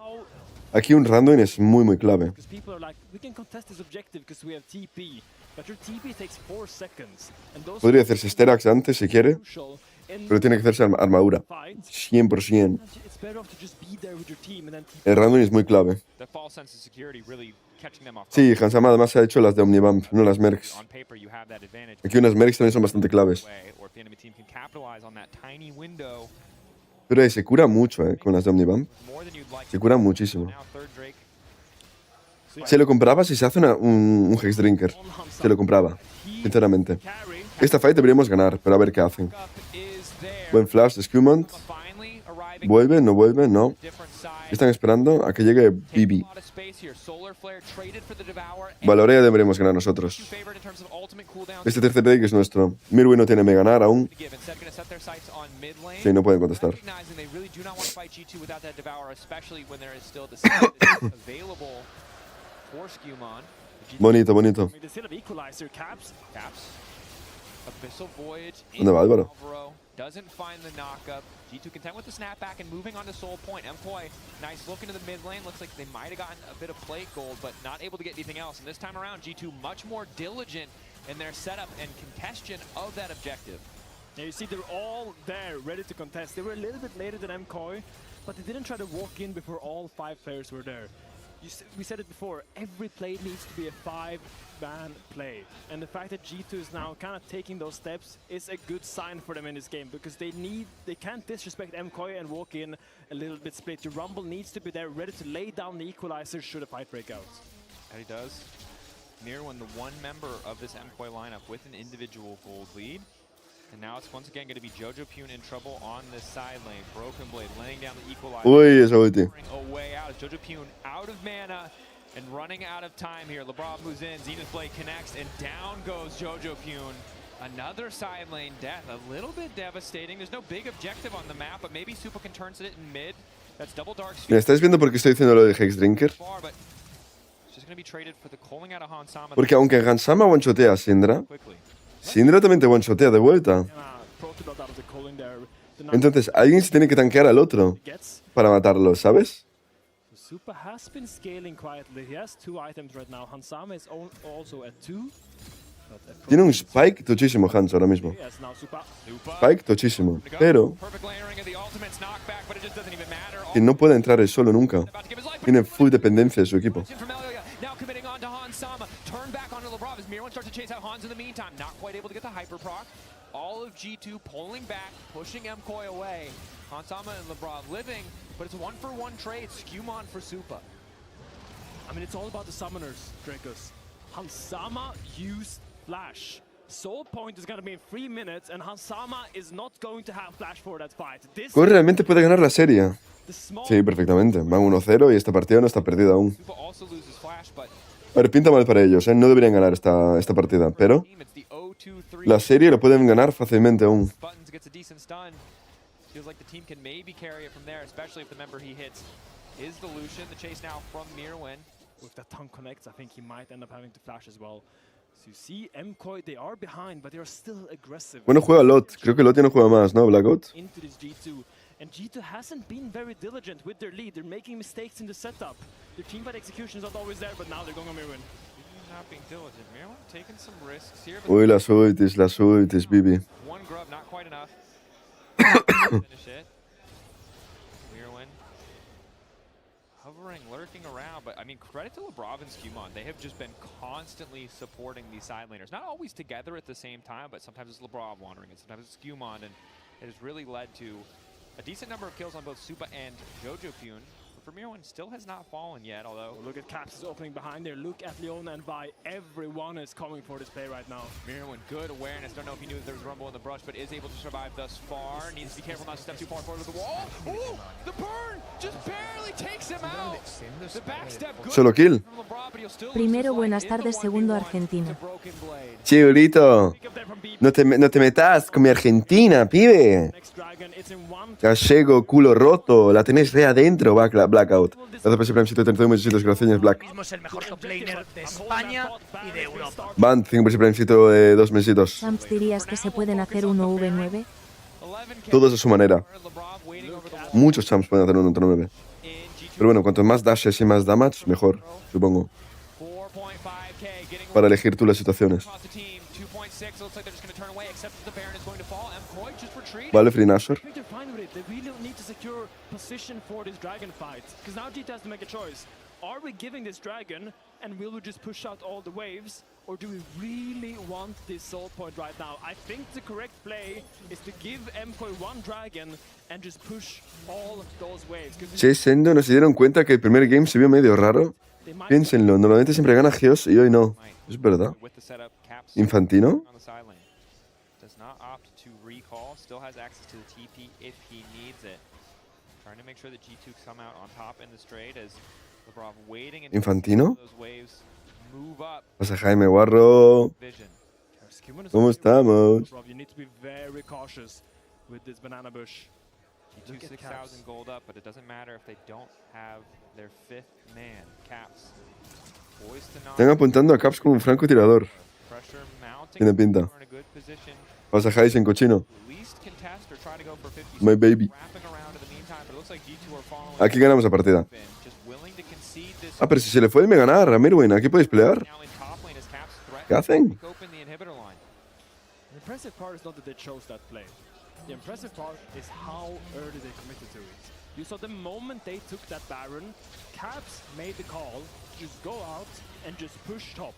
Aquí un random es muy clave. Because people are like, we can contest this objective because we have TP, but your TP takes 4 seconds. And those Podría hacerse Sterax antes si quiere, pero tiene que hacerse armadura. 100%. It's better off to just be there with your team and then TP. El random es muy clave. The false sense of security really catching them off. Sí, Hansama además se ha hecho las de Omnibump, no las Mercs. On paper you have that advantage. Aquí unas Mercs también son bastante claves. Or if the enemy team can capitalize on that tiny window Pero se cura mucho, con las de Omnibump. Se cura muchísimo. Se lo compraba si se hace un Hex Drinker. Se lo compraba, sinceramente. Esta fight deberíamos ganar, pero a ver qué hacen. Buen flash de Scumont. ¿Vuelve? ¿No vuelve? No. Están esperando a que llegue Bibi. Valorea deberíamos ganar nosotros. Este tercer break es nuestro. Mirwin no tiene Mega Nar aún. Sí, no pueden contestar. Bonito, bonito. ¿Dónde va Álvaro? Doesn't find the knockup. G2 content with the snapback and moving on to Soul Point. MKOI, nice look into the mid lane. Looks like they might have gotten a bit of plate gold, but not able to get anything else. And this time around, G2 much more diligent in their setup and contestion of that objective. Yeah, you see, they're all there, ready to contest. They were a little bit later than MKOI, but they didn't try to walk in before all 5 players were there. We said it before, every play needs to be a 5-man play. And the fact that G2 is now kind of taking those steps is a good sign for them in this game, because they can't disrespect MKOI and walk in a little bit split. Your Rumble needs to be there, ready to lay down the equalizer should a fight break out. And he does. Mirwin, the one member of this MKOI lineup with an individual gold lead. And now it's once again going to be JoJoPune in trouble on this side lane. Broken Blade laying down the equalizer. Uy, esa ulti. Away out. JoJoPune out of mana and running out of time here. LeBron moves in. Zenith Blade connects and down goes JoJoPune. Another side lane death. A little bit devastating. There's no big objective on the map, but maybe Supa can turn it in mid. That's double dark. Mira, ¿estáis viendo por qué estoy diciendo lo de Hex Drinker? Porque aunque Hansama one-shotea a Syndra, Syndra también te one-shotea de vuelta. Entonces, alguien se tiene que tanquear al otro para matarlo, ¿sabes? Supa has been scaling quietly. He has 2 items right now. Hansama is also at 2. Tiene un spike tochísimo Hans ahora mismo. Spike tochísimo. Pero que no puede entrar él solo nunca. Tiene full dependencia de su equipo. All of G2 pulling back, pushing MKOI away. Hansama and LeBron living, but it's a 1-for-1 trade. Scumon for Supa. I mean, it's all about the summoners, Dracos. Hansama used Flash. Soul Point is going to be in 3 minutes, and Hansama is not going to have Flash for that fight. Core realmente puede ganar la serie. Sí, perfectamente. Van 1-0 y esta partida no está perdida aún. A ver, pinta mal para ellos, ¿eh? No deberían ganar esta partida, pero la serie lo pueden ganar fácilmente aún. Feels like the team can maybe carry it from there, especially if the member he hits is the Lucian. The chase now from Mirwin. If that tongue connects, I think he might end up having to flash as well. So you see, MKOI, they are behind, but they are still aggressive. Bueno, juega Lot. Creo que Lot ya no juega más, ¿no? Blackout. Into this G2. And G2 hasn't been very diligent with their lead. They're making mistakes in the setup. Their teamfight execution is not always there, but now they're going on Mirwin. Not being diligent. Mirwin taking some risks here. Uy, las ultis, Bibi. One grub, not quite enough. Finish it. Mirwin hovering, lurking around, but I mean, credit to LeBron and Scumon. They have just been constantly supporting these side laners. Not always together at the same time, but sometimes it's LeBron wandering, and sometimes it's Scumon, and it has really led to a decent number of kills on both Supa and JoJoPune. For Mirwin, still has not fallen yet, although... Look at Caps is opening behind there. Look at Leona and Vi. Everyone is coming for this play right now. Mirwin, good awareness. Don't know if he knew that there was Rumble in the brush, but is able to survive thus far. Needs to be careful not to step too far forward with the wall. Oh, the burn just barely takes him out. The backstep good. Solo kill. Primero, buenas tardes. Segundo, Argentina. Chiurito, no te metas con mi Argentina, pibe. Gallego, culo roto. La tenés re adentro, Blackout. Gracias por ese Prime 731, muchas gracias, Black. Mismo es el mejor top laner de España y de Europa. Van 5 por ese Prime 7 de 2 mesitos. Champs, ¿dirías que se pueden hacer 1v9? Todos a su manera. Muchos champs pueden hacer un 1v9. Pero bueno, cuanto más dashes y más damage, mejor, supongo. Para elegir tú las situaciones. Vale, Free Nashor. They really need to secure position for this dragon fight. Because now G2 has to make a choice. Are we giving this dragon and will we just push out all the waves? or do we really want this soul point right now? I think the correct play is to give MKOI one dragon and just push all those waves. Che, Sendo, ¿no se dieron cuenta que el primer game se vio medio raro? Piénsenlo, normalmente siempre gana Geos y hoy no. Es verdad. ¿Infantino? Does not opt to recall, still has access to the TP if he needs it. Trying to make sure that G2 come out on top in the straight as LeBron waiting until ¿Infantino? those waves move up. Pasa Jaime Guarro. ¿Cómo estamos? You need to be very cautious with this banana bush. G2 6,000 gold up, but it doesn't matter if they don't have their fifth man. Caps. Poised to knock. Están apuntando a Caps como un francotirador. Pressure mounting. Tiene pinta. In a good position. Pasa Jais en cochino. Least contest or try to go for 50. My baby. Wrapping around in the meantime, but it looks like G2 are following. Aquí ganamos la partida. Just willing to concede this. Ah, pero si se le fue el Mega ganar a Mirwin, aquí podéis pelear. ¿Qué hacen? The impressive part is not that they chose that play. The impressive part is how early they committed to it. You saw the moment they took that Baron, Caps made the call, just go out and just push top.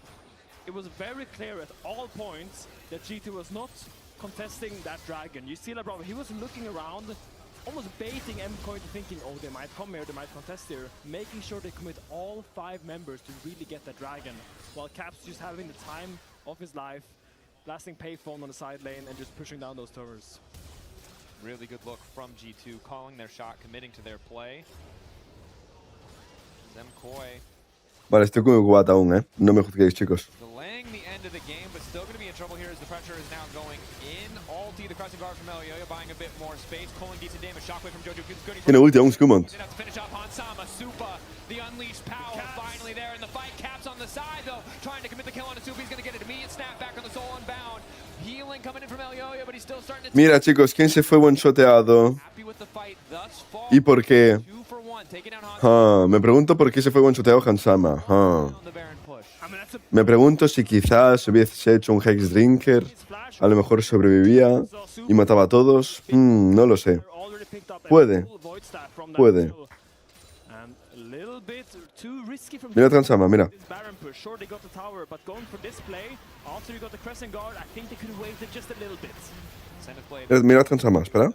It was very clear at all points that G2 was not contesting that dragon. You see LeBron, he was looking around, almost baiting MKOI to thinking, oh, they might come here, they might contest here, making sure they commit all 5 members to really get that dragon, while Caps just having the time of his life, blasting payphone on the side lane and just pushing down those towers. Really good look from G2, calling their shot, committing to their play. MKOI Vale, estoy como cubata aún, ¿eh? No me juzguéis, chicos. delaying the end of the game, but still going to be in trouble here as the pressure is now going in. Ulti, the crossing guard from Elioya, buying a bit more space, pulling decent damage. Shockwave from Jojo. Tiene ulti aún, Skumont. They have to finish off Hansama. Supa, the unleashed power, finally there in the fight. Caps on the side, though, trying to commit the kill on a Supa. He's going to get an immediate snap back on the soul unbound. Healing coming in from Elioya, but he's still starting to... Mira, chicos, ¿quién se fue one-shoteado? Happy with the fight thus far. ¿Y por qué? 2 for 1, taking down Hansama. Me pregunto por qué se fue one-shoteado Hansama. Me pregunto si quizás hubiese hecho un Hex Drinker, a lo mejor sobrevivía y mataba a todos. No lo sé. Puede. Puede. Mira Hansama, mira. Mira Hansama, espera.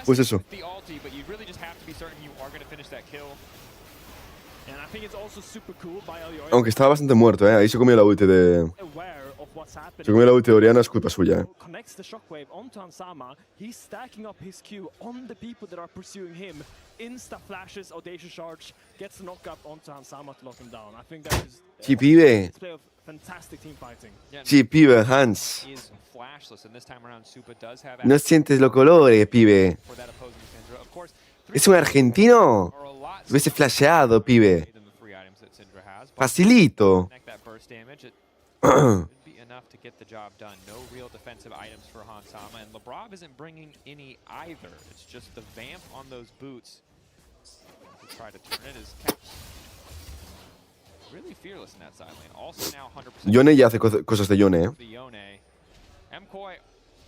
Pues eso. Aunque estaba bastante muerto, ¿eh? Ahí se comió la ulti de... Se comió la ulti de Oriana, es culpa suya, ¿eh? Connects the shockwave onto Hansama. He's stacking up his Q on the people that are pursuing him. Insta flashes, audacious charge, gets the knock up onto Hansama to lock him down. I think that is Sí, pibe. display of fantastic team fighting. Sí, pibe, Hans. Is flashless, and this time around Supa does have No sientes los colores, pibe. for that opposing Syndra. Of course, ¿Es un argentino? Hubiese flasheado, pibe. than the 3 items that Syndra has. Facilito. Connect that burst damage. It should be enough to get the job done. No real defensive items for Hansama, and Lebrov isn't bringing any either. It's just the vamp on those boots. To try to turn it as Caps. Really fearless in that side lane. Also now 100%. Yone ya hace cosas de Yone, ¿eh? The Yone. MKOI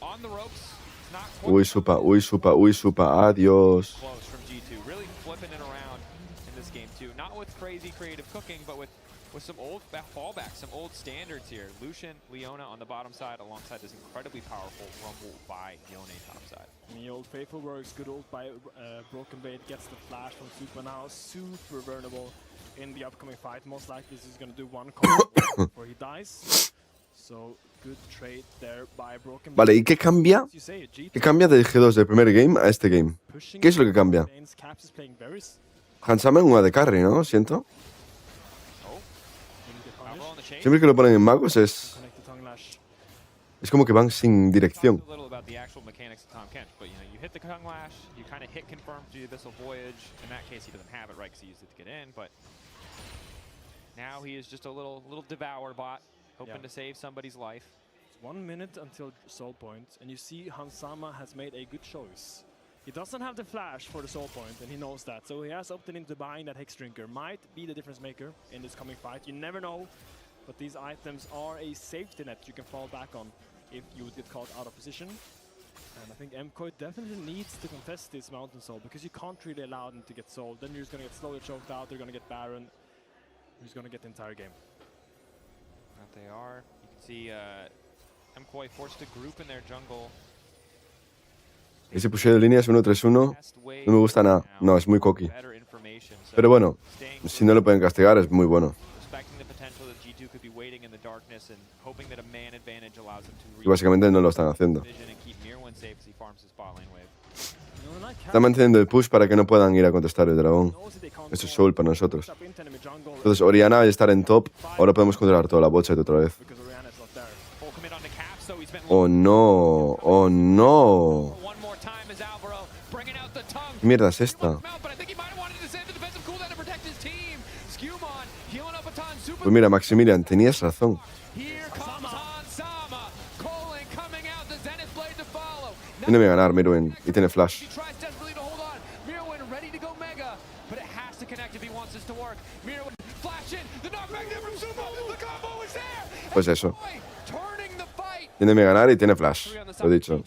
on the ropes. Not Uy, supa, uy, supa, uy, supa. Adiós. close from G2. Really flipping it around in this game too. Not with crazy creative cooking, but with some old fallbacks, some old standards here. Lucian, Leona on the bottom side alongside this incredibly powerful Rumble by Yone top side. The old faithful works, good old by Broken Blade, gets the flash from Supa now, super vulnerable in the upcoming fight. Most likely this is going to do one combo before he dies. So, good trade there by Broken Blade. Vale, ¿y qué cambia? ¿Qué cambia del G2 del primer game a este game? ¿Qué es lo que cambia? Caps is playing very Hansama en una de carry, ¿no? Siento. Siempre que lo ponen en magos es como que van sin dirección. A little about the actual mechanics of Tom Kench, but you know, you hit the tongue lash, you kind of hit confirm to the Abyssal Voyage. In that case, he doesn't have it right because he used it to get in, but now he is just a little devour bot, hoping to save somebody's life. It's 1 minute until soul point, and you see Hansama has made a good choice. He doesn't have the flash for the soul point, and he knows that, so he has opted into buying that Hex Drinker. Might be the difference maker in this coming fight, you never know, but these items are a safety net you can fall back on if you would get caught out of position. And I think MKOI definitely needs to contest this Mountain Soul because you can't really allow them to get sold. Then you're just going to get slowly choked out, they're going to get Baron, you're just going to get the entire game. That they are. You can see MKOI forced to group in their jungle. Ese pusheo de líneas 1-3-1 no me gusta nada. No, es muy cocky. Pero bueno, si no lo pueden castigar es muy bueno. Y básicamente no lo están haciendo. Están manteniendo el push para que no puedan ir a contestar el dragón. Eso es soul para nosotros. Entonces Orianna al estar en top, ahora podemos controlar toda la botchat otra vez. Oh no, oh no. ¿Qué mierda es esta? Pues mira, Maximilian, tenías razón. Tiene que ganar Mirwin y tiene flash. Pues eso. Tiene que ganar y tiene flash. Lo he dicho.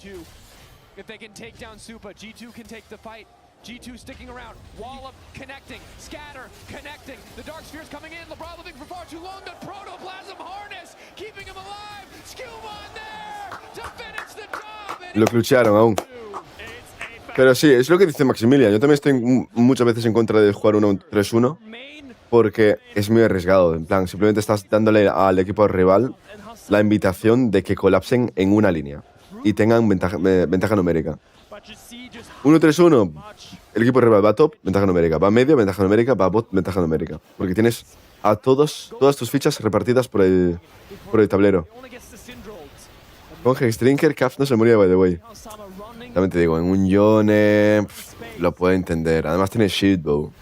G2 sticking around, wall up, connecting, scatter, connecting, the Dark Sphere's coming in, LeBron living for far too long, the Protoplasm Harness, keeping him alive, Skewman there, to finish the job! Lo cluchearon aún. Pero sí, es lo que dice Maximilian. Yo también estoy muchas veces en contra de jugar 1-3-1 porque es muy arriesgado. En plan, simplemente estás dándole al equipo rival la invitación de que colapsen en una línea y tengan ventaja numérica. 1-3-1, el equipo rival va top, ventaja numérica. Va medio, ventaja numérica. Va bot, ventaja numérica. Porque tienes a todas tus fichas repartidas por el tablero. Con Hexdrinker, Caps no se moría, by the way. También te digo, en un Yone lo puedo entender. Además tiene Shieldbow.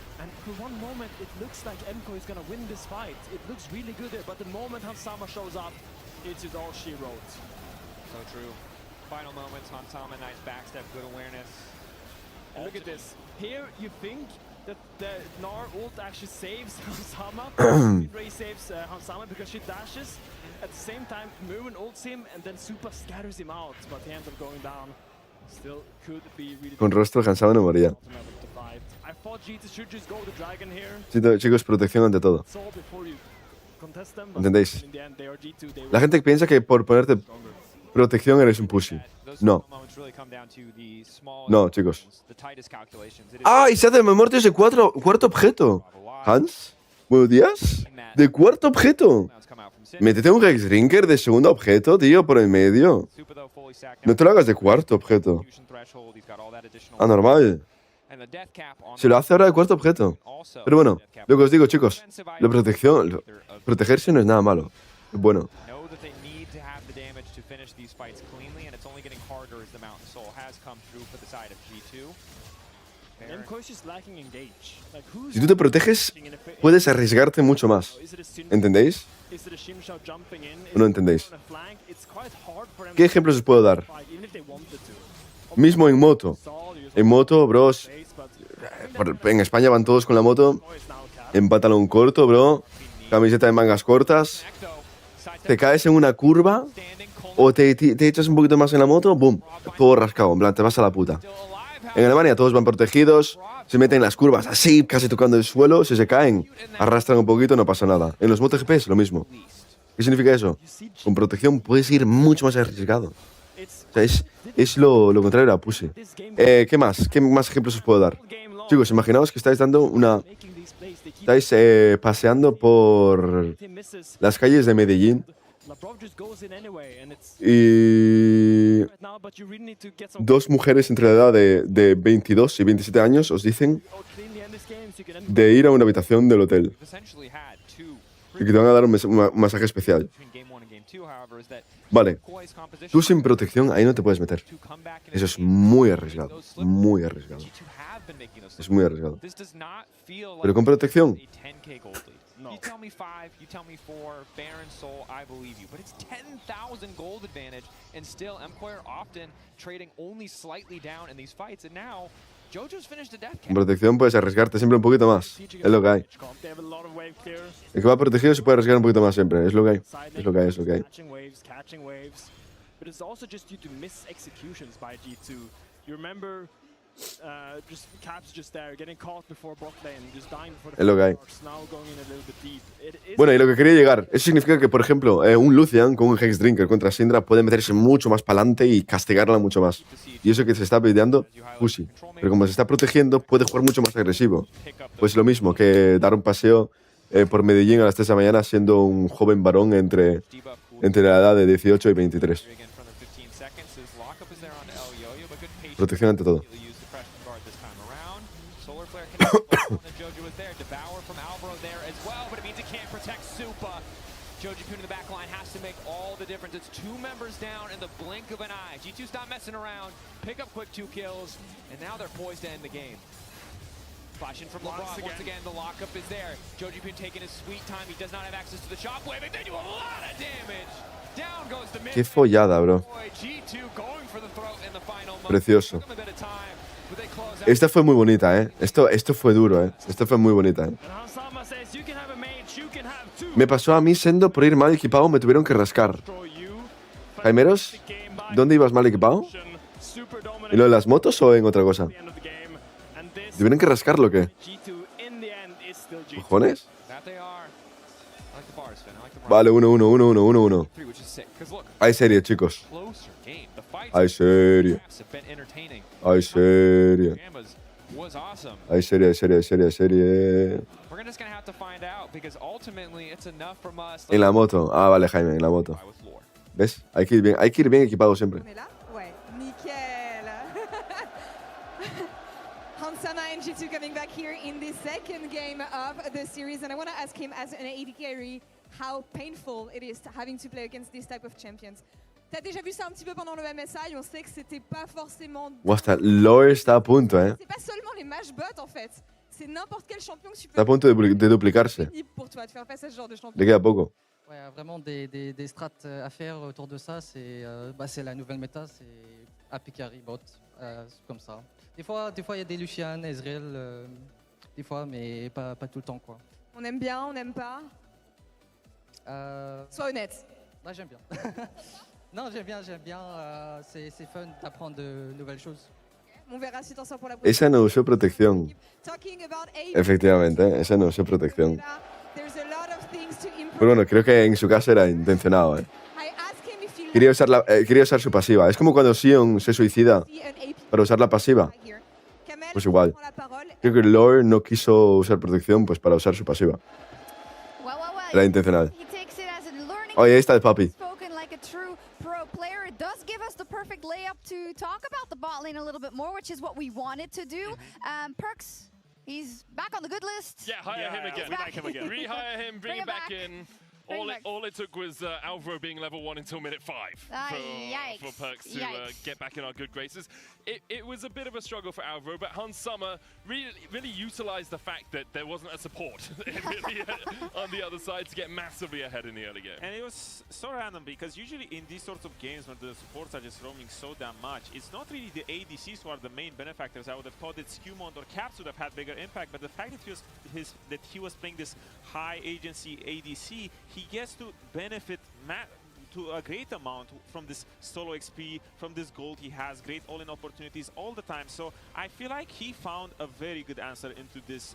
Final moments, Hansama, nice backstep, good awareness. And look at this. Here you think that the Gnar ult actually saves Hansama. Ray saves Hansama because she dashes. At the same time, Mirwin ults him and then Super scatters him out. But he ends up going down. Still could be really... Con rostro Hansama no moría. I thought G2 should just go the dragon here. Sí, chicos, protección ante todo. ¿Entendéis? La gente piensa que por ponerte protección eres un pussy. No. No, chicos. ¡Ah! Y se hace memortios de cuarto objeto. Hans, buenos días. De cuarto objeto. Métete un Hexdrinker de segundo objeto, tío, por el medio. No te lo hagas de cuarto objeto. Anormal. Se lo hace ahora de cuarto objeto. Pero bueno, lo que os digo, chicos, la protección, protegerse no es nada malo. Es bueno. Si tú te proteges, puedes arriesgarte mucho más. ¿Entendéis? ¿O no entendéis? ¿Qué ejemplos os puedo dar? Mismo en moto. En moto, bros. En España van todos con la moto. En pantalón corto, bro. Camiseta de mangas cortas. Te caes en una curva o te echas un poquito más en la moto, boom, todo rascado, en plan, te vas a la puta. En Alemania todos van protegidos, se meten en las curvas así, casi tocando el suelo, si se caen, arrastran un poquito, no pasa nada. En los MotoGP es lo mismo. ¿Qué significa eso? Con protección puedes ir mucho más arriesgado. O sea, es lo contrario a pussy. ¿Qué más? ¿Qué más ejemplos os puedo dar? Chicos, imaginaos que estáis dando una... Estáis paseando por las calles de Medellín y dos mujeres entre la edad de 22 y 27 años os dicen de ir a una habitación del hotel y que te van a dar un masaje especial. Vale, tú sin protección ahí no te puedes meter. Eso es muy arriesgado, muy arriesgado. Es muy arriesgado. Pero con protección, You tell me 5, you tell me 4, Baron Soul, I believe you. But it's 10,000 gold advantage, and still MKOI are often trading only slightly down in these fights. And now, Jojo's finished the death con protección puedes arriesgarte siempre un poquito más. Es lo que hay. El que va protegido se puede arriesgar un poquito más siempre. Es lo que hay. Es lo que hay, es lo que hay. but it's also just due to missed executions by G2. You remember just Caps just there, getting caught before bot lane, just dying before the Es lo que hay. now going in a little bit deep. It is Bueno, y lo que quería llegar, eso significa que, por ejemplo, un Lucian con un Hex Drinker contra Syndra puede meterse mucho más para adelante y castigarla mucho más. Y eso que se está peleando, pussy. Pero como se está protegiendo, puede jugar mucho más agresivo. Pues lo mismo que dar un paseo por Medellín a las 3 de la mañana siendo un joven varón entre la edad de 18 y 23. Protección ante todo. Joji Kun in the back line has to make all the difference. It's 2 members down in the blink of an eye. G2's not messing around. Pick up quick 2 kills, and now they're poised to end the game. Flashing from LeBron once again. The lockup is there. Joji Kun taking his sweet time. He does not have access to the shockwave, and they do a lot of damage. Down goes the mid. Qué follada, bro. G2 going for the throat in the final moment. Precioso. Took them a bit of time, but they close out. Esta fue muy bonita, Esto fue duro, Esto fue muy bonita, Me pasó a mí siendo por ir mal equipado, me tuvieron que rascar. Jaimeros, ¿dónde ibas mal equipado? ¿En lo de las motos o en otra cosa? ¿Tuvieron que rascarlo o qué? ¿Cojones? Vale, 1-1. Hay serie, chicos. Hay serie. Hay serie. Hay serie. En la moto. Ah, vale, Jaime, en la moto. ¿Ves? Hay que ir bien equipado siempre. Ouais, nickel. Hansama and G2 coming back here in the second game of the series, and I want to ask him, as an AD carry, how painful it is having to play against this type of champions. T'as déjà vu ça un petit peu pendant le MSI, on sait que c'était pas forcément... Hasta Lore está a punto, C'est pas seulement les match bots en fait, c'est n'importe quel champion que tu peux... Está a punto de duplicarse. Pour toi de faire face à ce genre de champion. Le queda poco. Ouais, vraiment des strats à faire autour de ça, c'est la nouvelle méta, c'est AP carry bot, comme ça. Des fois il y a des Lucian, Ezreal, des fois, mais pas tout le temps quoi. On aime bien, on n'aime pas? Sois honnête. Là j'aime bien. Non, j'aime bien, c'est fun d'apprendre de nouvelles choses. On verra si t'en sors pour la prochaine. Esa no usó protección. Efectivamente, esa no usó protección. Pero bueno, creo que en su caso era intencionado, Quería usar su pasiva. Es como cuando Sion se suicida para usar la pasiva. Pues igual. Creo que Lore no quiso usar protección pues para usar su pasiva. Era intencional. Oye, ahí está el papi. Player, it does give us the perfect layup to talk about the bot lane a little bit more, which is what we wanted to do. Perks, he's back on the good list. Yeah, hire him again. We like him again. Rehire him, bring him back in. All it took was Alvaro being level 1 until minute 5 for Perks to get back in our good graces. It was a bit of a struggle for Alvaro, but Hansama really utilized the fact that there wasn't a support on the other side to get massively ahead in the early game. And it was so random because usually in these sorts of games when the supports are just roaming so damn much, it's not really the ADCs who are the main benefactors. I would have thought that Skewmont or Caps would have had bigger impact, but the fact that he was playing this high agency ADC, he gets to benefit to a great amount from this solo XP, from this gold he has, great all-in opportunities all the time. So I feel like he found a very good answer into this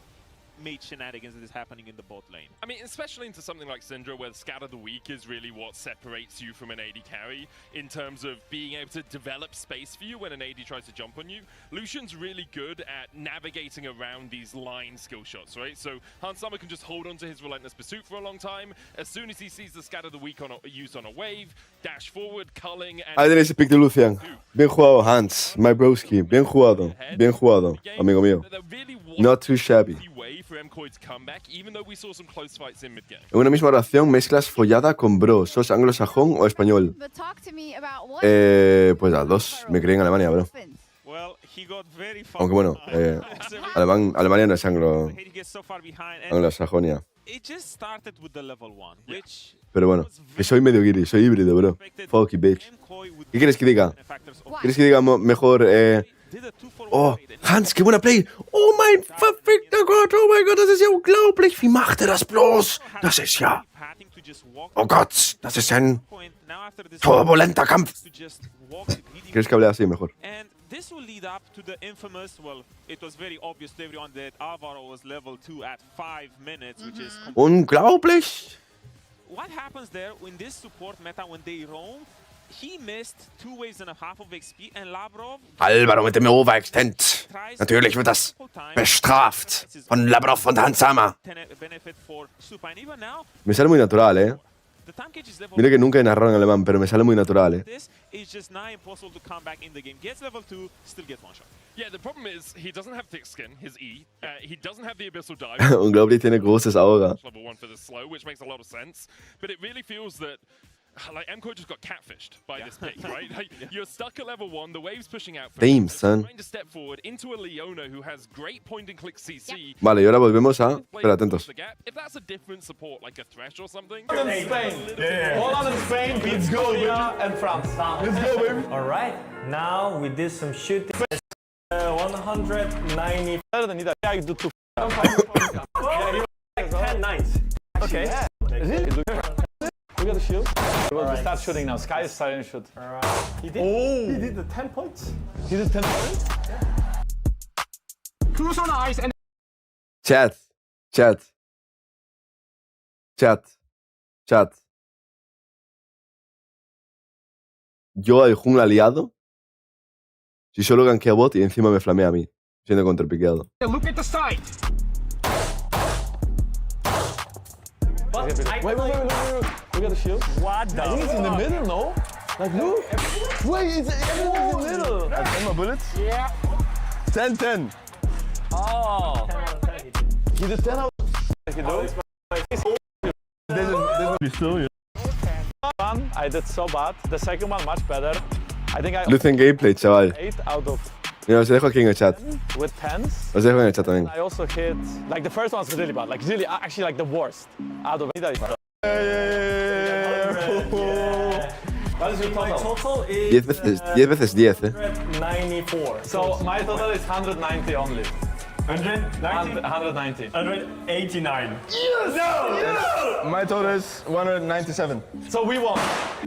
mage shenanigans that is happening in the bot lane. I mean, especially into something like Syndra, where Scatter the Weak is really what separates you from an AD carry in terms of being able to develop space for you when an AD tries to jump on you. Lucian's really good at navigating around these line skill shots, right? So Hansama can just hold on to his Relentless Pursuit for a long time. As soon as he sees the Scatter the Weak used on a wave, dash forward, culling, and... Ahí tenéis el pick de Lucian. Bien jugado, Hans, my broski. Bien jugado, amigo mío. Not too shabby. En una misma oración mezclas follada con bro. ¿Sos anglosajón o español? Pues las dos. Me crié en Alemania, bro. Aunque bueno, Alemania no es anglosajonia. Pero bueno, que soy medio guiri, soy híbrido, bro. Fucky bitch. ¿Qué quieres que diga? ¿Quieres que diga mejor Oh, Hans, qué buena play. Oh mein verfickter Gott, oh mein Gott, das ist ja unglaublich. Wie macht er das bloß? Das ist ja... Oh Gott, das ist ja ein now after this Turbulenter Kampf. to just walk leading. ¿Quieres que hable así mejor? And this will lead up to the infamous, well, it was very obvious to everyone that Alvaro was level 2 at 5 minutes, which is Unglaublich. what happens there in this support meta when they roam. He missed 2 waves and a half of XP, and Labrov Alvaro mit dem Overextend. Natürlich wird das bestraft von Labrov und Hansama. benefit for Supa. And even now, Me sale muy natural, ¿eh? the time cage is level Mira que nunca he narrado en alemán, pero me sale muy natural, ¿eh? This is just now impossible to come back in the game. Gets level 2, still gets one shot. Yeah, the problem is he doesn't have thick skin, his E. He doesn't have the abyssal dive. Unglaublich tiene großes Auge. Level 1 for the slow, which makes a lot of sense. But it really feels that like MCO just got catfished by this pick, right? Like, you're stuck at level 1, the wave's pushing out. Damn, son. Trying to step forward into a Leona who has great point and click CC. Vale, y ahora volvemos a... Espera, atentos. If that's a different support, like a Thresh or something. Holland and Spain. Holland and Spain beats Korea and France. Let's go, baby. All right, now we did some shooting. 190. Better than I do 2. Like 10 nines. Okay. Look at the shield. We'll start shooting now. Sky is starting to shoot. Alright. He did the 10 points? He did 10 points? Cruise on ice and Chat. Yo al jungla aliado, si solo gankea bot y encima me flamea a mí, siendo contrapiqueado. look at the site. Wait. Look at the shield. What the? I think it's in the middle, no? Like, look. Wait, it's everything's in the middle. I have my bullets. Yeah. 10-10. Oh. He did 10 out. One, I did so bad. The second one, much better. I think I Lucen gameplay, chaval. 8 out of Mira, os dejo aquí en el chat. with 10s. Os dejo en el chat también. I also hit, like the first one was really bad, like really, actually like the worst out of it. What is your total? Is 10 veces 10, eh. 94. So my total is 190 only. 190? 190. 189. Yes! My total is 197. So we won.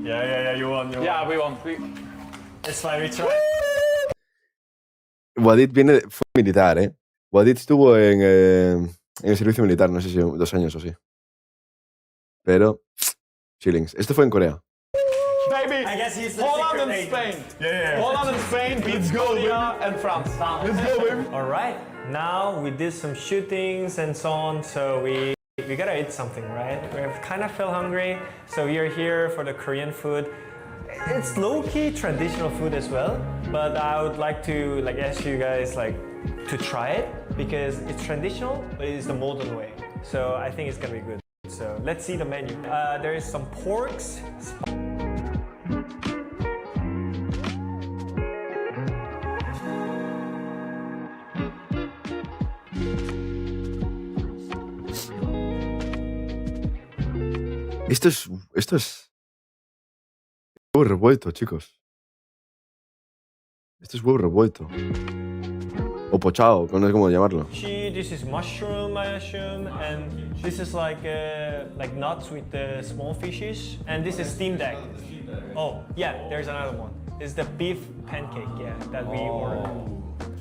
Yeah, you won. Yeah, we won. It's fine, we tried. Wadid fue militar, ¿eh? Wadid estuvo en el servicio militar, no sé si 2 años o sí. Pero, chillings. Esto fue en Corea. Baby, I guess he's the Holland secret and Spain. agent. Yeah. Holland and Spain beats Korea and France. Let's go, baby. All right, now we did some shootings and so on, so we gotta eat something, right? We kind of feel hungry, so we are here for the Korean food. It's low-key traditional food as well, but I would like to ask you guys to try it because it's traditional, but it's the modern way. So I think it's gonna be good. So let's see the menu. There is some porks. Esto es huevo revuelto, chicos. Esto es huevo revuelto. O pochao, no sé cómo llamarlo. This is mushroom, I assume, and this is like nuts with the small fishes, and this is steamed egg. Oh, yeah, there's another one. It's the beef pancake, yeah, that we ordered.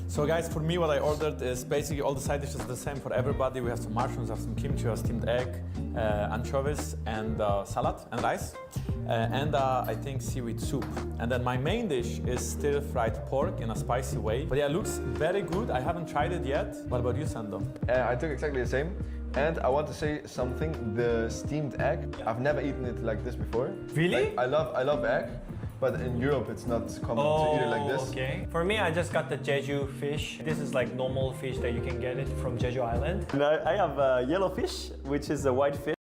So guys, for me what I ordered is basically all the side dishes are the same for everybody. We have some mushrooms, we have some kimchi, we have steamed egg, anchovies, and salad and rice. And I think seaweed soup. And then my main dish is stir-fried pork in a spicy way. But yeah, it looks very good. I haven't tried it yet. What about you, Sando? I took exactly the same. And I want to say something, the steamed egg, I've never eaten it like this before. Really? Like, I love egg, but in Europe it's not common to eat it like this. Okay. For me, I just got the Jeju fish. This is like normal fish that you can get it from Jeju Island. And I have yellow fish, which is a white fish.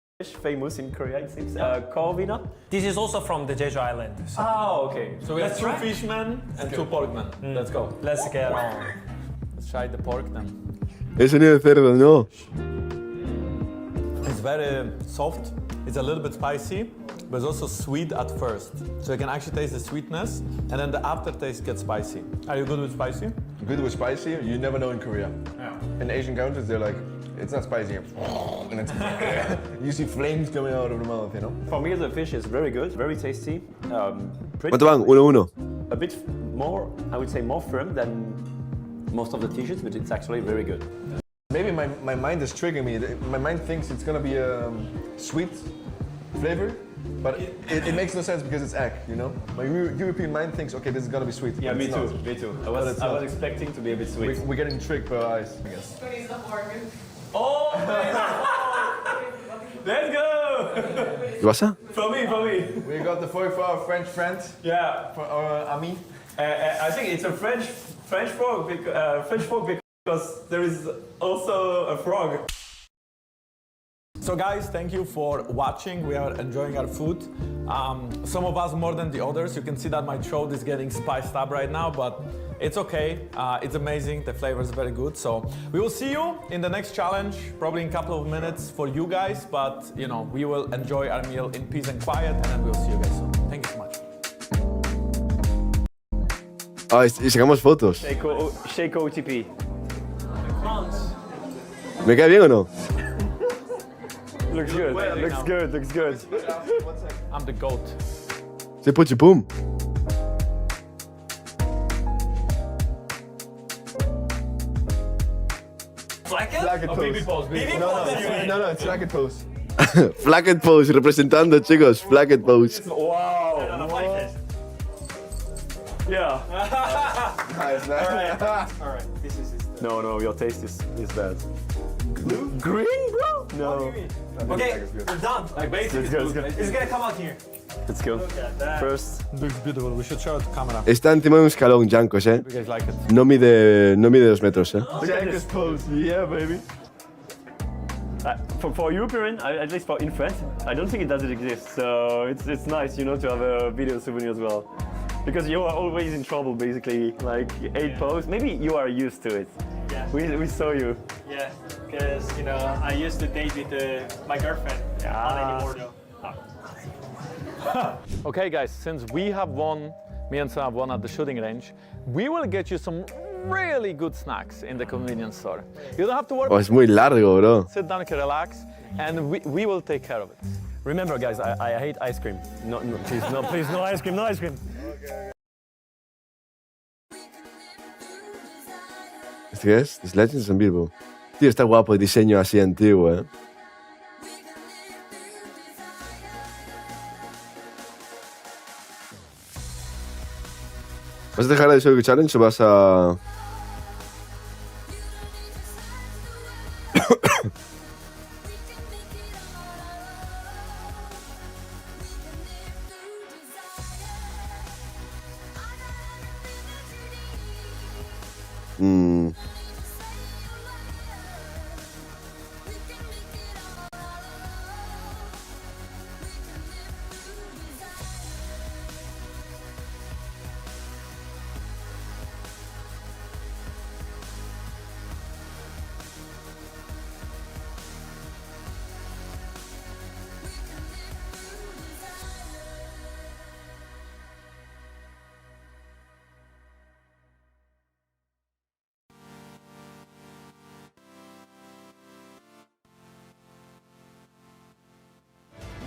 Famous in Korea, it seems. Corvina. This is also from the Jeju Island. So. Oh, okay. So we have Let's 2 try. fishmen and 2 porkmen. Let's go. Let's get on. Let's try the pork then. Es sonido de cerdo, no. It's very soft. It's a little bit spicy, but it's also sweet at first. So you can actually taste the sweetness, and then the aftertaste gets spicy. Are you good with spicy? Good with spicy, you never know in Korea. Yeah. In Asian countries, they're like, It's not spicy. And it's, you see flames coming out of the mouth, you know? For me, the fish is very good, very tasty. ¿Cuánto van? 1-1. A bit more, I would say, more firm than most of the t-shirts, but it's actually very good. Maybe my mind is triggering me. My mind thinks it's gonna be a sweet flavor, but it makes no sense because it's egg, you know? My European mind thinks, okay, this is gonna be sweet. Yeah, me too, me too. I was expecting to be a bit sweet. We're getting tricked by our eyes, I guess. Oh! Let's go! ¿Qué pasa? For me. We got the fork for our French friend. Yeah. For our ami. I think it's a French fork because there is also a frog. So guys, thank you for watching. We are enjoying our food. Some of us more than the others. You can see that my throat is getting spiced up right now, but it's okay. It's amazing. The flavor is very good. So we will see you in the next challenge, probably in a couple of minutes for you guys, but you know, we will enjoy our meal in peace and quiet, and then we'll see you guys soon. Thank you so much. Ah, y sacamos fotos. Shake OTP. ¿Me queda bien o no? Looks good. I'm the goat. C'est puchipum. Flagged pose. No, it's flagged pose. Flagged pose, representando, chicos. Flagged pose. Wow. Yeah. Nice. All right. This is No, your taste is bad. Green, bro? No. Okay, we're done. Like basically, it's gonna come out here. Let's go. First. Looks beautiful. We should show it to camera. Está encima de un escalón, Jankos, You guys like it? No mide 2 metros, Jankos pose. Yeah, baby. For European, at least in France, I don't think it doesn't exist. So it's nice, you know, to have a video souvenir as well. Because you are always in trouble, basically, like 8 pose. Maybe you are used to it. Yeah. We saw you. Yeah, because you know I used to date with my girlfriend. Not anymore though. Okay guys, since we have won, me and Sam have won at the shooting range, we will get you some really good snacks in the convenience store. You don't have to worry. Oh, es muy largo, bro. Sit down, relax, and we will take care of it. Remember, guys, I hate ice cream. No, please, no ice cream, no ice cream. ¿Este qué es? This Legends en Bilbo. Tío, está guapo el diseño así antiguo, ¿Vas a dejar de Solo Challenge o vas a...?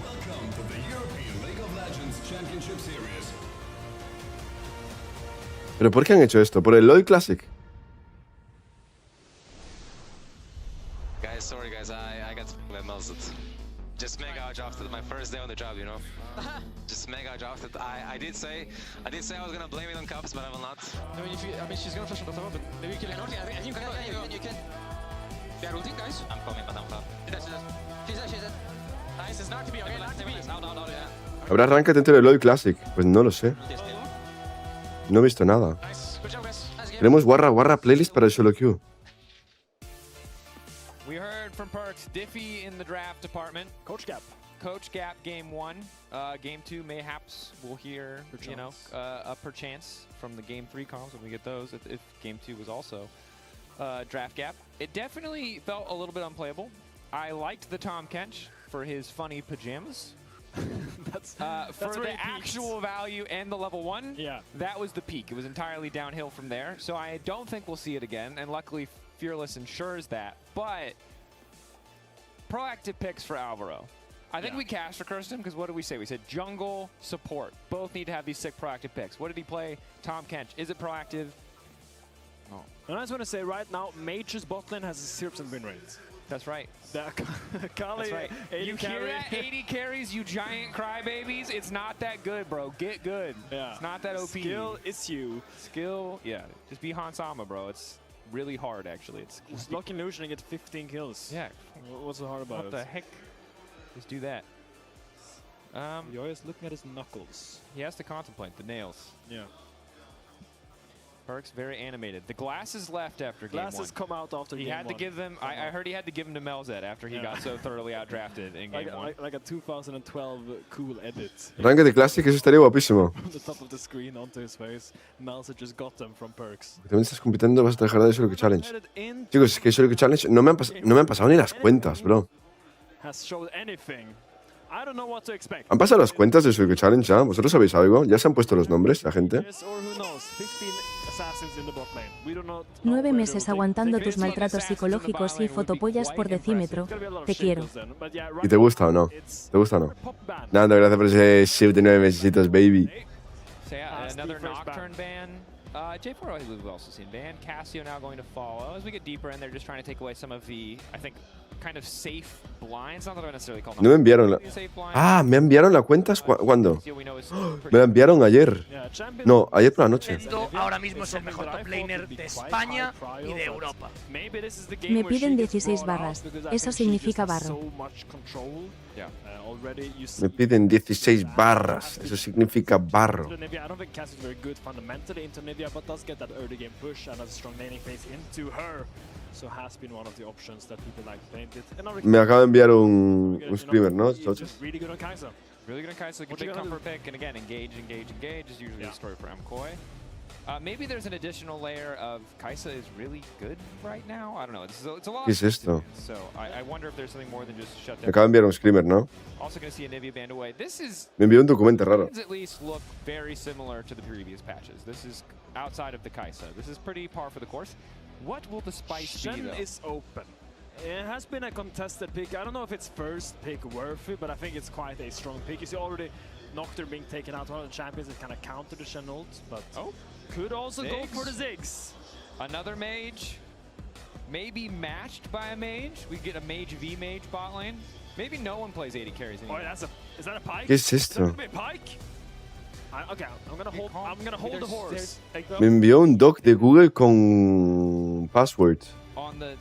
Welcome to the European League of Legends Championship Series. ¿Pero por qué han hecho esto? ¿Por el LoL Classic? Guys, sorry guys, I got melted. Just mega drafted my first day on the job, you know. Just mega drafted. I did say I was gonna blame it on Cups, but I will not. I mean, she's gonna flash on the top, but maybe you can. I think you can. You can. They are ulting, guys. I'm coming, but I'm far. She's dead. Nice, it's not to be. Okay, not to be. No, yeah. ¿Habrá ranked dentro del LoL Classic? Pues no lo sé. No he visto nada. Tenemos guarra playlist para el solo queue. We heard from Perks, Diffie in the draft department. Coach Gap game 1. Game 2 mayhaps we'll hear, you know, a perchance from the game 3 comms when we get those, if game 2 was also draft gap. It definitely felt a little bit unplayable. I liked the Tom Kench for his funny pajamas. For the actual value and the level 1, that was the peak. It was entirely downhill from there. So I don't think we'll see it again, and luckily Fearless ensures that. But proactive picks for Alvaro. I think we caster cursed him because what did we say? We said jungle, support. Both need to have these sick proactive picks. What did he play? Tom Kench. Is it proactive? No. And I just want to say right now, Mage's bot lane has a 0% win rate. That's right. Kali, That's right. 80 You carry. hear that? 80 carries, you giant crybabies. It's not that good, bro. Get good. Yeah. It's not that OP. Skill is you. Skill, yeah. Just be Hansama, bro. It's really hard, actually. It's just lock illusion and get 15 kills. Yeah. What's so hard about it? What the heck? Just do that. Yoya's looking at his knuckles. He has to contemplate the nails. Yeah. Perks very animated. The glasses left after game one. Glasses come out after he game had to one. give them. I heard he had to give them to Melzet after he got so thoroughly outdrafted in game one. Like a 2012 cool edit. Ranked Classic, eso estaría guapísimo. From the top of the screen onto his face. Melzet just got them from Perks. También estás compitiendo, vas a dejar de Solo Challenge. Chicos, es que Solo Challenge no me han pasado ni las cuentas, bro. Has showed anything. I don't know what to expect. ¿Han pasado las cuentas de Solo Challenge ya? ¿Vosotros sabéis algo? ¿Ya se han puesto los nombres, la gente? Yes, or who knows? 15 assassins in the bot lane. We do not 9 meses aguantando tus maltratos psicológicos y fotopollas por decímetro. Te quiero. ¿Y te gusta o no? ¿Te gusta o no? Nada, gracias por ese shift de 9 mesecitos, baby. So yeah, another Nocturne ban. J4 we've also seen ban. Cassio now going to follow. As we get deeper in, they're just trying to take away some of the, I think, kind of safe blinds. Not that I would necessarily call them. No me enviaron la... Ah, ¿me enviaron la cuenta? ¿Cuándo? Me la enviaron ayer. No, ayer por la noche. Ahora mismo es el mejor top laner de España y de Europa. Me piden 16 barras. Eso significa barro. Me piden 16 barras. Eso significa barro. I don't think Cass is very good fundamentally into Nivea, but does get that early game push and has a strong laning phase into her. So has been one of the options that people like playing it. Me acaba de enviar un screamer, ¿no? ¿Chochas? Really good on Kai'Sa. Really good on Kai'Sa. Like a big comfort pick. And again, engage is usually the story for MKOI. Maybe there's an additional layer of Kai'Sa is really good right now. I don't know. It's a lot. ¿Qué es esto? So I wonder if there's something more than just shut down. Me acaba de enviar un screamer, ¿no? Also going to see a Nivea band away. This is. Me envió un documento raro. At least look very similar to the previous patches. This is outside of the Kai'Sa. This is pretty par for the course. What will the spice be, Shen though? is open. It has been a contested pick. I don't know if it's first pick worthy, but I think it's quite a strong pick. You see already Nocturne being taken out, one of the champions that kind of counter the Shen ult, but could also go for the Ziggs. Another mage, maybe matched by a mage. We get a mage v mage bot lane. Maybe no one plays 80 carries anymore. Oh, is that a pike? ¿Qué es esto? Is that a pike? Okay, I'm gonna hold the horse. Me envió un doc de Google con password. On the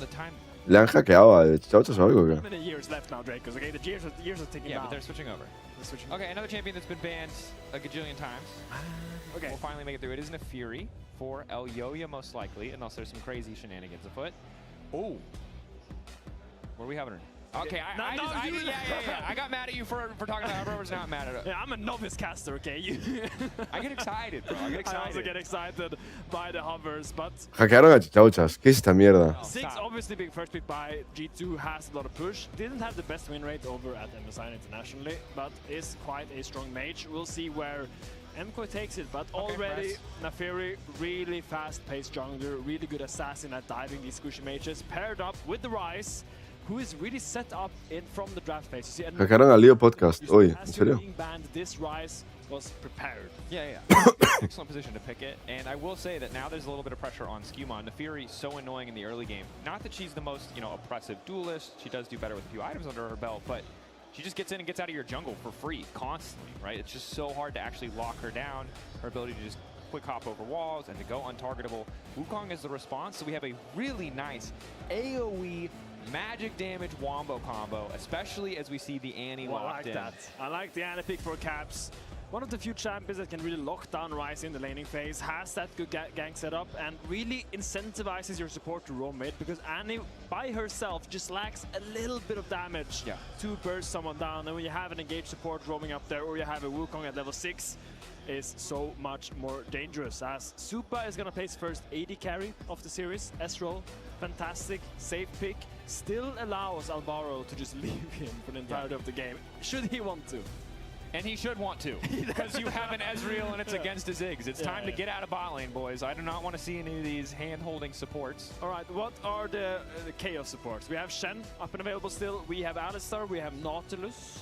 time. Le han hackeado a Chochas o algo, ¿qué? How many years left now, Drake? Because okay, the years are ticking Yeah, down. but they're switching over. Okay, another champion that's been banned a gajillion times. Okay. We'll finally make it through. It isn't a Fury for El Yoya, most likely, unless there's some crazy shenanigans afoot. Oh. What are we having her? Okay, I got mad at you for talking about her. I was not mad at her. Yeah, I'm a novice caster, okay? I get excited, bro. I get excited. I also get excited by the hovers, but... Hackearon a Chochas. ¿Qué es esta mierda? Six obviously being first pick by G2 has a lot of push. Didn't have the best win rate over at MSI internationally, but is quite a strong mage. We'll see where MKOI takes it, but already Nafiri, really fast-paced jungler, really good assassin at diving these squishy mages, paired up with the Rise, who is really set up in from the draft phase. You see, Hackearon a Leo Podcast. Oye, ¿en serio? Being banned, this Rise was prepared. Yeah. Excellent position to pick it. And I will say that now there's a little bit of pressure on Skuma. Nafiri is so annoying in the early game. Not that she's the most, oppressive duelist. She does do better with a few items under her belt, but she just gets in and gets out of your jungle for free constantly, right? It's just so hard to actually lock her down. Her ability to just quick hop over walls and to go untargetable. Wukong is the response, so we have a really nice AoE magic damage wombo combo, especially as we see the Annie locked in. I like the Annie pick for caps. One of the few champions that can really lock down Ryze in the laning phase, has that good gank setup, and really incentivizes your support to roam mid, because Annie by herself just lacks a little bit of damage to burst someone down. And when you have an engaged support roaming up there, or you have a Wukong at level 6, is so much more dangerous, as Supa is gonna place first AD carry of the series. S-roll, fantastic, safe pick, still allows Alvaro to just leave him for the entirety of the game, should he want to. And he should want to, because you have an Ezreal and it's against his Ziggs. It's time to get out of bot lane, boys. I do not want to see any of these hand-holding supports. All right, what are the Chaos supports? We have Shen up and available still. We have Alistar. We have Nautilus.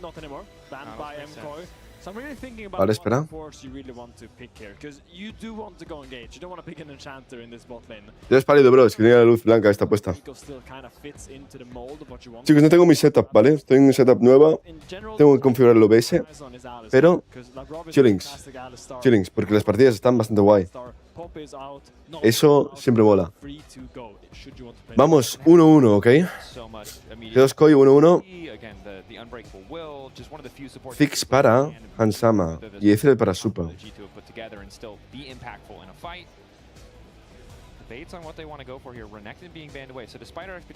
Not anymore. Banned by MKOI. So I'm really thinking about Vale, what espera. supports you really want to pick here, because you do want to go engage. You don't want to pick an enchanter in this bot lane. Ya es pálido, bro. Es que tiene la luz blanca esta puesta. Nico still kind of fits into the mold of what you want. Chicos, no tengo mi setup, ¿vale? Estoy en un setup nueva. Tengo que configurar el OBS. Pero, chillings, porque las partidas están bastante guay. Eso siempre mola. Vamos, 1-1, ¿ok? G2 Koi 1-1. Fix para Hansama y Ezreal para Super.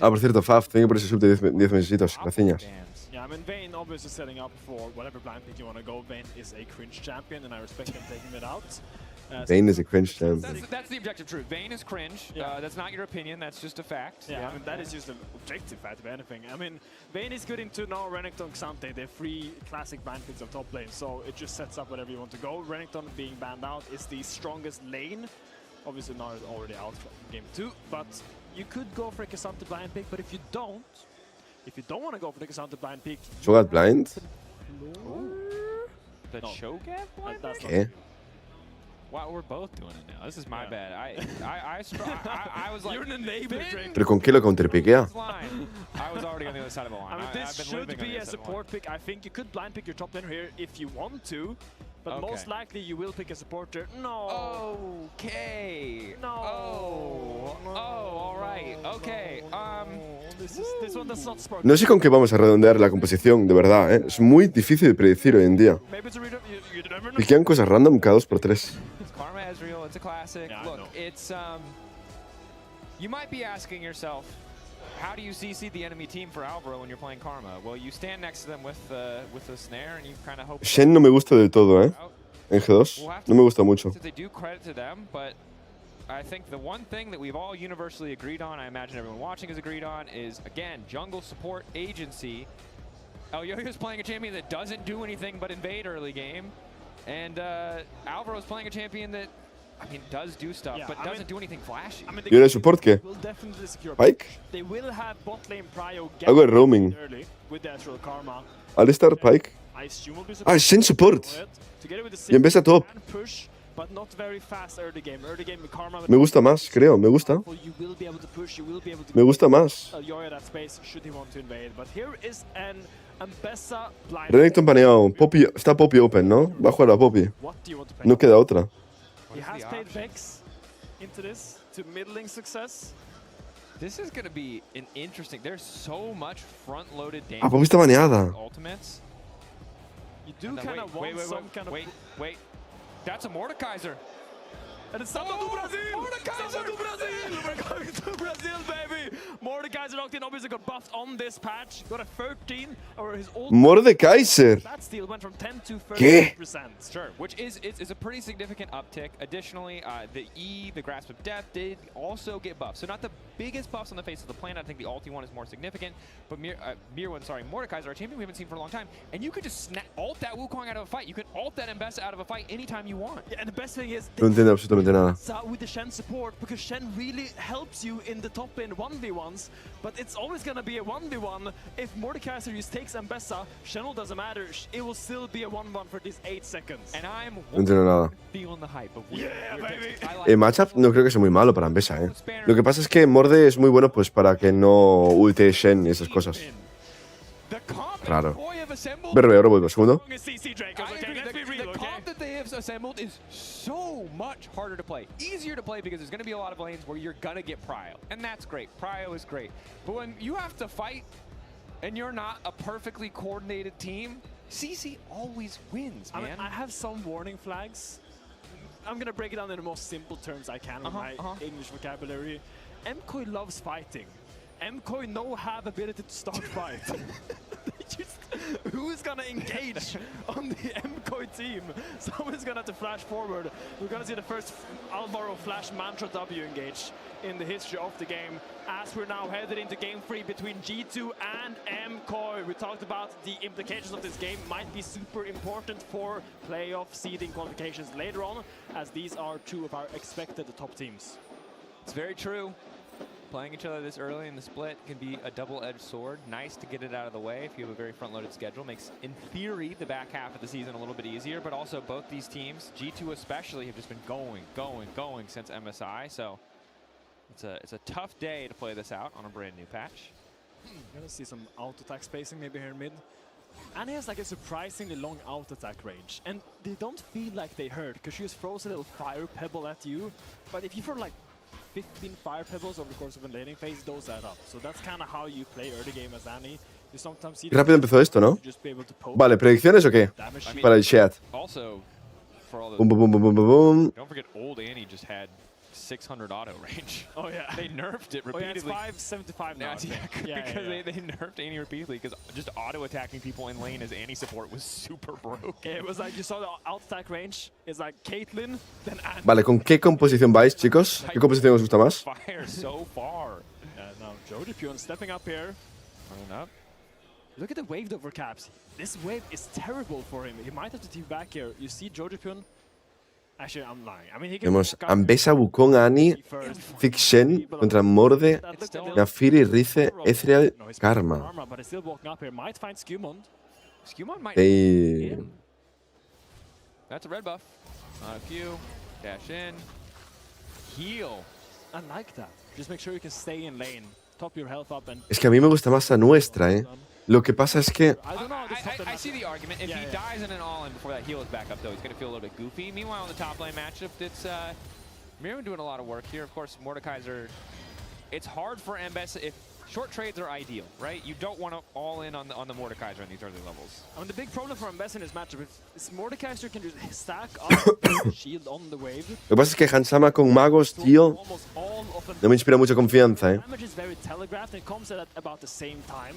Ah, por cierto, Faf, tengo que por ese sub de 10 mesecitos. Graciñas. Yeah, I mean, Vayne obviously setting up for whatever blind pick you want to go. Vayne is a cringe champion, and I respect him taking it out. Vayne is a cringe champion. That's the objective truth. Vayne is cringe. That's not your opinion. That's just a fact. Yeah, I mean, that is just an objective fact, if anything. I mean, Vayne is good into now Renekton, Xante. They're free classic blind picks of top lane, so it just sets up whatever you want to go. Renekton being banned out is the strongest lane. Obviously, now it's already out from game 2, but you could go for a Xante blind pick, but if you don't want to go for the Xante blind pick... Cho'Gath blind? The Cho'Gath blind pick? ¿Qué? Wow, we're both doing it now. This is my bad. I was like... You're an enabler, Drake. ¿Pero con qué lo counterpiquea? I was already on the other side of the line. I mean, this should be a support pick. I think you could blind pick your top laner here if you want to, but most likely you will pick a supporter. No. Okay. No. Oh, all right. Okay. This one does not support. No sé con qué vamos a redondear la composición, de verdad, ¿eh? Es muy difícil de predecir hoy en día. Piquean cosas random cada 2x3. It's Karma Ezreal. It's a classic. Yeah, look, it's you might be asking yourself, how do you CC the enemy team for Alvaro when you're playing Karma? Well, you stand next to them with the snare and you kind of hope. Shen no me gusta del todo, ¿eh? En G2 no me gusta mucho. They do credit to them, but I think the one thing that we've all universally agreed on, I imagine everyone watching has agreed on, is again jungle support agency. El Yo-Yo's playing a champion that doesn't do anything but invade early game, and Alvaro's playing a champion that, I mean, does do stuff, but doesn't do anything flashy. I mean, ¿Y ahora el support qué? ¿Pike? They will have bot lane prio Algo de roaming. early with the actual Karma. Alistar, Pike. I assume will be Ah, Shen support. Together with the Y empieza top. push, but not very fast early game. Early game with Karma. Me gusta más, creo. Me gusta. You will be able to push. You will be able to. Me gusta más. Yoyo that space should he want to invade. But here is an Ambessa blind. Renekton paneado. Poppy, está Poppy open, ¿no? Va a jugar a Poppy. What do you want to play? No queda otra. He has played Vex into this to middling success. This is going to be an interesting. There's so much front-loaded damage. Ah, Poppy está baneada. Ultimates. You do kind of want some kind of. Wait. That's a Mordekaiser. And it's Santo do Brasil! Mordekaiser do Brasil! We're going to Brazil, baby! Mordekaiser locked in, obviously got buffed on this patch. Got a 13, or his old. Mordekaiser. That steal went from 10 to 30%. ¿Qué? Sure, which is a pretty significant uptick. Additionally, the Grasp of Death did also get buffed. So not the biggest buffs on the face of the planet. I think the ulti one is more significant. But Mordekaiser, our champion we haven't seen for a long time. And you could just ult that Wukong out of a fight. You could ult that Ambessa out of a fight anytime you want. Yeah, and the best thing is... No entiendo absolutamente nada. With the Shen support, because Shen really helps you in the top lane 1v1s, but it's always gonna be a 1v1. If Mordekaiser just takes Ambessa, Shen doesn't matter. It will still be a 1v1 for these 8 seconds. And I'm No entiendo nada. feeling the hype of baby. El matchup no creo que sea muy malo para Ambessa, ¿eh? Lo que pasa es que Morde es muy bueno pues para que no ulte Shen y esas cosas. Raro. BRB, ahora vuelvo, segundo. The comp that they have assembled is so much harder to play. Easier to play because there's going to be a lot of lanes where you're going to get prio. And that's great. Prio is great. But when you have to fight and you're not a perfectly coordinated team, CC always wins, man. I mean, I have some warning flags. I'm going to break it down in the most simple terms I can with my English vocabulary. MKOI loves fighting. MKOI have ability to start fight. Who's gonna engage on the MKOI team? Someone's gonna have to flash forward. We're gonna see the first Alvaro Flash Mantra W engage in the history of the game, as we're now headed into game 3 between G2 and MKOI. We talked about the implications of this game might be super important for playoff seeding qualifications later on, as these are two of our expected top teams. It's very true. Playing each other this early in the split can be a double-edged sword. Nice to get it out of the way if you have a very front-loaded schedule. Makes, in theory, the back half of the season a little bit easier, but also both these teams, G2 especially, have just been going since MSI. So it's a tough day to play this out on a brand new patch. You're gonna see some auto-attack spacing maybe here in mid. And he has like a surprisingly long auto-attack range. And they don't feel like they hurt, because she just throws a little fire pebble at you. But if you throw like 15 fire pebbles over the course of a laning phase, those add up. So that's kind of how you play early game as Annie. You sometimes see Rápido empezó esto, ¿no? Vale, ¿predicciones o qué? Para el chat. Also, for all the Boom, boom, boom, boom, boom, boom. Don't forget, old Annie just had 600 auto range. Oh yeah. They nerfed it repeatedly. Oh, yeah, it's 575 now. Because they nerfed Annie repeatedly, because just auto attacking people in lane as Annie support was super broken. It was like, you saw the out attack range. It's like Caitlyn, then Annie. Vale, ¿con qué composición vais, chicos? ¿Qué composición os gusta más? Fire so far. Now Jojipyun stepping up here. Running up. Look at the wave over caps. This wave is terrible for him. He might have to team back here. You see Jojipyun. Actually, I'm lying. I mean, he can Tenemos Ambessa, Wukong, Annie, Fixen contra Morde, Nafiri, Rize, Ezreal, Karma. But he's still walking up here. Might find Skewmond. Skewmond might. Hey. That's a red buff. Not a Q. Dash in. Heal. I like that. Just make sure you can stay in lane. Top your health up and. Es que a mí me gusta más la nuestra, ¿eh? Lo que pasa es que... I see the argument. If he dies in an all-in before that heal is back up, though, he's going to feel a little bit goofy. Meanwhile, in the top lane matchup, it's Miriam doing a lot of work here. Of course, Mordekaiser... It's hard for Ambessa if... Short trades are ideal, right? You don't want to all in on the Mordekaiser in these early levels. I mean, the big problem for Ambessa in this matchup is Mordekaiser can just stack up shield on the wave. Lo que pasa es que Hansama con magos, tío, no me inspira mucha confianza, ¿eh? Damage is very telegraphed and comes at about the same time.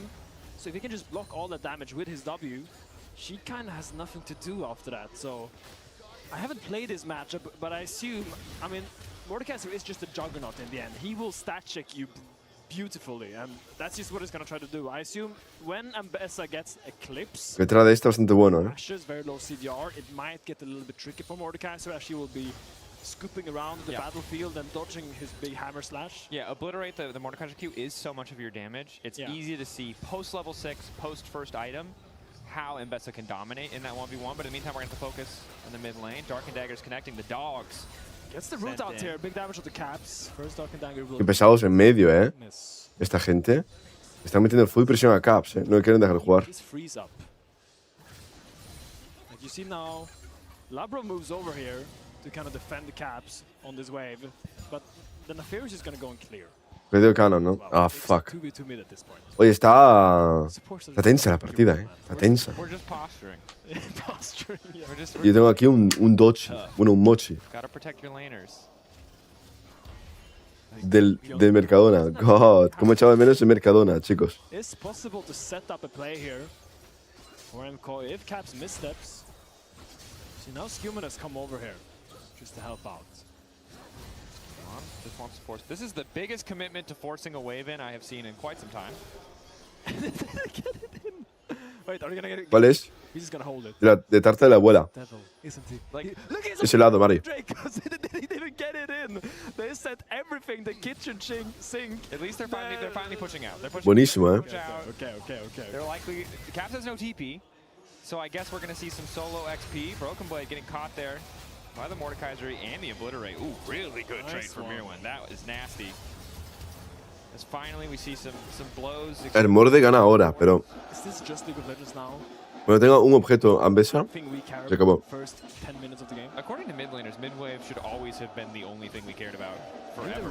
So if he can just block all the damage with his W, she kind of has nothing to do after that. So I haven't played this matchup, but I assume, I mean, Mordekaiser is just a juggernaut in the end. He will stat check you beautifully, and that's just what he's going to try to do. I assume when Ambessa gets Eclipse, Detrás de esto bastante bueno, ¿eh? Ashes, very low CDR, it might get a little bit tricky for Mordekaiser, as she will be scooping around the battlefield and dodging his big hammer slash. Yeah, obliterate the Mordekaiser Q is so much of your damage. It's easy to see post level 6, post first item, how Ambessa can dominate in that 1v1, but in the meantime, we're going to focus on the mid lane. Dark and Dagger's connecting the dogs. Gets the root out here, big damage on the caps. First Dark and Dagger will... Qué pesados en medio, ¿eh? Esta gente. Están metiendo full presión a Caps, ¿eh? No le quieren dejar jugar. Freeze up. Like you see now, Labro moves over here to kind of defend the caps on this wave, but the Nefarious is going to go and clear. Perdió Canon, ¿no? Ah, fuck. 2v2 mid at this point. Oye, está tensa la partida, ¿eh? Está tensa. We're just posturing. Posturing, yeah. Yo tengo aquí un Dochi, bueno, un Mochi. Gotta protect your laners. Del Mercadona. God, cómo echaba de menos en Mercadona, chicos. It's possible to set up a play here for MKOI if Caps missteps. So now Skewman has come over here just to help out. Just wants to force. This is the biggest commitment to forcing a wave in I have seen in quite some time. Get it in. Wait, are you gonna get it? ¿Cuál es? He's just gonna hold it. De tarta de la abuela. Devil, isn't he? Like, look, Ese lado, Mari. He didn't get it in. They set everything, the kitchen sink. At least they're finally pushing out. They're pushing Buenísimo, push out. Okay. They're likely. The Caps has no TP, so I guess we're gonna see some solo XP. Broken Blade getting caught there by the Mordekaiser and the Obliterate. Ooh, really good trade for Mirwin. That was nasty. As finally we see some blows. El Morde gana ahora, pero... Is this just League of Legends now? Bueno, tengo un objeto Ambessa. Se acabó. First 10 minutes of the game. According to mid laners, mid wave should always have been the only thing we cared about forever.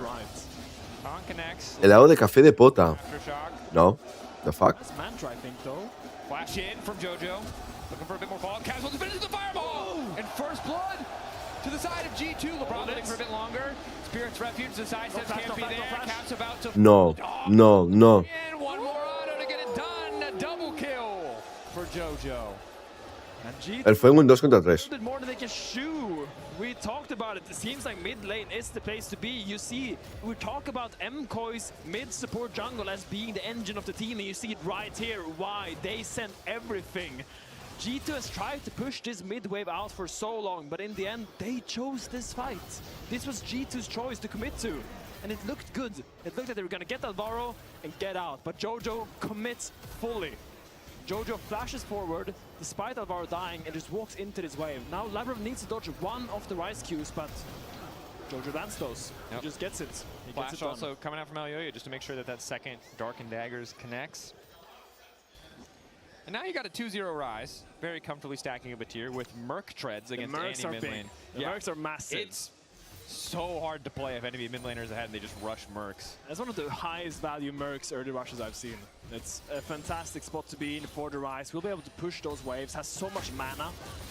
Khan connects. Helado de café de pota. Aftershock. No. The fuck? That's Mantra, I think, though. Flash in from JoJo. Looking for a bit more fallout. Casual to finish the fireball! And first blood to the side of G2. LeBron waiting for a bit longer. Spirit's Refuge, the side steps can't be there. Caps about to... No. And one more auto to get it done. A double kill for Jojo. El fue un 2 contra 3. More than they can shoot. We talked about it. It seems like mid lane is the place to be. You see, we talk about MKOI's mid support jungle as being the engine of the team, and you see it right here. Why? They send everything. G2 has tried to push this mid wave out for so long, but in the end, they chose this fight. This was G2's choice to commit to, and it looked good. It looked like they were gonna get Alvaro and get out, but Jojo commits fully. Jojo flashes forward, despite Alvaro dying, and just walks into this wave. Now Lavrov needs to dodge one of the Rise Qs, but Jojo lands those. He just gets it. He Flash gets it done. also coming out from Elyoya just to make sure that that second Dark and Daggers connects. And now you got a 2-0 Rise, very comfortably stacking up a tier with Merc treads against Mercs any are mid lane. big. The Mercs are massive. It's so hard to play if enemy mid laners ahead and they just rush Mercs. That's one of the highest value Mercs early rushes I've seen. It's a fantastic spot to be in for the Rise. We'll be able to push those waves, has so much mana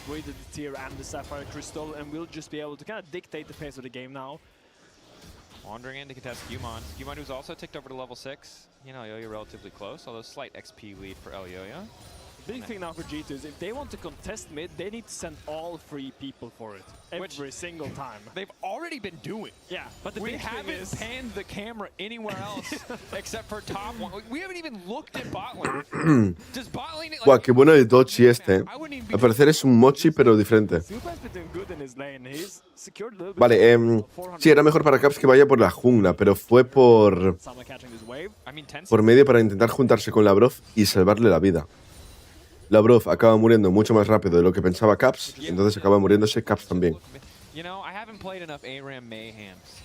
with the tier and the Sapphire Crystal, and we'll just be able to kind of dictate the pace of the game now. Wandering in to contest Gumon. Gumon who's also ticked over to level 6. You know, Elyoya relatively close, although slight XP lead for Elyoya. The big thing now for G2 is if they want to contest mid, they need to send all 3 people for it. Every single time. They've already been doing. Yeah, but the we big thing haven't is panned the camera anywhere else except for top one. We haven't even looked at bot lane. Does bot lane... Guau, qué bueno el Dodge este. Al parecer es un mochi, pero diferente. Super's been doing good in his lane. He's secured a little bit. Vale, sí, era mejor para Caps que vaya por la jungla, pero fue por medio para intentar juntarse con Lavrov y salvarle la vida. Lavrov acaba muriendo mucho más rápido de lo que pensaba Caps, entonces acaba muriéndose Caps también. You know, I haven't played enough ARAM mayhems,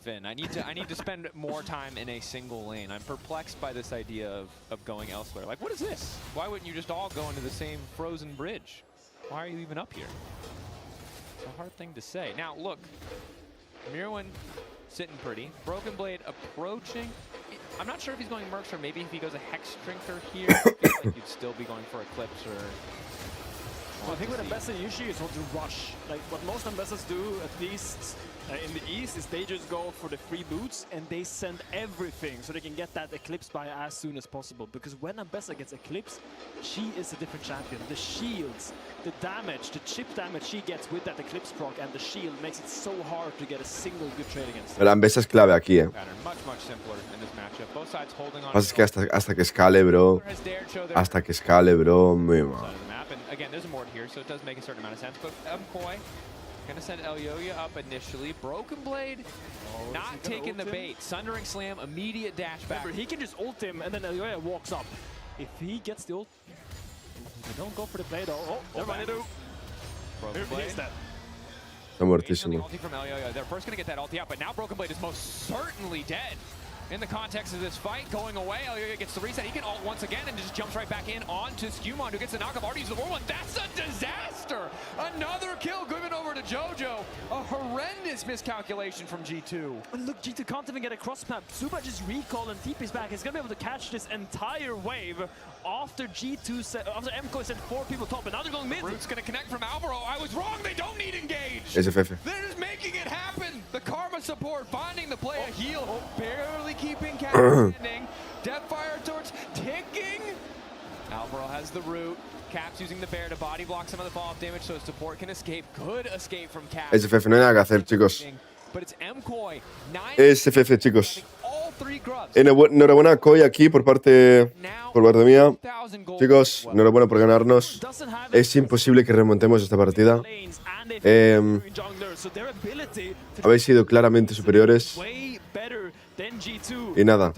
Finn. I need to spend more time in a single lane. I'm perplexed by this idea of going elsewhere. Like, what is this? Why wouldn't you just all go into the same frozen bridge? Why are you even up here? It's a hard thing to say. Now, look, Mirwin sitting pretty. Broken Blade approaching. I'm not sure if he's going Mercs or maybe if he goes a Hex Drinker here, I feel like you'd still be going for Eclipse or... Well, I think what Ambessa usually is want to rush. Like what most Ambessas do, at least in the East, is they just go for the free boots and they send everything so they can get that Eclipse by as soon as possible. Because when Ambessa gets Eclipse, she is a different champion. The shields, the damage, the chip damage she gets with that Eclipse proc and the shield makes it so hard to get a single good trade against her. La Ambessa es clave aquí, Much simpler in this matchup. Both sides holding on. Lo que pasa es que hasta que escale, bro. Hasta que escale, bro. Muy mal. Again, there's a Mord here, so it does make a certain amount of sense. But MKOI gonna send Elyoya up initially. Broken Blade not taking the bait. Sundering Slam, immediate dash back. Remember, he can just ult him and then Elyoya walks up. If he gets the ult, they don't go for the play though. Oh, never mind, they do. Broken Blade. He's dead. Está muertísimo. Ulti from Elyoya. They're first gonna get that ulti out, but now Broken Blade is most certainly dead. In the context of this fight, going away, Elyoya gets the reset. He can ult once again and just jumps right back in onto Skewmon, who gets the knockup. Already uses the War One. That's a disaster! Another kill given over to Jojo. A horrendous miscalculation from G2. And look, G2 can't even get a cross map. Suba just recall and TP's back. He's gonna be able to catch this entire wave after after MKOI sent 4 people top, and now they're going mid. Root's gonna connect from Alvaro. I was wrong. They don't need engage. SFF. They're just making it happen. The Karma support finding the play a heal, barely keeping Cat standing. Deathfire torch ticking. Alvaro has the root. Caps using the bear to body block some of the fall-off damage so his support can escape. Good escape from Caps. SFF, no hay nada que hacer, chicos. But it's MKOI. SFF, chicos. All 3 grubs. Enhorabuena a Koi aquí por parte mía. Chicos, enhorabuena por ganarnos. Es imposible que remontemos esta partida. Habéis sido claramente superiores. Y nada,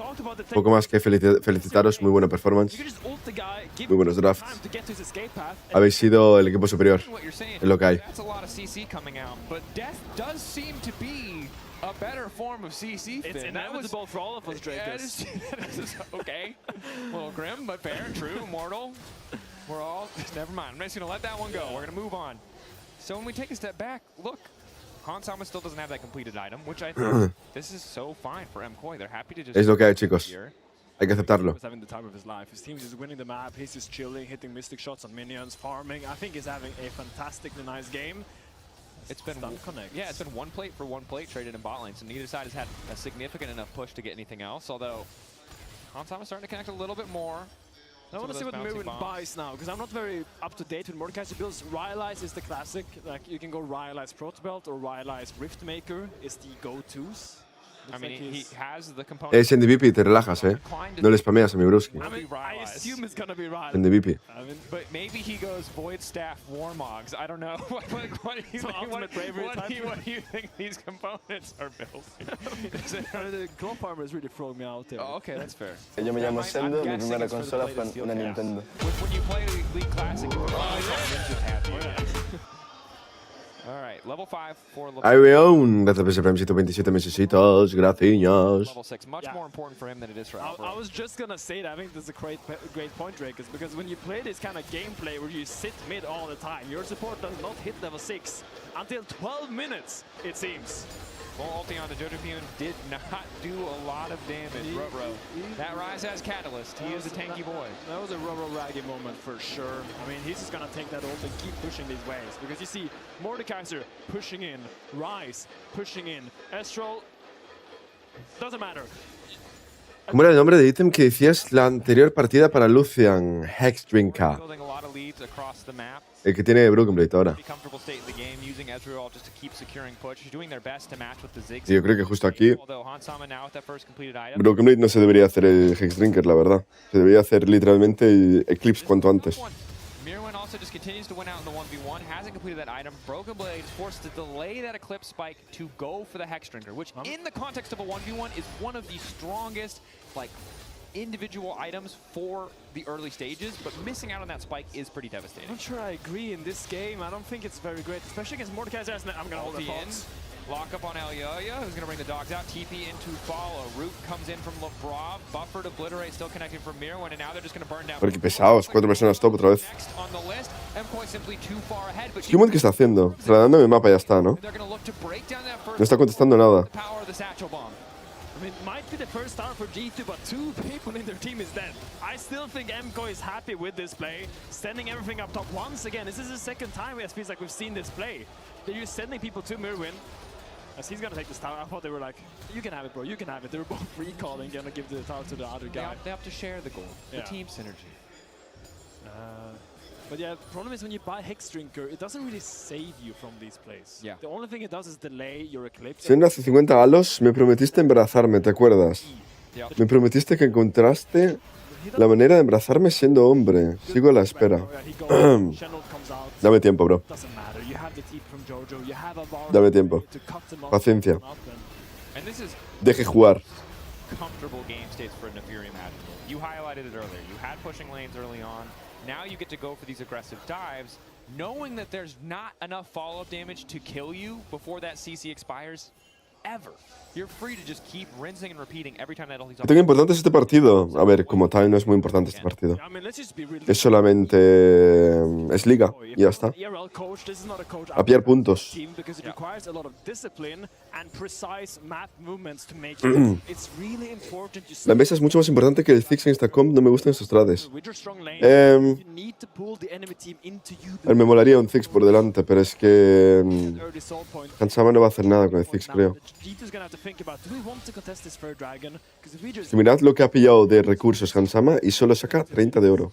poco más que felicitaros. Muy buena performance. Muy buenos drafts. Habéis sido el equipo superior. Es lo que hay. A better form of CC. It's inevitable for all of us, Drakers. Okay. A little grim, but fair, true, mortal. We're all... Never mind. I'm just going to let that one go. We're going to move on. So when we take a step back, look, Hansama still doesn't have that completed item, which I think this is so fine for MKOI. They're happy to just... Es lo que hay, chicos. Hay que aceptarlo. He's having the time of his life. His team is winning the map. He's just chilling, hitting mystic shots on minions, farming. I think he's having a fantastically nice game. It's been it's been one plate for one plate traded in bot lane, so neither side has had a significant enough push to get anything else. Although Hansama is starting to connect a little bit more. I want to see what Mirwin buys now, because I'm not very up to date with Mordekaiser builds. Ryalize is the classic. Like, you can go Ryalize Protobelt or Ryalize Riftmaker is the go-tos. I mean, he has the component. Es NDVP, te relajas, No le spameas a mi bruski. I assume it's gonna be Ryalize. NDVP. But maybe he goes Void Staff Warmogs. I don't know. What do you think these components are built? The Glove Armor is really throwing me out there. Oh, okay, that's fair. Yo me llamo Sendo, mi primera consola fue una Nintendo. When you play League Classic, just happy. All right, level 5 for level Ireon, gracias por ese 27 mesecitos, gracias. Level 6, much more important for him than it is for Alvaro. I was just gonna say that. I think this is a great point, Drake, is because when you play this kind of gameplay where you sit mid all the time, your support does not hit level 6 until 12 minutes, it seems. Full ulti on the Jojo Pyun did not do a lot of damage. Roro. That Rise has Catalyst. He is a tanky boy. That was a Roro Raggy moment for sure. I mean, he's just gonna take that ult and keep pushing these waves. Because you see Mordekaiser pushing in, Rise pushing in, Estral, doesn't matter. ¿Cómo era el nombre de ítem que decías la anterior partida para Lucian? Hexdrinker. El que tiene Broken Blade ahora. Y yo creo que justo aquí Broken Blade no se debería hacer el Hexdrinker, la verdad. Se debería hacer literalmente el Eclipse cuanto antes. Mirwin also just continues to win out in the 1v1, hasn't completed that item. Broken Blade is forced to delay that Eclipse spike to go for the Hexdrinker, which in the context of a 1v1 is one of the strongest, like, individual items for the early stages, but missing out on that spike is pretty devastating. I'm not sure I agree in this game. I don't think it's very great, especially against Mordekaiser. I'm gonna hold the thoughts. Lock up on Elyoya, who's going to bring the dogs out. TP into follow. Root comes in from Lavrov. Buffered Obliterate still connected from Mirwin, and now they're just going to burn down. Pero qué pesados, 4 personas top otra vez. On the list, MCoy simply too far ahead, but Skimon, ¿qué está haciendo? Trasladándome el mapa, ya está, ¿no? No está contestando nada. I mean, it might be the first tower for G2, but 2 people in their team is dead. I still think MCoy is happy with this play, sending everything up top once again. This is the second time it feels like we've seen this play. They're just sending people to Mirwin. As he's gonna take this tower, I thought they were like, you can have it, bro, you can have it. They were both recalling, gonna give the tower to the other guy. They have to share the goal, the team synergy. But yeah, the problem is when you buy Hexdrinker, it doesn't really save you from these plays. Yeah. The only thing it does is delay your Eclipse. Siendo hace 50 galos, me prometiste embrazarme, ¿te acuerdas? Me prometiste que encontraste la manera de embrazarme siendo hombre. Sigo a la espera. Dame tiempo, bro. Dame tiempo. Paciencia. Deje jugar. Comfortable game states for Nefarium Admiral. You highlighted it earlier. You had pushing lanes early on. Now you get to go for these aggressive dives, knowing that there's not enough follow-up damage to kill you before that CC expires. Ever. You're free to just keep rinsing and repeating every time that ulti's Lo que importante es este partido. A ver, como tal, no es muy importante este partido. Es solamente... es liga. Y ya está. A pillar puntos. La mesa es mucho más importante que el Ziggs en esta comp. No me gustan estos trades. Me molaría un Ziggs por delante, pero es que... Hansama no va a hacer nada con el Ziggs, creo. Y mirad lo que ha pillado de recursos Hansama y solo saca 30 de oro.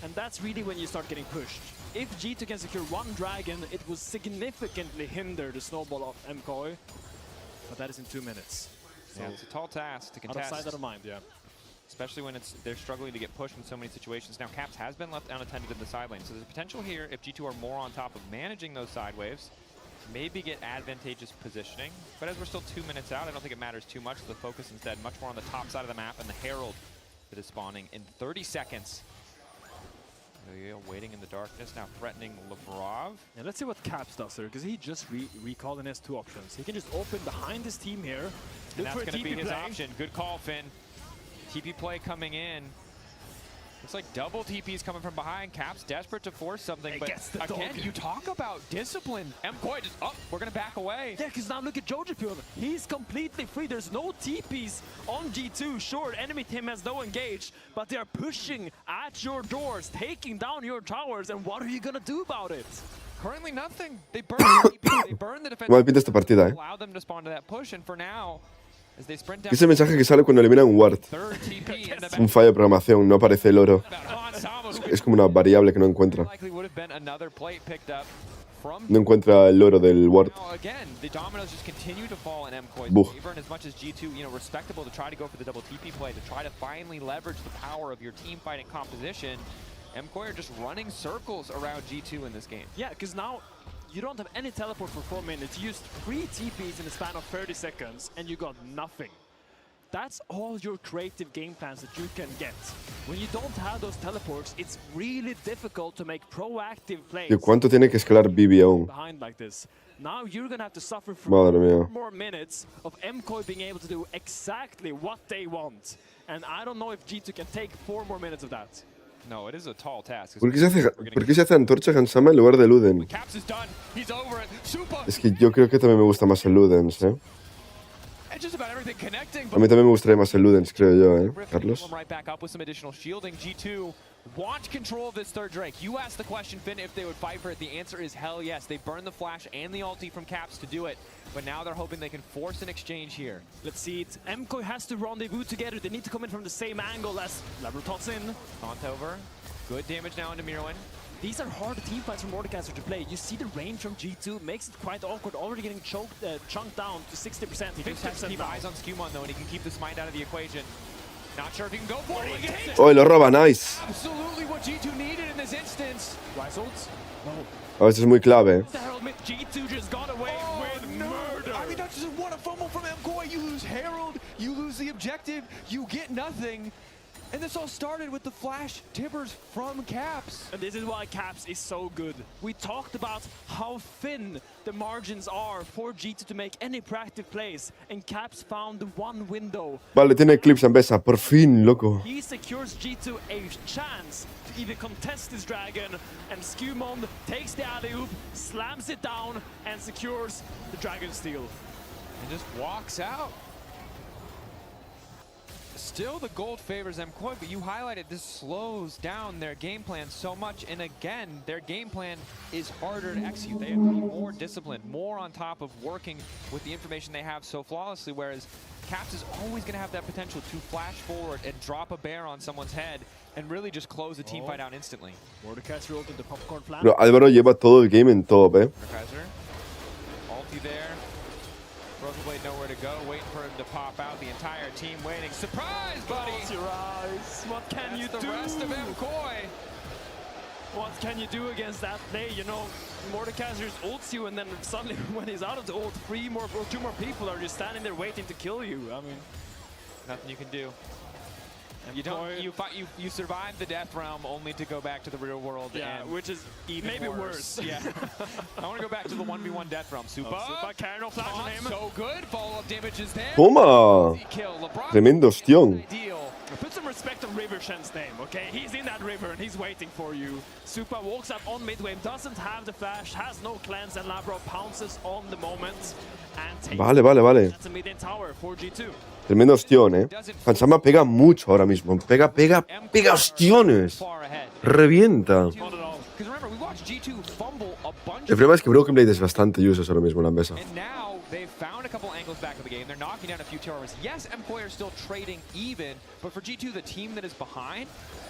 And that's really when you start getting pushed. If G2 can secure 1 dragon, it will significantly hinder the snowball of MCoy. But that is in 2 minutes. So yeah, it's a tall task to contest. Out of sight, out of mind, yeah. Especially when they're struggling to get pushed in so many situations. Now, Caps has been left unattended in the side lane, so there's a potential here if G2 are more on top of managing those side waves. Maybe get advantageous positioning, but as we're still 2 minutes out, I don't think it matters too much. The focus instead much more on the top side of the map and the Herald that is spawning in 30 seconds. Waiting in the darkness, now threatening Lavrov. And let's see what Caps does here, because he just recalled and has 2 options. He can just open behind his team here. And that's going to be his option. Good call, Finn. TP play coming in. It's like double TPs coming from behind. Caps desperate to force something, but again, you talk about discipline. MCoy just, we're going to back away. Yeah, because now look at Jojo Pyun. He's completely free. There's no TPs on G2. Sure, enemy team has no engage, but they're pushing at your doors, taking down your towers, and what are you going to do about it? Currently nothing. They burn the TP. They burn the defense. Mal pinta esta partida, allow them to spawn to that push, and for now, Es el mensaje que sale cuando eliminan un ward. Es un fallo de programación, no aparece el oro. Es como una variable que no encuentra. No encuentra el oro del ward. Bug. MKOI are just running circles around G2 in this game. Yeah, because now you don't have any teleport for 4 minutes. You used 3 TPs in the span of 30 seconds and you got nothing. That's all your creative game plans that you can get. When you don't have those teleports, it's really difficult to make proactive plays. ¿Y cuánto tiene que escalar BB aún? Behind like this. Now you're gonna have to suffer for Madre mía. 4 more minutes of MKOI being able to do exactly what they want. And I don't know if G2 can take 4 more minutes of that. No, it is a tall task. ¿Por qué se hace Antorcha Hansama en lugar de Luden? Es que yo creo que también me gusta más el Ludens, ¿eh? A mí también me gustaría más el Ludens, creo yo, Carlos. Want control of this third Drake. You asked the question, Finn, if they would fight for it. The answer is hell yes. They burned the flash and the ulti from Caps to do it, but now they're hoping they can force an exchange here. Let's see it. MKOI has to rendezvous together. They need to come in from the same angle as Labro tots in. Taunt over. Good damage now into Mirwin. These are hard team fights for Mordekaiser to play. You see the range from G2 makes it quite awkward. Already getting chunked down to 60%. He just has to keep eyes on Skewmon though, and he can keep the smite out of the equation. Not sure if he can go for it. Oh, lo roba, nice. Absolutely what G2 needed in this instance. Rise ults? No. A veces es muy clave. G2 just got away with murder. I mean, that's just what a fumble from MKOI. You lose Herald, you lose the objective, you get nothing. And this all started with the flash tippers from Caps. And this is why Caps is so good. We talked about how thin the margins are for G2 to make any practice plays, and Caps found the one window. Vale, tiene Eclipse en Besa, por fin, loco. He secures G2 a chance to even contest this dragon, and Skewmon takes the alley-oop, slams it down, and secures the dragon steal. And just walks out. Still, the gold favors MKOI, but you highlighted this slows down their game plan so much. And again, their game plan is harder to execute. They have to be more disciplined, more on top of working with the information they have so flawlessly, whereas Caps is always going to have that potential to flash forward and drop a bear on someone's head and really just close the team fight out instantly. Mordekaiser rolled into popcorn flash. Pero Álvaro lleva todo el game en top, Mordekaiser, ulti there. Broken Blade nowhere to go, waiting for him to pop out. The entire team waiting. Surprise, buddy! Close your eyes. What can you do? The rest of MKOI. What can you do against that play? You know, Mordekaiser ults you, and then suddenly when he's out of the ult, 2 more people are just standing there waiting to kill you. I mean, nothing you can do. You survive the death realm only to go back to the real world. Yeah, and which is even maybe worse. Yeah. I want to go back to the 1v1 death realm. Super. Carry no flash on him. So good. Follow-up damage is there. Toma. Tremendo ostión. Put some respect on River Shen's name, okay? He's in that river and he's waiting for you. Supa walks up on mid wave, doesn't have the flash, has no cleanse, and Labro pounces on the moment and takes Vale. That's a mid tower for G2. Tremendo ostión, Hansama pega mucho ahora mismo. Pega ostiones. Revienta. El problema es que Broken Blade es bastante useless ahora mismo en la mesa. They've found a couple angles back of the game. They're knocking down a few towers. Yes, MKOI are still trading even, but for G2, the team that is behind,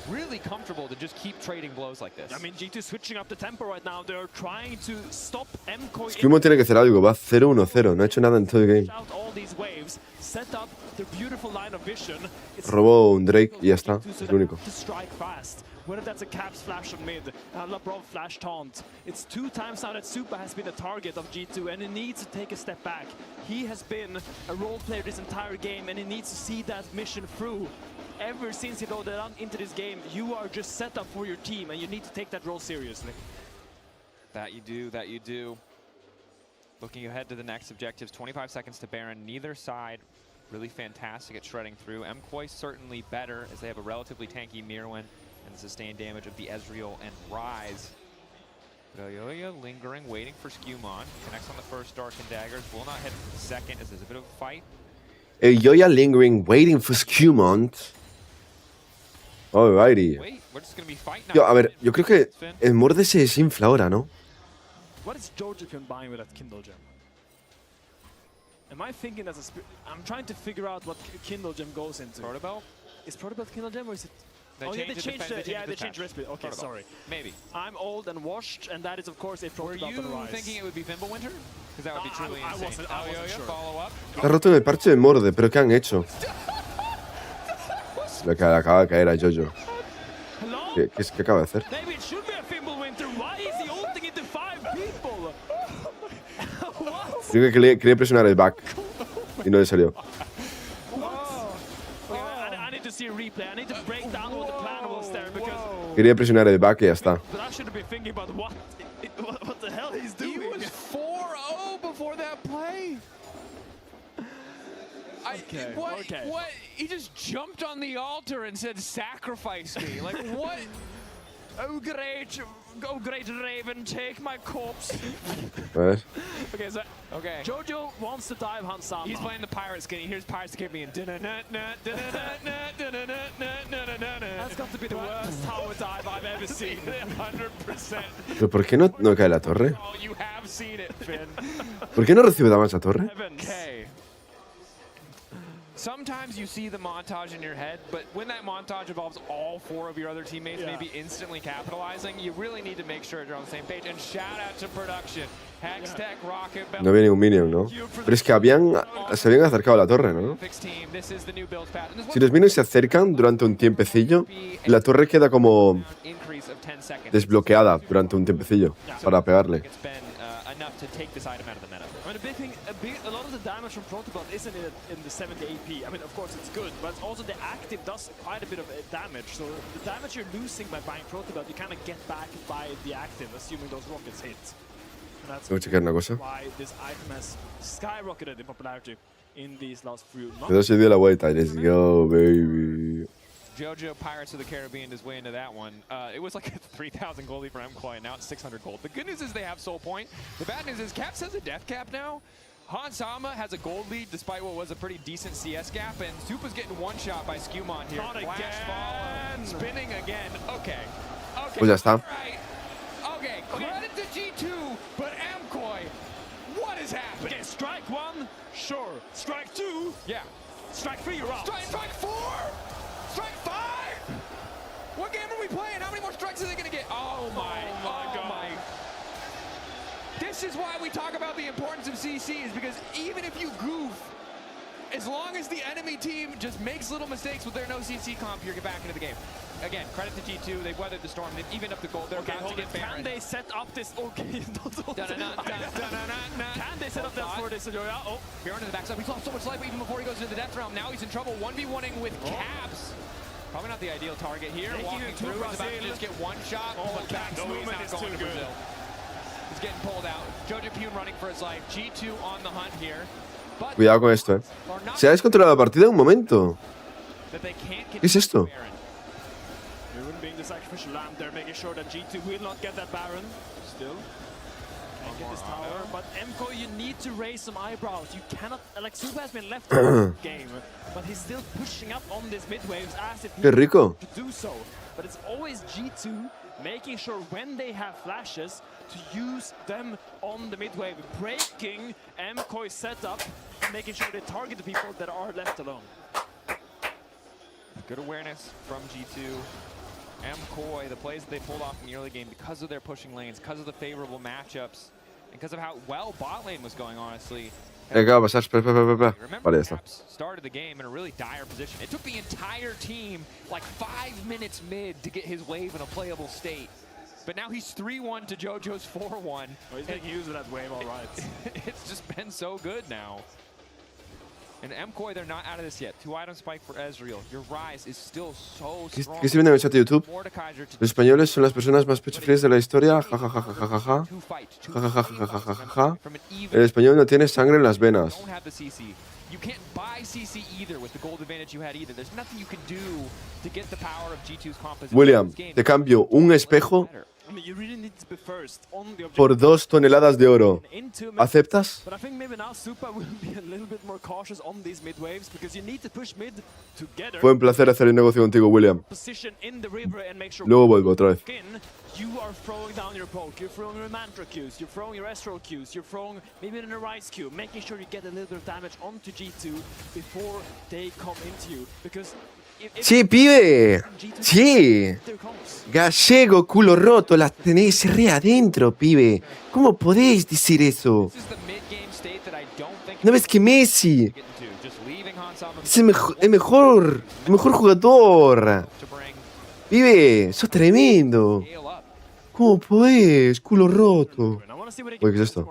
really comfortable to just keep trading blows like this. I mean, G2 switching up the tempo right now. They're trying to stop MKOI. Skewmon tiene que hacer algo. Va 0-1-0. No ha hecho nada en todo el game. All these waves, set up the beautiful line of vision. Robó un Drake y ya está. Es lo único. To strike fast. Whether that's a Caps flash on mid, Labrov flash taunt. It's 2 times now that Supa has been a target of G2, and he needs to take a step back. He has been a role player this entire game, and he needs to see that mission through. Ever since he loaded on into this game, you are just set up for your team, and you need to take that role seriously. That you do. Looking ahead to the next objectives, 25 seconds to Baron. Neither side really fantastic at shredding through. MKOI certainly better, as they have a relatively tanky Mirwin and the sustained damage of the Ezreal and Rise. Yoya lingering, waiting for Skewmon. Connects on the first Dark and Daggers. Will not hit the second, as there's a bit of a fight. Yoya lingering, waiting for Skewmon. Alrighty. Wait, we're just gonna be fighting now. A ver, yo creo que el Morde se desinfla ahora, ¿no? What is Georgia buying with that Kindle gem? Am I thinking that's a I'm trying to figure out what Kindle Gem goes into. Protobelt? Is Protobelt Kindle Gem or is it? They changed recipe. Okay, Protobelt. sorry. Maybe. I'm old and washed, and that is of course a Protobelt Were you on Rise. thinking it would be Fimbulwinter? Because that would be truly I insane. wasn't sure. Follow up. Ha roto el parche de Morde, pero ¿qué han hecho? Le acaba de caer a Jojo. ¿Qué acaba de hacer? Maybe it should be a Fimbulwinter. Why is he ulting into 5 people? What? Creo que quería presionar el back y no le salió. I need to see a replay. I need to break down what the plan was there because. Quería presionar el back y ya está. But I should be thinking about what the hell he's doing. He was 4-0 before that play. What? He just jumped on the altar and said, "Sacrifice me!" Like what? Oh great Raven, take my corpse. A ver. Okay, so Jojo wants to dive Hansama. He's playing the pirate skin. He hears pirates give me and that's got to be the worst tower dive I've ever seen. 100%. ¿Pero por qué no cae la torre? Oh, you have seen it, Finn. ¿Por qué no recibe damage la torre? Okay. Sometimes you see the montage in your head, but when that montage involves all 4 of your other teammates maybe instantly capitalizing, you really need to make sure you're on the same page. And shout out to production. Hextech, Rocket Belt. No había ningún minion, ¿no? Pero es que se habían acercado a la torre, ¿no? Si los minions se acercan durante un tiempecillo, la torre queda como desbloqueada durante un tiempecillo para pegarle. To take this item out of the meta. I mean, a lot of the damage from Protobelt isn't in the 70 AP. I mean, of course it's good, but also the active does quite a bit of damage. So the damage you're losing by buying Protobelt, you kind of get back by the active, assuming those rockets hit. And that's why this item has skyrocketed in popularity in these last few months. Pero se dio la vuelta. Let's go, baby. Jojo Pirates of the Caribbean is way into that one. It was like a 3,000 goldie for MKOI, and now it's 600 gold. The good news is they have Soul Point. The bad news is Caps has a death cap now. Hansama has a gold lead despite what was a pretty decent CS gap, and Supa's getting one shot by Skewmon here. Not Flash again. follow, spinning again. Okay. Pues ya está. Right. Okay, credit to G2, but MKOI, what is happening? Okay, strike 1, sure. Strike 2, yeah. Strike 3, you're out. Strike 4! Strike 5! What game are we playing? How many more strikes are they going to get? Oh my God. This is why we talk about the importance of CCs, because even if you goof, as long as the enemy team just makes little mistakes with their no CC comp, you get back into the game. Again, credit to G2. They've weathered the storm. They've evened up the gold. They're about to get Baron. Can they set up this? Okay. Can they set up that for this? Oh, Baron in the backside. We lost so much life even before he goes into the death realm. Now he's in trouble. 1v1ing with Caps. Probably not the ideal target here. Walking through, he's about to just get one shot. But Caps movement is too good. He's getting pulled out. Jojo Pune running for his life. G2 on the hunt here. Cuidado con esto, Se ha descontrolado la partida un momento. ¿Qué es esto? being the sacrificial lamb, they're making sure that G2 will not get that Baron. Still. Can't get this tower. But MKOI, you need to raise some eyebrows. You cannot, like, Supa has been left in the game, but he's still pushing up on this mid waves as if he Qué rico. to do so. But it's always G2 making sure when they have flashes to use them on the mid wave, breaking MKOI's setup and making sure they target the people that are left alone. Good awareness from G2. MKOI, the plays that they pulled off in the early game because of their pushing lanes, because of the favorable matchups, and because of how well bot lane was going, honestly. Acaba de pasar. Espera. Vale, ya está. Started the game in a really dire position. It took the entire team like 5 minutes mid to get his wave in a playable state. But now he's 3-1 to JoJo's 4-1. Oh, he's making use of that wave, all right. It's just been so good now. And MKOI, they're not out of this yet. 2-item spike for Ezreal. Your rise is still so strong. ¿Qué estoy viendo en el chat de YouTube? Los españoles son las personas más pecho frías de la historia. Jajajajajaja. Jajajajajaja. El español no tiene sangre en las venas. You can't buy CC either with the gold advantage you had either. There's nothing you can do to get the power of G2's composition. William, te cambio un espejo I mean, you really need to be first on the por 2 toneladas de oro. ¿Aceptas? But I think maybe now Supa will be a little bit more cautious on these mid waves because you need to push mid together. Fue un placer hacer el negocio contigo, William. Position in the river and make sure Luego vuelvo otra vez. you are throwing down your poke, you're throwing your mantra Qs, you're throwing your Astral Qs, you're throwing maybe an Arise Q, making sure you get a little bit of damage onto G2 before they come into you. Because Sí, pibe. Sí. Gallego, culo roto, las tenéis re adentro, pibe. ¿Cómo podéis decir eso? ¿No ves que Messi es el mejor jugador? Pibe, sos tremendo. ¿Cómo podés? Culo roto. Oye, ¿qué es esto?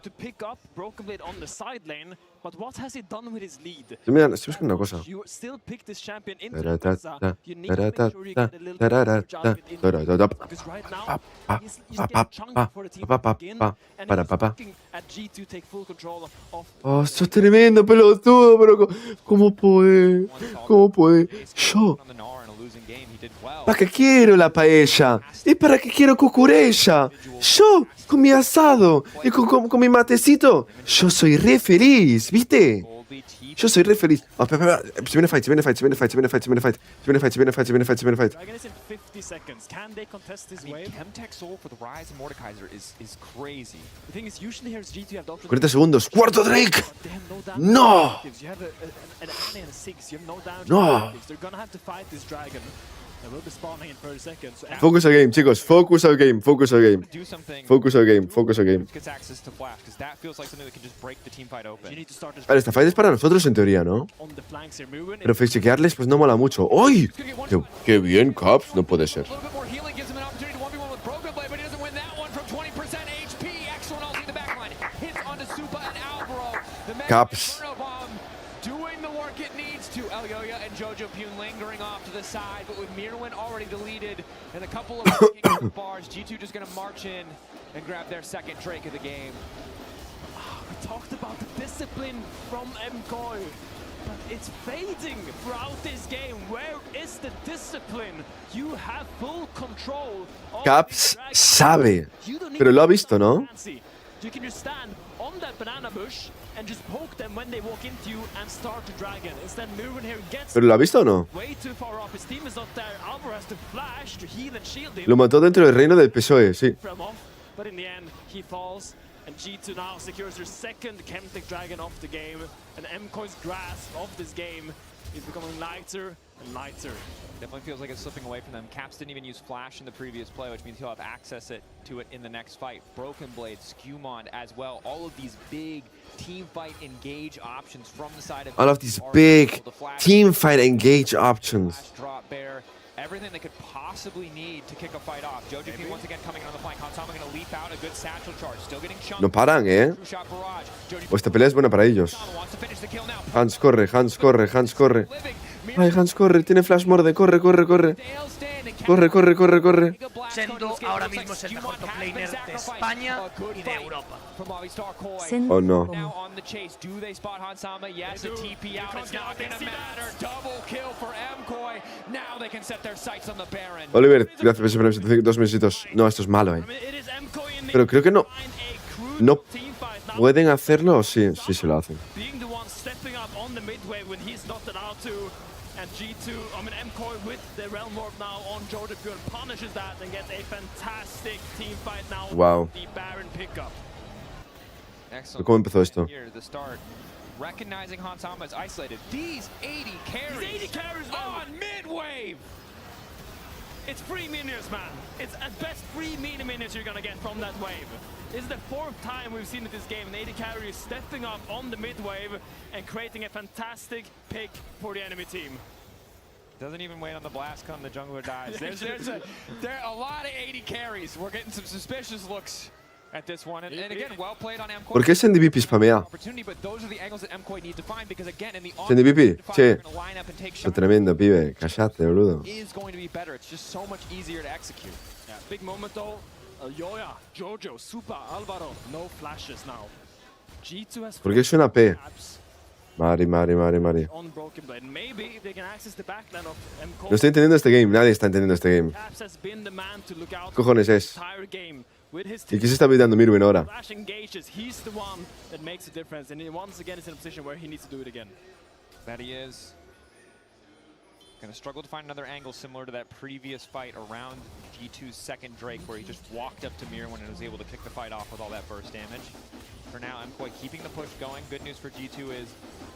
to pick up Broken Blade on the side lane, but what has he done with his lead? Mira, estoy buscando una cosa. You still pick this champion into the Mesa. You need to make sure you get a little bit of job because right now he's getting chunky for the team to begin, and he's looking at G2 take full control of. Oh, sos tremendo, pelotudo, pero ¿cómo podés? ¿Cómo podés? Yo. ¿Para qué quiero la paella? ¿Y para qué quiero cucurella? Yo, con mi asado y con mi matecito, yo soy re feliz, ¿viste? Yo soy re feliz. Oh, espera, se viene fight. Dragon is in 50 seconds. Can they contest this wave? Chemtech Soul for the Rise and Mordekaiser is crazy. The thing is, usually here's G2 have the option. 40 segundos. ¡Cuarto Drake! ¡No! You have an Annie and a 6. You have no damage. No. They're gonna have to fight this dragon. They will be spawning in 30 seconds. Focus al game, chicos. Focus al game. Focus al game. Focus al game. Focus al game. Gets access to Flash because that feels like something that can just break the team fight open. Vale, esta fight es para nosotros en teoría, ¿no? Pero facechearles pues no mola mucho. ¡Ay! ¡Qué bien, Caps! No puede ser. Caps. Jojo Pune lingering off to the side, but with Mirwin already deleted and a couple of bars, G2 just going to march in and grab their second Drake of the game. We talked about the discipline from MKOI, but it's fading throughout this game. Where is the discipline? You have full control. Caps sabe, pero lo ha visto, ¿no? You can just stand on that banana bush and just poke them when they walk into you and start the dragon. Instead, Mirwin here gets ¿Pero lo ha visto o no? way too far up. His team is not there. Alvaro has to flash to heal and shield him. Lo mató dentro del reino del PSOE, sí. From off, but in the end, he falls. And G2 now secures their second Chemtech Dragon of the game. And MKOI's grasp of this game is becoming lighter and lighter. Definitely feels like it's slipping away from them. Caps didn't even use Flash in the previous play, which means he'll have access to it in the next fight. Broken Blade, Skewmond as well. All of these big team fight engage options from the side of all of these big team fight engage options. Drop bear, everything they could possibly need to kick a fight off. Jojo P once again coming on the flank. Hansama going to leap out, a good satchel charge. Still getting chunked. No paran, ¿eh? O esta pelea es buena para ellos. Hans corre, Hans corre, Hans corre. Ay, Hans corre, tiene flash morde, corre, corre, corre. Corre, corre, corre, corre. Sendo ahora mismo es el mejor top laner de España y de Europa. Oh no. Now on the chase, do they spot Hansama? Yes, a TP out. It's not gonna matter. Double kill for MKOI. Now they can set their sights on the Baron. Oliver, gracias por 2 minutitos. No, esto es malo, Pero creo que no. No pueden hacerlo o sí, sí se lo hacen. And G2, I mean MKOI with the Realm Warp now on Jojo Pune punishes that and gets a fantastic team fight now. Wow. The Baron pickup. Excellent. ¿Cómo empezó esto? Here to the start. Recognizing Hansama is isolated. These 80 carries, These 80 carries on mid-wave. It's 3 minions, man. It's at best 3 minions you're gonna get from that wave. This is the 4th time we've seen it this game. An 80 carry is stepping up on the mid wave and creating a fantastic pick for the enemy team. Doesn't even wait on the blast come, the jungler dies. There are a lot of 80 carries. We're getting some suspicious looks at this one. And again, well played on MKOI. ¿Por qué ese MVP spamea? But those are the angles that MKOI need to find because again in the ¿Ese MVP? Che. Eso tremendo, pibe. Cállate, boludo. Is going to be better. It's just so much easier to execute. Yeah, big moment though. Yoya, Jojo, Supa, Alvaro, no flashes now. G2 has ¿Por qué suena P? Mari. on Broken Blade. Maybe if they can access the backline of MCO. No estoy entendiendo este game. Nadie está entendiendo este game. Caps has been the man to look out ¿Qué cojones for the es? entire game. With his ¿Y qué se está buildando Mirwin ahora? flash engages, he's the one that makes a difference, and he once again is in a position where he needs to do it again. That he is. Gonna struggle to find another angle similar to that previous fight around G2's second Drake, where he just walked up to Mirwin and was able to kick the fight off with all that burst damage. For now, MCOY keeping the push going. Good news for G2 is,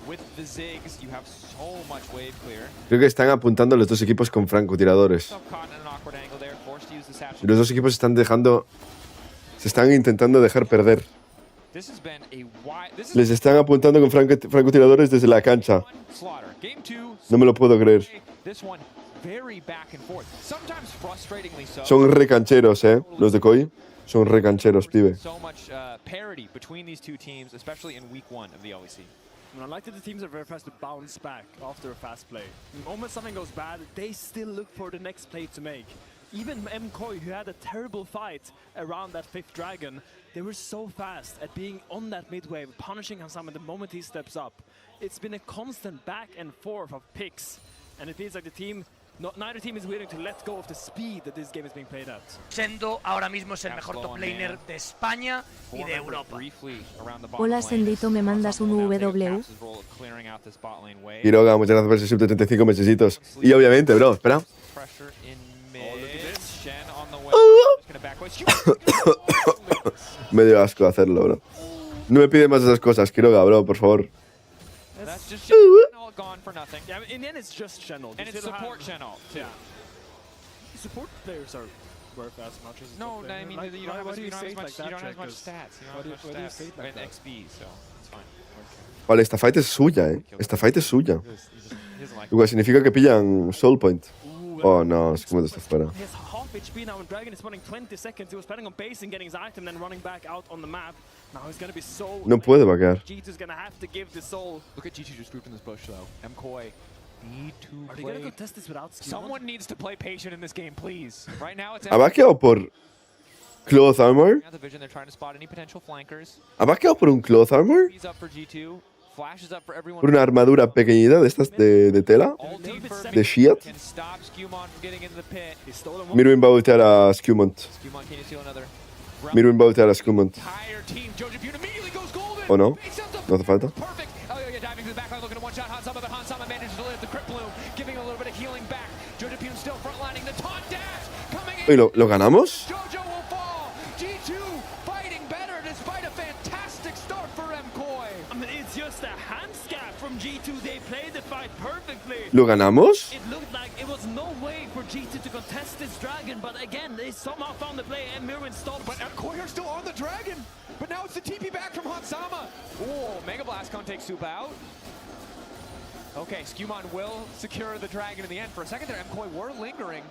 with the Ziggs, you have so much wave clear. Creo que están apuntando los dos equipos con francotiradores. Self caught in an awkward angle there, forced to use the satchel. Y los dos equipos se están intentando dejar perder. This has been a wide, Les están apuntando con francotiradores desde la cancha. slaughter. Game 2. No me lo puedo creer. This one very back and forth. Sometimes frustratingly so. Son recancheros, los de Koi. Son recancheros, pibe. So much parity between these two teams, especially in week 1 of the LEC. I like that the teams are very fast to bounce back after a fast play. The moment something goes bad, they still look for the next play to make. Even MCOY, who had a terrible fight around that 5th dragon, they were so fast at being on that mid wave, punishing Hansama the moment he steps up. It's been a constant back and forth of picks, and it feels like the team, neither team is willing to let go of the speed that this game is being played at. Sendo ahora mismo es el mejor top laner de España y de Europa. Hola Sendito, ¿me mandas un VW? Quiroga, muchas gracias por ese sub de 35 mesecitos. Y obviamente, bro, espera. Me dio asco hacerlo, bro. No me pide más esas cosas, Quiroga, bro, por favor. That's just all gone for nothing. Yeah, in the end it's just Channel. And it's support Channel, too. Yeah. Support players are worth as much as No, I mean, like, you don't have as much like that, stats. You don't have as much stats. And XP, so it's fine. Vale, esta fight es suya, Esta fight es suya. Igual significa que pillan Soul Point. Oh, no, es como está fuera. He has half HP now, and Dragon is spawning 20 seconds. He was planning on basing, getting his item, then running back out on the map. Now he's gonna be so... No puede vaquear. G2's gonna have to give the soul. Look at G2 just grouped in this bush, though. MCOY need to Are they gonna go test this without skill? Someone needs to play patient in this game, please. Right now it's... ¿Ha vaqueado por Cloth Armor? The vision, they're trying to spot any potential flankers. ¿Ha vaqueado por un Cloth Armor? He's up for G2. Flashes up for everyone. ¿Por una armadura pequeñita de estas de tela? ¿De Shield? Can stop Skewmon from getting into the pit. Mirwin va a voltear a Skewmont. Skewmon, can you steal another? Mirwin va a voltear a Skewmont. Entire team. Jojapune immediately goes golden. ¿O no? No hace falta. Perfect. Oh, yeah, diving to the backline, looking to one-shot Hansama, but Hansama manages to live the Crypt Bloom, giving a little bit of healing back. Jojapune still frontlining the taunt dash. Coming in. Oye, ¿lo ganamos? Jojo will fall. G2 fighting better despite a fantastic start for MCOY. I mean, it's just a hand scab from G2. They played the fight perfectly. ¿Lo ganamos? It looked like it was no way for G2 to contest this dragon, but again, they somehow found the play and Mirwin stopped. But MCOY are still on the dragon. But now it's the TP back from Hansama. Oh, Mega Blast can't take Soup out. Okay, Skewmon will secure the dragon in the end. For a second there, MCOY were lingering.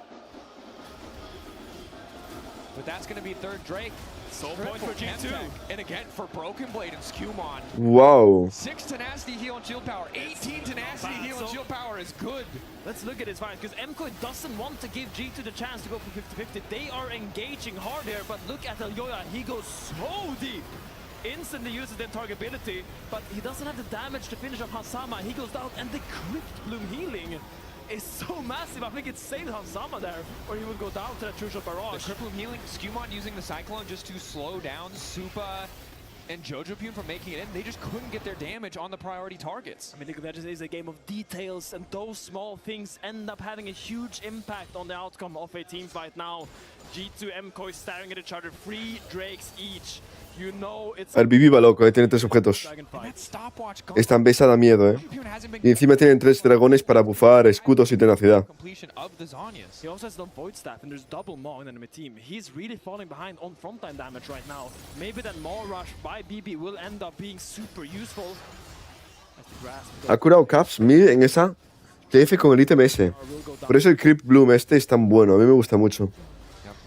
But that's going to be third Drake. Soul point for G2. And again for Broken Blade and Skewmon. Wow. 6 tenacity heal and shield power. 18 tenacity heal and shield power is good. Let's look at this fight, because MCOY doesn't want to give G2 the chance to go for 50-50. They are engaging hard here, but look at Elyoya. He goes so deep. Instantly uses the targetability, but he doesn't have the damage to finish off Hansama. He goes down, and the Crypt Bloom healing is so massive. I think it saved Hansama there, or he would go down to that Crucial Barrage. The Crypt Bloom healing, Skewmon using the Cyclone just to slow down Supa and Jojapune from making it in. They just couldn't get their damage on the priority targets. I mean, look, that is a game of details, and those small things end up having a huge impact on the outcome of a team fight now. G2, MCOY staring at each other, 3 Drakes each. You know it's El Bibi va loco, tiene 3 objetos. Esta mesa da miedo, Y encima tienen 3 dragones para bufar escudos y tenacidad. He also has done Void Staff, and there's double Maw in the enemy team. He's really falling behind on frontline damage right now. Maybe that Maw rush by BB will end up being super useful. Ha curado Caps 1000 en esa TF con el ítem ese. Por eso el Crypt Bloom este es tan bueno, a mí me gusta mucho.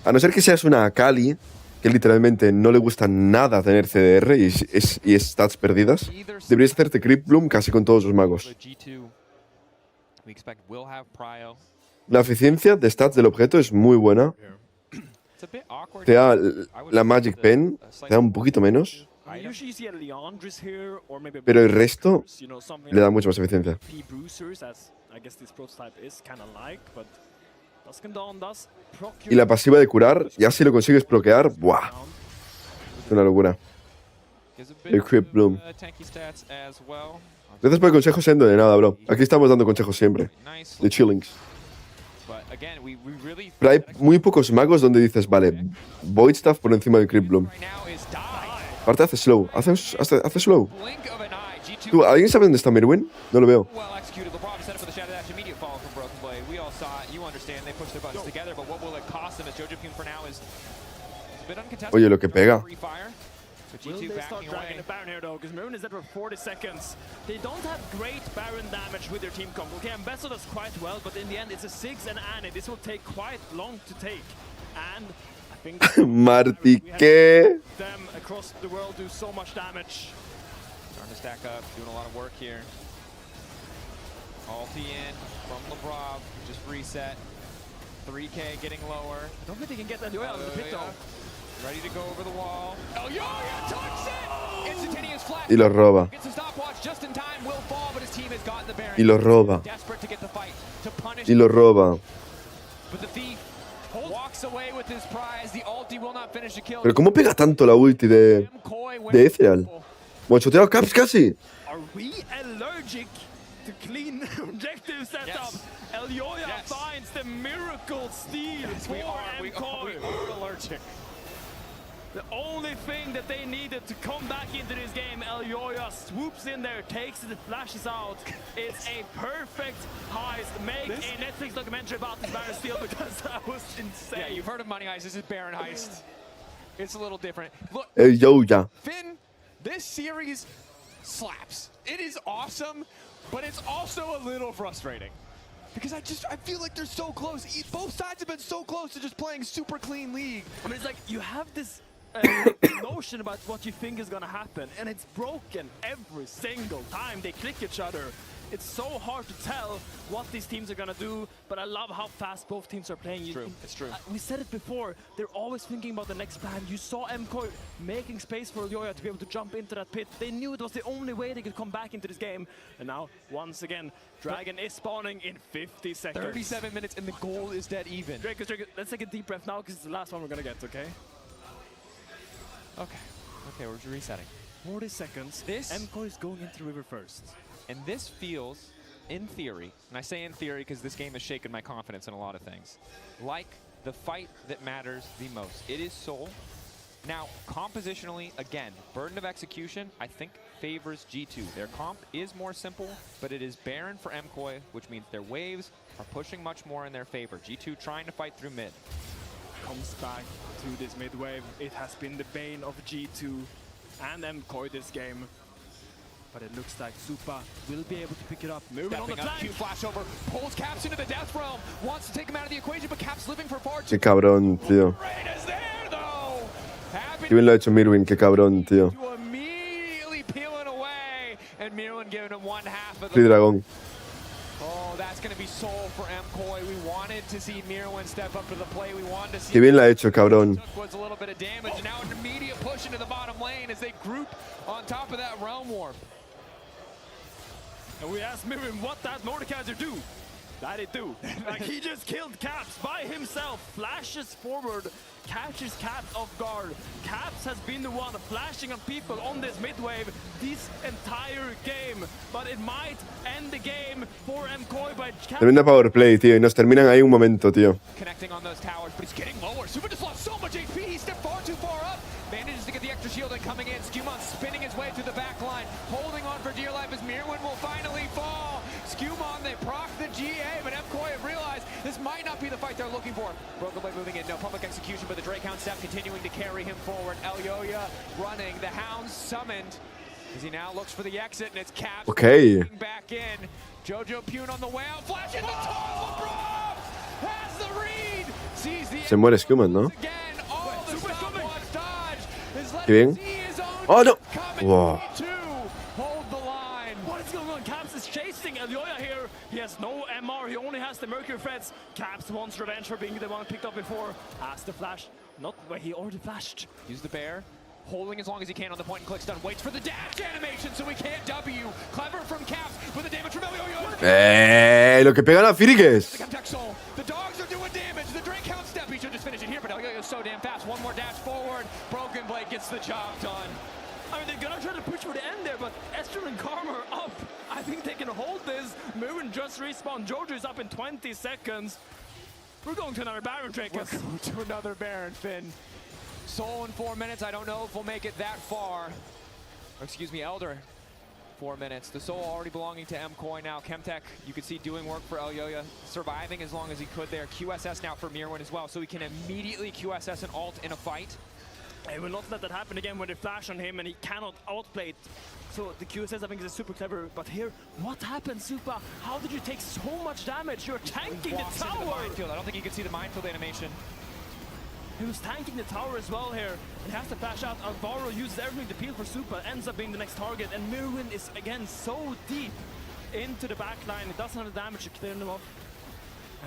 A no ser que seas una Akali, que literalmente no le gusta nada tener CDR y stats perdidas, deberías hacerte Crypt Bloom casi con todos los magos. La eficiencia de stats del objeto es muy buena. Te da la Magic Pen, te da un poquito menos. And usually you see a Leandris here, or maybe a Pero el resto you know, something le da like mucha más eficiencia. P Bruisers, as I guess this prototype is kind of like, but Duskendon does procure Y la pasiva de curar, ya si lo consigues bloquear, ¡buah! Es una locura. El Creep Bloom. Tanky stats as well. Gracias por el consejo, Sendo. De nada, bro. Aquí estamos dando consejos siempre. De chillings. But again, we really Pero hay muy pocos magos donde dices, vale, Void Staff por encima del Creep Bloom. Aparte hace slow. Hace slow. ¿Tú, ¿alguien sabe dónde está Mirwin? No lo veo. well executed. LeBron set up for the shadow dash, immediate follow from Broken Blade. We all saw it. You understand. They pushed their buttons together, but what will it cost them? As Jojo Pune for now is a bit uncontested. Oye, lo que pega. Free fire. But Will G2 they start backing dragging away. the Baron here though? Because Maroon is dead for 40 seconds. They don't have great Baron damage with their team comp. Okay, Ambassador does quite well, but in the end it's a 6 and Annie. This will take quite long to take. And I think Marty, ¿qué? them across the world do so much damage. Starting to stack up, doing a lot of work here. Ulti in from LeBron, just reset. 3K getting lower. I don't think they can get that duel out of the pit though. Ready to go over the wall. Oh, yeah, touch it! Instantaneous flash. Y lo roba. Gets a stopwatch just in time. Will fall, but his team has gotten the Baron. Y lo roba. Desperate to get the fight, to punish. Y lo roba. But the thief walks away with his prize. The ulti will not finish the kill. Pero ¿cómo pega tanto la ulti de Ethereal? Mochoteado Caps casi. Are we allergic to clean objective setup? Elyoya finds the miracle steal for MCoy. We are allergic. The only thing that they needed to come back into this game, Elyoya swoops in there, takes it, flashes out. It's a perfect heist. Make a Netflix documentary about this Baron steal because that was insane. Yeah, you've heard of Money Heist. This is Baron Heist. It's a little different. Look, Elyoya. Finn, this series slaps. It is awesome, but it's also a little frustrating. Because I feel like they're so close. Both sides have been so close to just playing super clean League. I mean, it's like you have this notion about what you think is gonna happen, and it's broken every single time they click each other. It's so hard to tell what these teams are gonna do, but I love how fast both teams are playing. It's true. We said it before, they're always thinking about the next plan. You saw MCoy making space for Elyoya to be able to jump into that pit. They knew it was the only way they could come back into this game. And now, once again, Dragon is spawning in 50 seconds. 37 minutes and the goal is dead even. Drake, let's take a deep breath now because it's the last one we're gonna get, okay? Okay, we're resetting. 40 seconds. This MCoy is going into the river first. And this feels, in theory, and I say in theory because this game has shaken my confidence in a lot of things, like the fight that matters the most. It is Soul. Now, compositionally, again, burden of execution, I think, favors G2. Their comp is more simple, but it is Baron for MCoy, which means their waves are pushing much more in their favor. G2 trying to fight through mid. Comes back to this mid wave. It has been the bane of G2 and MCoy this game. But it looks like Supa will be able to pick it up. Moving on the flank. Q flash over, pulls Caps into the death realm, wants to take him out of the equation, but Caps living for far too. Qué cabrón, tío. Is there, though. Qué bien lo ha hecho Mirwin, qué cabrón, tío. Immediately peeling away, and Mirwin giving him one half of Free the. Dragón. Oh, that's going to be soul for MCoy. We wanted to see Mirwin step up to the plate. We wanted to see. Qué bien la ha hecho, cabrón. Was a little bit of damage, and now an immediate push into the bottom lane as they group on top of that realm warp. And we asked Mirwin what that Mordekaiser do. That it do. Like he just killed Caps by himself, flashes forward, catches Caps off guard. Caps has been the one flashing on people on this mid-wave this entire game. But it might end the game for MCoy by Caps. Tremenda powerplay, tío, y nos terminan ahí un momento, tío. Connecting on those towers, but he's getting lower. Super just lost so much HP, he stepped far too far up. Manages to get the extra shield and coming in. Skewmon spinning his way through the back line, holding on for dear life as Mirwin will finally fall. Skewmon, they proc the GA, but MCoy have realized this might not be the fight they're looking for. Broken Blade moving in, no public execution, but the Drakehound step continuing to carry him forward. Elyoya running, the Hound summoned as he now looks for the exit, and it's Caps back in. Jojo Pune on the way out, flash in the top, LeBron has the read, sees the Se muere Skewmon, ¿no? Qué bien. Oh, no. Wow. Hold the line. What is going on? Caps is chasing Elyoya here. He has no MR. He only has the Mercury threads. Caps wants revenge for being the one picked up before. Has the flash. Not where he already flashed. Use the bear. holding as long as he can on the point and click stun. Waits for the dash animation so we can't W. Clever from Caps with the damage from Elioyo. Lo que pegan a Firigues. The dogs are doing damage. The Drake count step. He should just finish it here, but Elioyo's so damn fast. One more dash forward. Broken Blade gets the job done. I mean, they're gonna try to push for the end there, but Esther and Karma are up. I think they can hold this. Mirren just respawned. Jojo is up in 20 seconds. We're going to another Baron, Drake. We're going to another Baron, Finn. Soul in 4 minutes. I don't know if we'll make it that far. Or, excuse me, Elder. 4 minutes. The Soul already belonging to MKOI now. Chemtech, you could see doing work for Elioyo, surviving as long as he could there. QSS now for Mirwin as well, so he can immediately QSS an ult in a fight. They will not let that happen again when they flash on him and he cannot outplay it. So the QSS I think is super clever, but here, what happened, Supa? How did you take so much damage? You're tanking the tower! I don't think you could see the minefield animation. He was tanking the tower as well here, and has to flash out. Alvaro uses everything to peel for Supa, ends up being the next target, and Mirwin is again so deep into the backline. It doesn't have the damage to clear them off.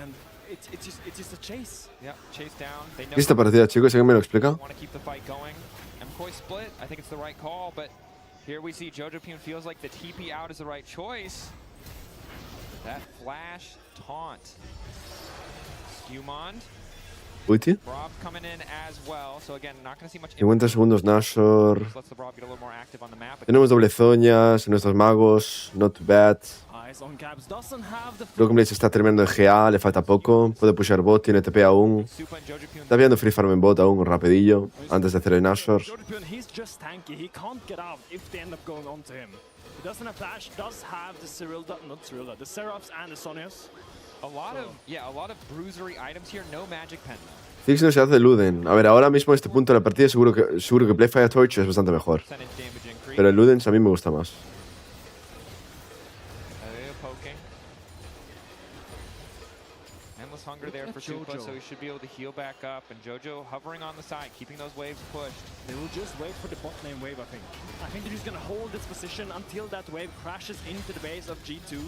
And it's just a chase. Yeah, chase down. They know Esta partida, chicos, ¿alguien me lo explica? want to keep the fight going. MKOI split. I think it's the right call, but here we see Jojo feels like the TP out is the right choice. That flash taunt. Skewmond. Ulti. Rob coming in as well. So again, not going to see much. 50 segundos Nashor. Lets the Rob get a little more active on the map. Tenemos doble zoñas, nuestros magos, not too bad. Broken Blade se está terminando de GA, le falta poco. Puede pushar bot, tiene TP aún. Está viendo free farm en bot aún, rapidillo, antes de hacer el Nashor. He's just tanky. He can't get out if they end up going on to him. He doesn't have flash, does have the the Seraphs and the Sonias. A lot of bruisery items here, no magic pen though. Fix no se hace Luden. A ver, ahora mismo en este punto de la partida seguro que Play Fire Torch es bastante mejor. Pero el Ludens a mí me gusta más. Endless hunger there for Supa, so he should be able to heal back up. And Jojo hovering on the side, keeping those waves pushed. They will just wait for the bot lane wave, I think. I think they're just going to hold this position until that wave crashes into the base of G2.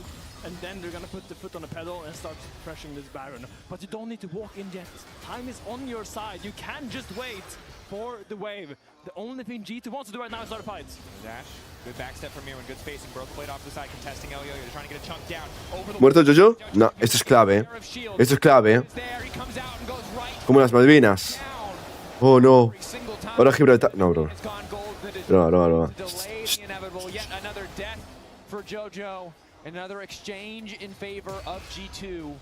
And then they're going to put the foot on the pedal and start pressuring this Baron. But you don't need to walk in yet. Time is on your side. You can just wait for the wave. The only thing G2 wants to do right now is start a fight. Dash. Good backstep from Mirwin, good spacing, Broken Blade off the side, contesting Elioyo, they're trying to get a chunk down. ¿Muerto Jojo? No, esto es clave, Esto es clave, Como las Malvinas. Oh, no. Ahora Gibraltar. No, bro. Bro. Yet another death for Jojo. Another exchange in favor of G2.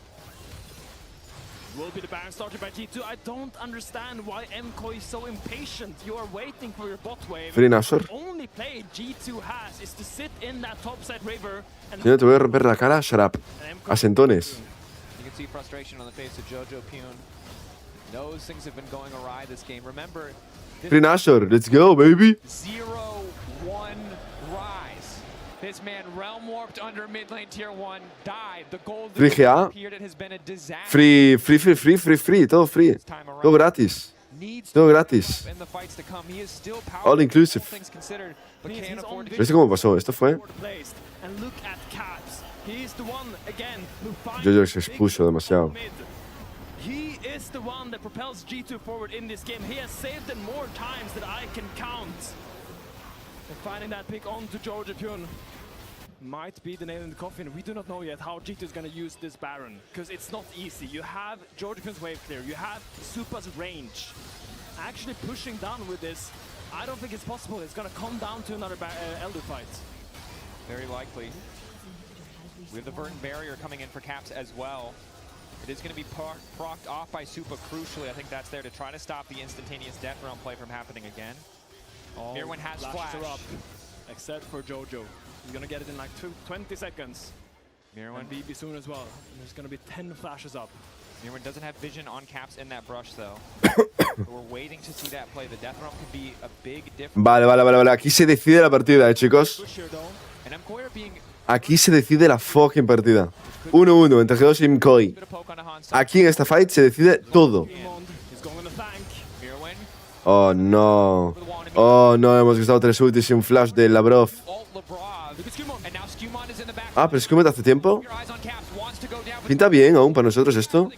Will be the Baron started by G2. I don't understand why MKOI is so impatient. You are waiting for your bot wave. Free Nashor. The only play G2 has is to sit in that topside river and Si no te voy a romper la cara, shut up. Asentones. You can see frustration on the face of Jojo Pune. Knows things have been going awry this game. Remember, Free Nashor, let's go, baby. 0-1 rise. This man realm warped under mid lane tier 1, died. The gold Free GA. appeared. It has been a disaster. Free. Todo free. Todo gratis. Todo gratis. In the fights to come, he is still All powerful, inclusive. things considered, but can't afford to ¿Viste cómo pasó? Esto fue. and look at Caps. He's the one again who finds Jojo se expuso demasiado. He is the one that propels G2 forward in this game. He has saved them more times than I can count. And finding that pick onto Jojo Pune might be the nail in the coffin. We do not know yet how G2 is going to use this Baron, because it's not easy. You have Jojo Pune's wave clear, you have Supa's range. Actually pushing down with this, I don't think it's possible. It's going to come down to another Elder fight. Very likely. We have the Verdant Barrier coming in for Caps as well. It is going to be procced off by Supa crucially. I think that's there to try to stop the instantaneous Death Realm play from happening again. Mirwin has flash. Up, except for Jojo. He's going to get it in like 20 seconds. Mirwin. And BB soon as well. There's going to be 10 flashes up. Mirwin doesn't have vision on Caps in that brush though. We're waiting to see that play. The Death Realm could be a big difference. Vale. Aquí se decide la partida, chicos. And MKOI are being Aquí se decide la fucking partida. 1-1 entre G2 y MKOI. Aquí en esta fight se decide todo. Oh no. Oh no, hemos gastado 3 ultis y un flash de Labrov. Ah, pero Skewmond hace tiempo. Pinta bien aún para nosotros esto.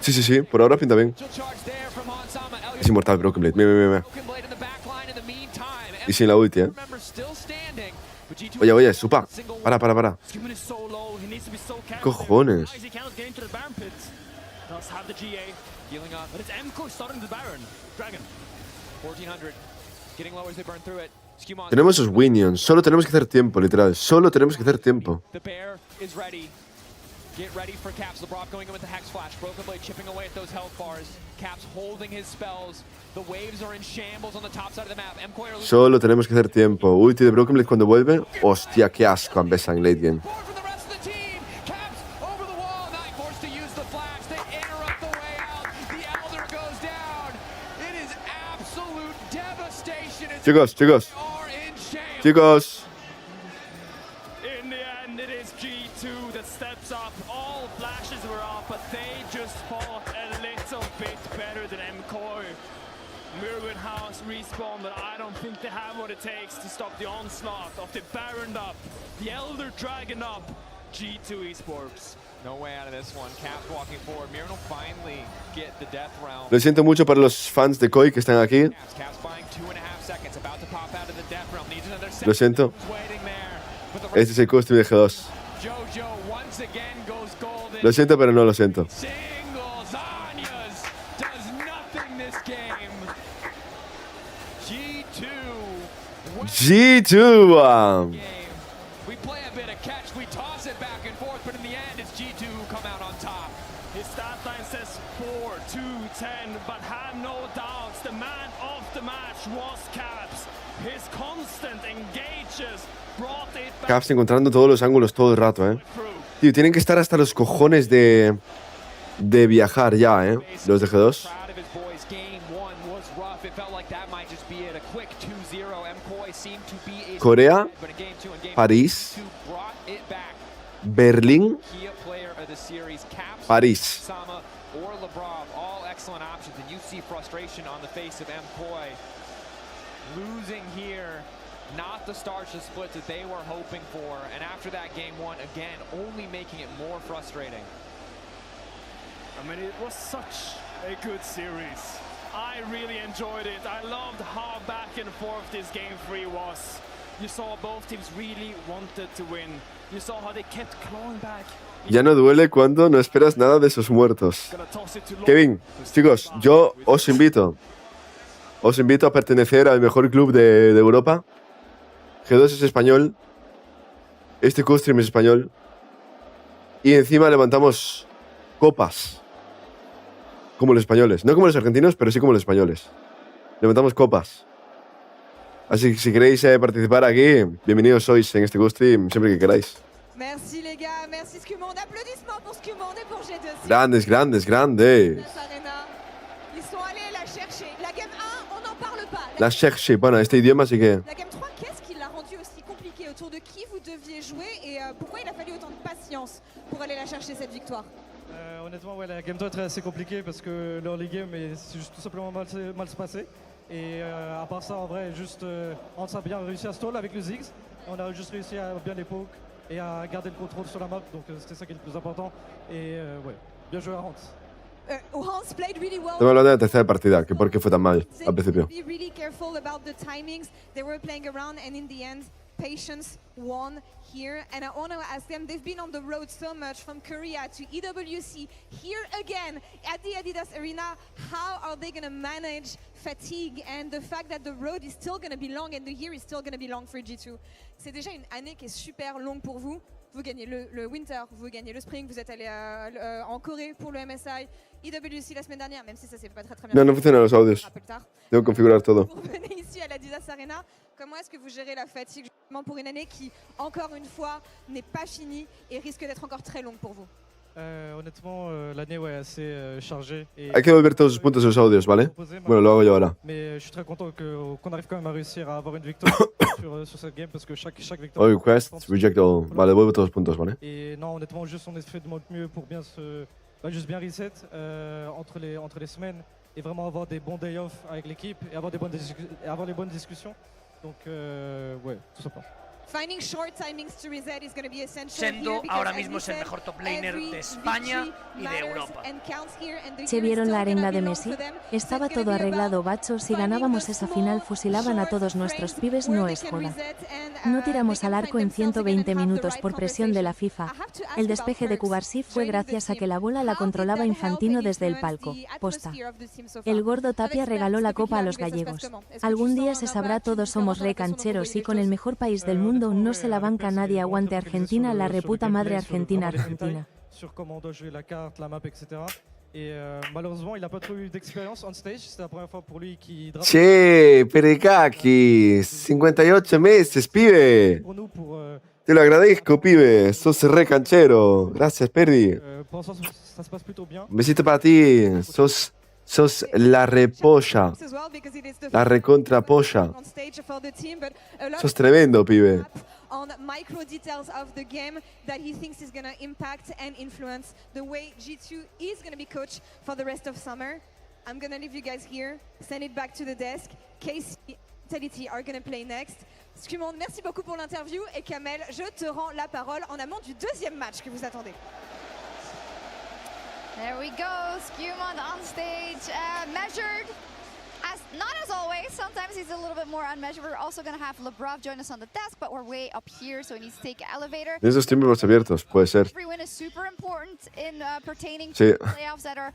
Sí, por ahora pinta bien. Es inmortal Broken Blade. Mira, mira, mira. Y sin la ulti, Oye, oye, Supa. Para. ¿Qué cojones? Does have the GA healing up, but it's MCO starting the Baron. Dragon. 1400. Getting low as they burn through it. Skewmon. Tenemos esos Winions. Solo tenemos que hacer tiempo, literal. Solo tenemos que hacer tiempo. The bear is ready. Get ready for Caps. LeBron going in with the Hex Flash. Broken Blade chipping away at those health bars. Caps holding his spells. The waves are in shambles on the top side of the map. MCO are Solo tenemos que hacer tiempo. Ulti de Broken Blade cuando vuelve. Hostia, qué asco Ambessa en late game. Chicos. In the end, it is G2 that steps up. All flashes were off, but they just fought a little bit better than MCOY. Mirwin House respawn, but I don't think they have what it takes to stop the onslaught of the Baron up, the Elder Dragon up. G2 Esports. no way out of this one. Caps walking forward. Mirren will finally get the death round. Lo siento mucho para los fans de Koi que están aquí. Caps buying 2.5 seconds. About to pop out of the death realm. Needs another second. Lo siento. Este es el costume de G2. Jojo once again goes golden. Lo siento, pero no lo siento. Singles, Anya's does nothing this game. G2. We play a bit of catch, we toss it back and forth, but in the end, it's G2 who come out on top. His stat line says 4-2-10, but have no doubts, the man of the match was Caps. His constant engages brought it back. Caps encontrando todos los ángulos todo el rato, Tío, tienen que estar hasta los cojones de viajar ya, los de G2. Corea, París, Berlín, París. Losing here, not the starship split that they were hoping for, and after that game one, again, only making it more frustrating. I mean, it was such a good series. I really enjoyed it. I loved how back and forth this game 3 was. You saw both teams really wanted to win. You saw how they kept clawing back. Ya no duele cuando no esperas nada de esos muertos. Kevin, chicos, yo os invito a pertenecer al mejor club de Europa. G2 es español. Este co-stream es español. Y encima levantamos copas. Como los españoles. No como los argentinos, pero sí como los españoles. Levantamos copas. Así que si queréis participar aquí, bienvenidos sois en este co-stream siempre que queráis. Merci les gars, merci Scumond. Applaudissements pour Scumond et pour G2. Grandes, grandes, grandes. Ils sont allés la chercher. La game 1, on n'en parle pas. La chercher. Bueno, este idioma sí que... La game 3, qu'est-ce qui l'a rendu aussi compliqué? Autour de qui vous deviez jouer et pourquoi il a fallu autant de patience pour aller la chercher cette victoire? Honnêtement, ouais, la game 3 est assez compliquée parce que leur league game c'est juste tout simplement mal se passer. Et à part ça, en vrai, juste Hans a bien réussi à stall avec le Ziggs. On a juste réussi à bien les poke et à garder le contrôle sur la map, donc c'était ça qui est le plus important. Et ouais, bien joué à Hans. Hans played really well. Estamos hablando de la tercera partida, que por qué fue tan mal al principio. Be really careful about the timings. They were playing around and in the end, patience won here. And I want to ask them, they've been on the road so much from Korea to EWC, here again at the Adidas Arena. How are they going to manage fatigue and the fact that the road is still going to be long and the year is still going to be long for G2? C'est déjà une année qui est super longue pour vous. Vous gagnez le Winter, vous gagnez le Spring, vous êtes allé en Corée pour le MSI, EWC la semaine dernière, même si ça s'est pas très bien. No funcionan los audios. Tengo que configurar todo. Vous venez ici à la Adidas Arena. Comment est-ce que vous gérez la fatigue justement pour une année qui, encore une fois, n'est pas finie et risque d'être encore très longue pour vous? Honnêtement, l'année est assez chargée. Hay que devolver todos los puntos de los audios, ¿vale? Bueno, lo hago yo ahora. Mais je suis très content qu'on arrive quand même à réussir à avoir une victoire sur cette game parce que chaque victoire. All requests, reject all. Vale, devuelvo todos los puntos, ¿vale? Et non, honnêtement, juste on essaie de notre mieux pour bien juste bien reset entre les semaines et vraiment avoir des bons day off avec l'équipe et avoir les bonnes discussions. Donc ouais, tout simplement. Finding short timings to reset is going to be essential Sendo here because, ahora as mismo we es el said, mejor top laner every de España victory y de matters Europa. and counts here, and the ¿Se year is vieron still la gonna arenga be de long Messi? for them. Estaba So it's todo gonna be arreglado, about bacho. Si finding ganábamos the esa final, small, fusilaban a short todos nuestros frames pibes, where no they es can joda. reset and, No they tiramos can al find arco en themselves again 120 and have the minutos right por presión de la conversation. FIFA. I have to ask El about despeje de Perks Cubarsí fue joining the gracias a team. que la bola la How did controlaba that help Infantino and desde el influence palco. the Posta. atmosphere of the team so far? El gordo Tapia Avec regaló la Perks, copa a depuis los l'arrivée, ça se passe gallegos. comment? Est-ce que Algún tu día sens se un sabrá, impact, une todos somos différence dans la façon dont vous recancheros y voyez con les el choses? mejor país del mundo no se la banca nadie. Aguante Argentina, la reputa madre Argentina, Argentina. Sur comment on doit jouer la carte, la map, etc. Et malheureusement, il n'a pas trop eu d'expérience on stage. C'est la première fois pour lui qui draft. Che, Pericaki, 58 meses, pibe. Pour nous, pour Te lo agradezco, pibe. Sos re canchero. Gracias, Perdi. pour l'instant, ça se passe plutôt bien. Un besito para ti. Sos la repolla. As well, because it is the La recontra polla. on stage for the team, but a lot Sos tremendo, pibe. on micro details of the game that he thinks is going to impact and influence the way G2 is going to be coached for the rest of summer. I'm going to leave you guys here, send it back to the desk. Casey, Vitality are going to play next. Scumonde, merci beaucoup pour l'interview. Et Kamel, je te rends la parole en amont du deuxième match que vous attendez. There we go, Scumonde on stage, measured. Not as always, sometimes he's a little bit more unmeasured. We're also going to have Lebrov join us on the desk, but we're way up here, so he needs to take an elevator. Tienes los tiempos abiertos, puede ser. Every win is super important in pertaining Sí. to playoffs that are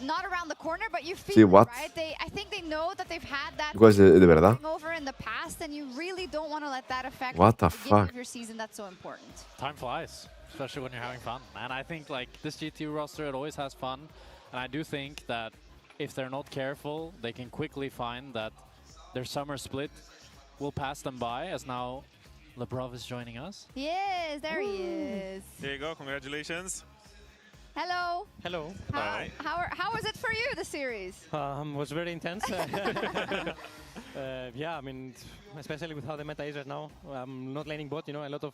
not around the corner, but you feel Sí, it, what? right? I think they know that they've had that ¿Cuál es de verdad? over in the past, and you really don't want to let that affect What the beginning fuck? of your season. That's so important. Time flies, especially when you're having fun. And I think like this GT roster, it always has fun. And I do think that if they're not careful, they can quickly find that their summer split will pass them by, as now Lebrov is joining us. Yes, there he is. There you go, congratulations. Hello. Hello. How was it for you, the series? Was very intense. Yeah, I mean, especially with how the meta is right now. I'm not laning bot, you know, a lot of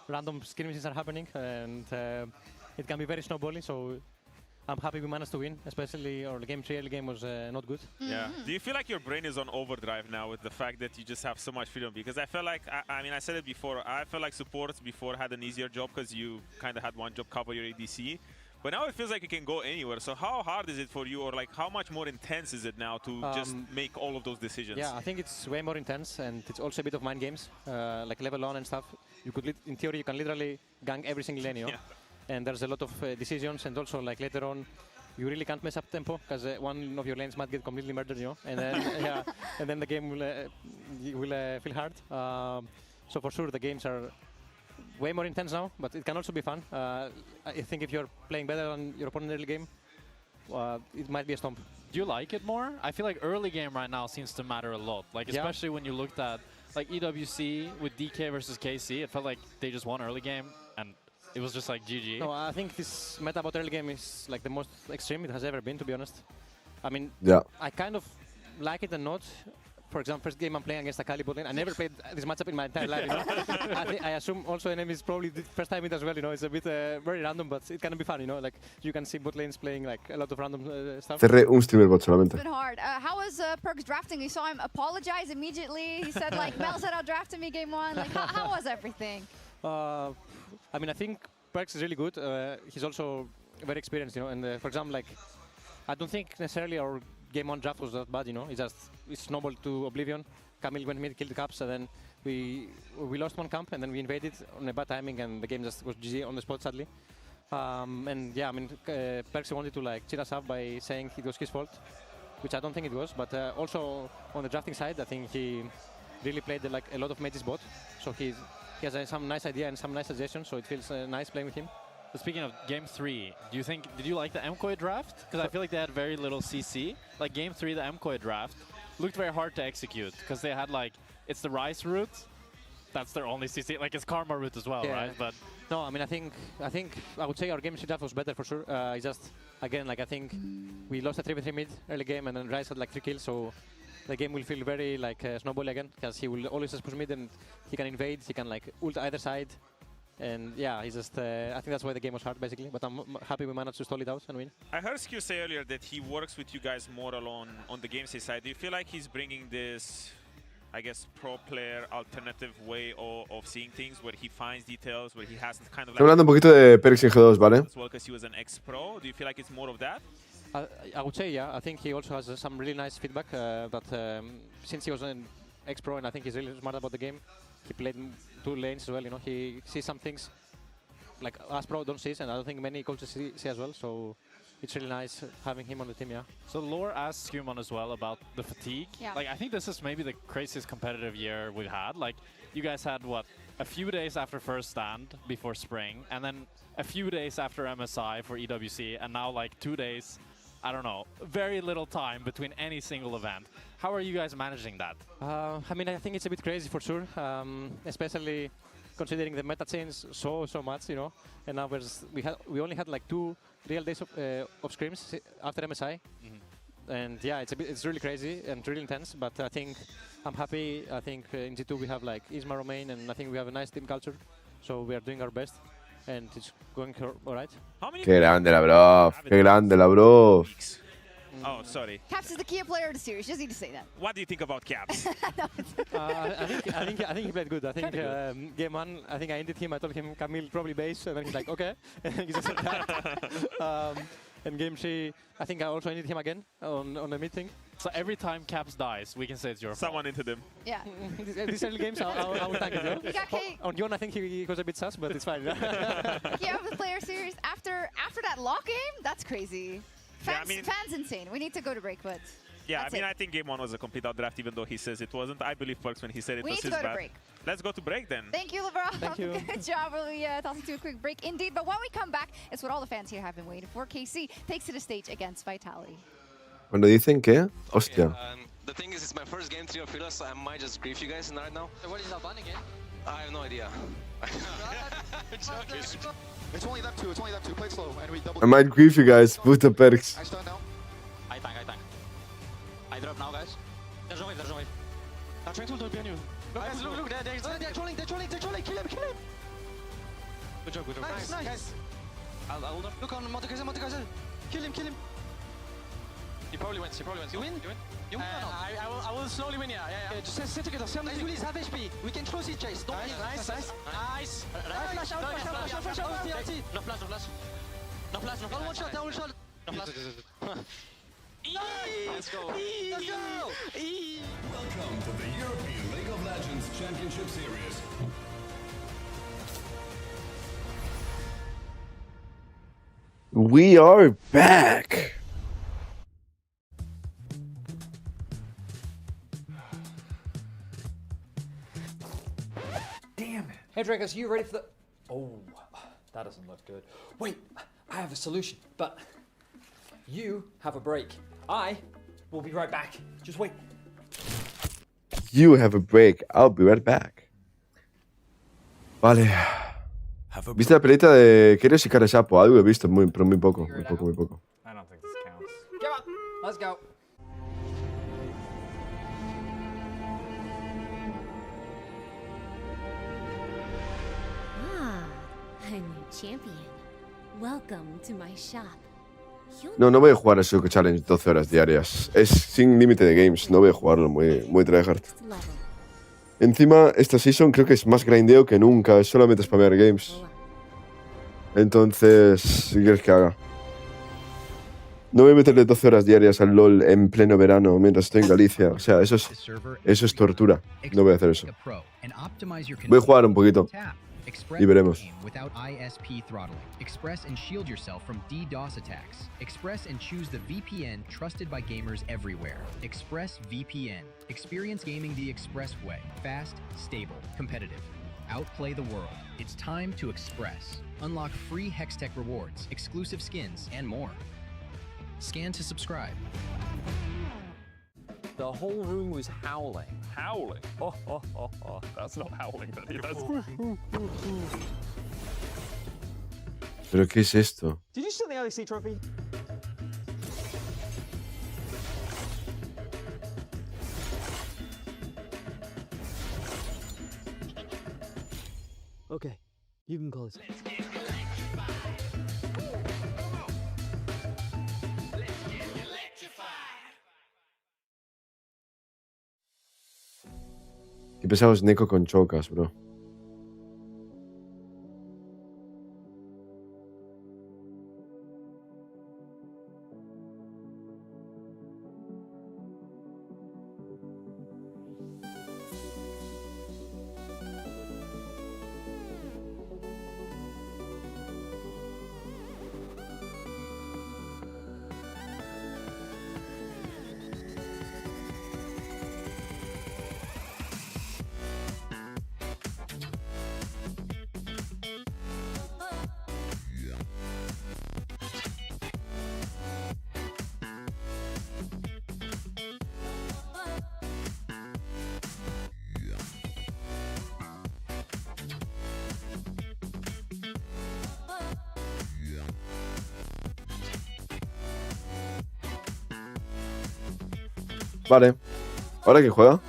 random skirmishes are happening, and it can be very snowballing, so I'm happy we managed to win, especially our game 3 early game was not good. Yeah. Do you feel like your brain is on overdrive now with the fact that you just have so much freedom? Because I feel like, I mean, I said it before, I felt like supports before had an easier job because you kind of had one job, cover your ADC. But now it feels like you can go anywhere. So how hard is it for you, or like how much more intense is it now to just make all of those decisions? Yeah, I think it's way more intense, and it's also a bit of mind games, like level on and stuff. You could, in theory, you can literally gank every single lane, you know? Yeah. And there's a lot of decisions, and also like later on, you really can't mess up tempo because one of your lanes might get completely murdered, you know. And then yeah, and then the game will feel hard. So for sure, the games are way more intense now, but it can also be fun. I think if you're playing better than your opponent early game, it might be a stomp. Do you like it more? I feel like early game right now seems to matter a lot. Like especially when you looked at like EWC with DK versus KC, it felt like they just won early game and it was just like GG. No, I think this meta about early game is like the most extreme it has ever been, to be honest. I mean, I kind of like it and not. For example, first game I'm playing against a Kali bot lane. I never played this matchup in my entire life. You know? I assume also enemy is probably the first time it as well. You know, it's a bit very random, but it can be fun. You know, like you can see bot lanes playing like a lot of random stuff. Cerré un streamer bot solamente. It's been hard. How was Perks drafting? You saw him apologize immediately. He said like, Mel said outdrafted me game 1. Like, how was everything? I mean, I think Perks is really good. He's also very experienced. You know, and for example, like I don't think necessarily our game 1 draft was that bad, you know. It snowballed to oblivion. Camille went mid, killed the caps, and then we lost one camp, and then we invaded on a bad timing, and the game just was GG on the spot, sadly. And yeah, I mean, Perks wanted to like cheat us up by saying it was his fault, which I don't think it was. But also on the drafting side, I think he really played like a lot of mages bot, so he has some nice idea and some nice suggestions, so it feels nice playing with him. But speaking of game 3, did you like the MKOI draft? Because I feel like they had very little CC. Like game 3, the MKOI draft looked very hard to execute because they had like, it's the Rice route. That's their only CC. Like it's Karma route as well, right? But no, I mean, I think I would say our game 3 draft was better for sure. It's just, again, like I think we lost a 3v3 mid early game and then Rice had like 3 kills, so the game will feel very like snowball again because he will always just push mid and he can invade, he can like ult either side. And yeah, he's just, I think that's why the game was hard, basically. But I'm happy we managed to stall it out and win. I heard Skew say earlier that he works with you guys more alone on the game side. Do you feel like he's bringing this I guess, pro player alternative way of seeing things, where he finds details, where he has kind of Estoy hablando un poquito de Perix en G2, ¿vale? as well, because he was an ex-pro. Do you feel like it's more of that? I would say, yeah. I think he also has some really nice feedback. Since he was an ex-pro, and I think he's really smart about the game. He played 2 lanes as well. You know, he sees some things like us pro don't see, and I don't think many coaches see as well. So it's really nice having him on the team. Yeah. So Lore asked Skewmon as well about the fatigue. Yeah. Like, I think this is maybe the craziest competitive year we've had. Like, you guys had what, a few days after first stand before spring, and then a few days after MSI for EWC, and now like 2 days. I don't know, very little time between any single event. How are you guys managing that? I mean, I think it's a bit crazy for sure, especially considering the meta changed so much, you know. And now we only had like 2 real days of scrims after MSI, and yeah, it's really crazy and really intense. But I think I'm happy. I think in G2 we have like Isma, Romain, and I think we have a nice team culture. So we are doing our best, and it's going all right. Qué grande la bro. Qué grande la bro. Oh, sorry. Caps is the key player of the series. Just need to say that. What do you think about Caps? I think he played good. I think game 1, I think I ended him. I told him Camille probably base, and then he's like, okay. He just said that. And game 3, I think I also ended him again on the meeting. So every time Caps dies, we can say it's your fault. Someone into them. Yeah. These early games, I will thank it. You know? You got K. On Yon, I think he was a bit sus, but it's fine. Yeah, the player series after that lock game, that's crazy. Fans, Yeah, I mean- fans insane. We need to go to break, but Yeah, that's I mean, it. I think game 1 was a complete outdraft, even though he says it wasn't. I believe Perks when he said it We was need to his go to bad. break. Let's go to break then. Thank you, LeBron. Thank you. Good job. Really tossing to a quick break indeed. But when we come back, it's what all the fans here have been waiting for. KC takes to the stage against Vitality. Cuando dicen que, hostia. The thing is, it's my first game 3 of Fiddler, so I might just grief you guys right now. What is that ban again? I have no idea. It's only them 2, play it slow, and we double. I might grief you guys. Puta Perix. I stun now. I tank. I drop now, guys. There's no wave. I'm trying to ult behind you. Look, they're trolling, kill him. Good job. Nice. Guys. I'll hold up. Look on Montagazel. Kill him. He probably wins. You win? You win or not? I will slowly win, yeah. Just sit together. Please have HP. We can close it, Chase. Don't nice. Flash out. No flash. No one shot. No flash. Let's go. Welcome to the European League of Legends Championship Series. We are back. Damn it. Hey, Dragos, you ready for the... Oh, that doesn't look good. Wait, I have a solution, but you have a break. I will be right back. Just wait. You have a break. I'll be right back. Vale. ¿Viste la pelita de Keres y Caresapo? Algo he visto, pero muy poco. I don't think this counts. Come on, let's go. Ah, a new champion. Welcome to my shop. No voy a jugar a Suco Challenge 12 horas diarias. Es sin límite de games. No voy a jugarlo muy tryhard. Encima, esta season creo que es más grindeo que nunca. Es solamente spamear games. Entonces, ¿qué quieres que haga? No voy a meterle 12 horas diarias al LoL en pleno verano mientras estoy en Galicia. O sea, eso es tortura. No voy a hacer eso. Voy a jugar un poquito. Y veremos. Without ISP throttling. Express and shield yourself from DDoS attacks. Express and choose the VPN trusted by gamers everywhere. Express VPN. Experience gaming the Express way. Fast, stable, competitive. Outplay the world. It's time to Express. Unlock free Hextech rewards, exclusive skins, and more. Scan to subscribe. The whole room was howling. Howling? Oh. That's not howling, buddy. That's... ¿Pero qué es esto? Did you steal the LEC trophy? Okay, you can call it. Qué pesado es Neko con chocas, bro. Vale. ¿Ahora quién juega?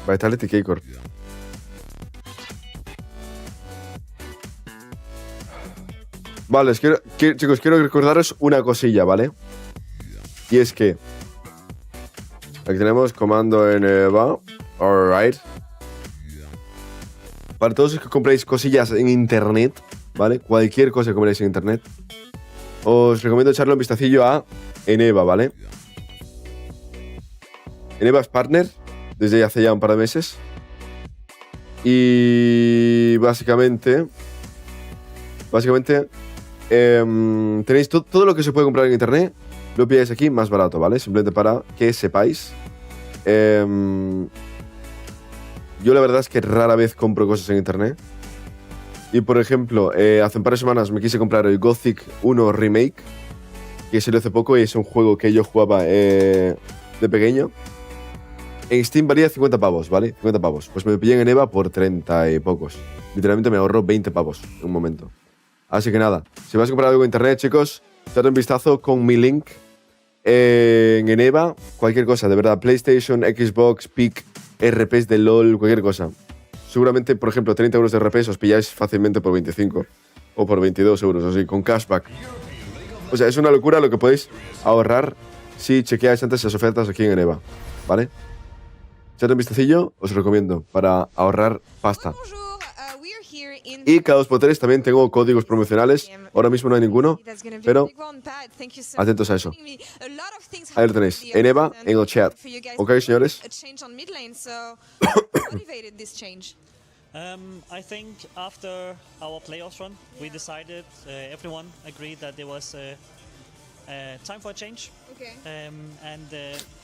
Vitality K-Corp. Vale, chicos, quiero recordaros una cosilla, ¿vale? Y es que aquí tenemos comando en EVA. Alright. Para todos los que compréis cosillas en internet, ¿vale? Cualquier cosa que compréis en internet, os recomiendo echarle un vistacillo a Eneva, ¿vale? Eneva es partner desde hace ya un par de meses. Y básicamente tenéis todo lo que se puede comprar en internet, lo pilláis aquí más barato, ¿vale? Simplemente para que sepáis. Yo la verdad es que rara vez compro cosas en internet. Y por ejemplo, hace un par de semanas me quise comprar el Gothic 1 Remake, que salió hace poco y es un juego que yo jugaba de pequeño. En Steam valía 50 pavos, ¿vale? 50 pavos. Pues me pillé en EVA por 30 y pocos. Literalmente me ahorró 20 pavos en un momento. Así que nada, si vas a comprar algo en internet, chicos, dale un vistazo con mi link en EVA. Cualquier cosa, de verdad. PlayStation, Xbox, PIC, RPs de LOL, cualquier cosa. Seguramente, por ejemplo, 30 euros de RPs os pilláis fácilmente por 25 o por 22 euros, así, con cashback. O sea, es una locura lo que podéis ahorrar si chequeáis antes las ofertas aquí en EVA, ¿vale? Echad un vistacillo, os recomiendo, para ahorrar pasta. Y cada 2x3 también tengo códigos promocionales. Ahora mismo no hay ninguno, pero atentos a eso. Ahí lo tenéis, en EVA, en el chat. ¿Ok, señores? I think after our playoffs run, we decided, everyone agreed that there was time for a change. Okay. And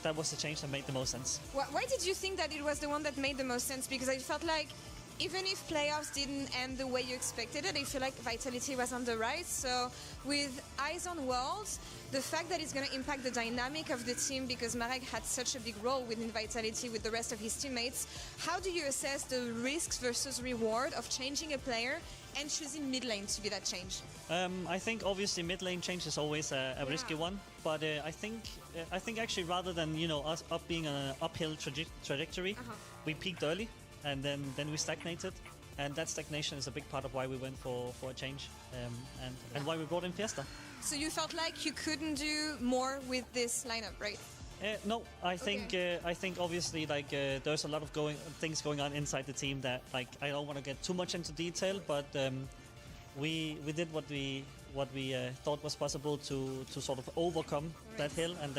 that was the change that made the most sense. Why did you think that it was the one that made the most sense? Because I felt like even if playoffs didn't end the way you expected it, I feel like Vitality was on the rise. So with eyes on Worlds, the fact that it's going to impact the dynamic of the team because Marek had such a big role within Vitality with the rest of his teammates, how do you assess the risks versus reward of changing a player and choosing mid lane to be that change? I think obviously mid lane change is always a risky one, but I think actually rather than us being on an uphill trajectory, we peaked early and then we stagnated, and that stagnation is a big part of why we went for a change and why we brought in Fiesta. So you felt like you couldn't do more with this lineup, right? No, I think obviously there's a lot of things going on inside the team that I don't want to get too much into detail, but we did what we thought was possible to sort of overcome that hill, and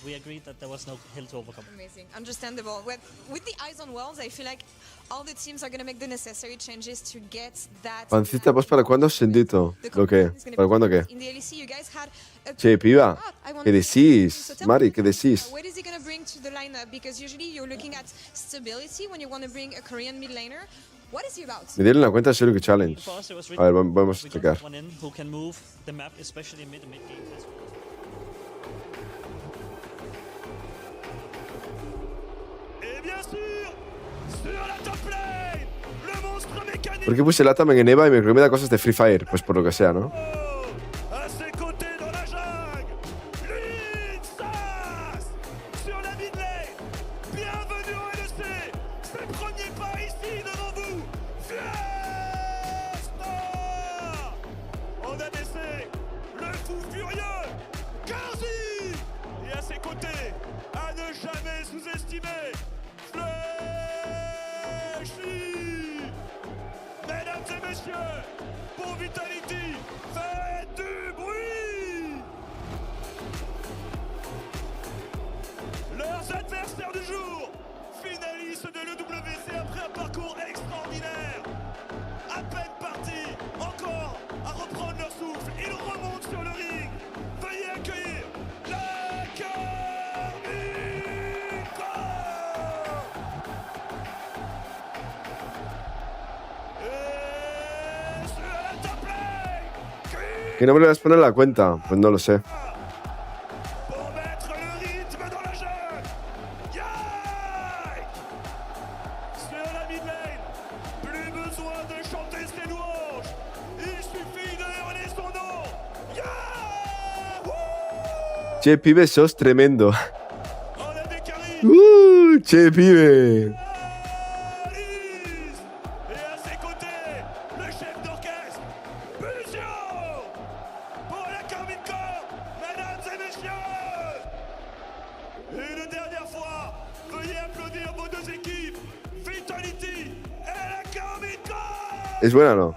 we agreed that there was no hill to overcome. Amazing, understandable. With the eyes on Worlds, I feel like all the teams are going to make the necessary changes to get that. Pancita, ¿pues para cuándo, Sendito? ¿Lo qué? ¿Para cuándo qué? In the LEC, you guys had a Che, piba, ¿qué decís? Mari, ¿qué decís? What is he going to bring to the lineup? Because usually you're looking at stability when you want to bring a Korean mid laner. What is he about? Me dieron la cuenta de Zero Challenge. A ver, vamos a checar. Who can move the map, especially in mid game. ¿Por qué puse el Atam en EVA y me da cosas de Free Fire? Pues por lo que sea, ¿no? Garzi. Et à ses côtés, à ne jamais sous-estimer, Flashy. Mesdames et messieurs, pour Vitality, faites du bruit. Leurs adversaires du jour, finalistes de l'EWC après un parcours extraordinaire. À peine partis, encore à reprendre leur souffle, ils remontent sur le ring. Veuillez accueillir la ¿Que no me lo vas a poner la cuenta? Pues no lo sé. Che, pibe, sos tremendo. Che, pibe. ¿Es buena o no?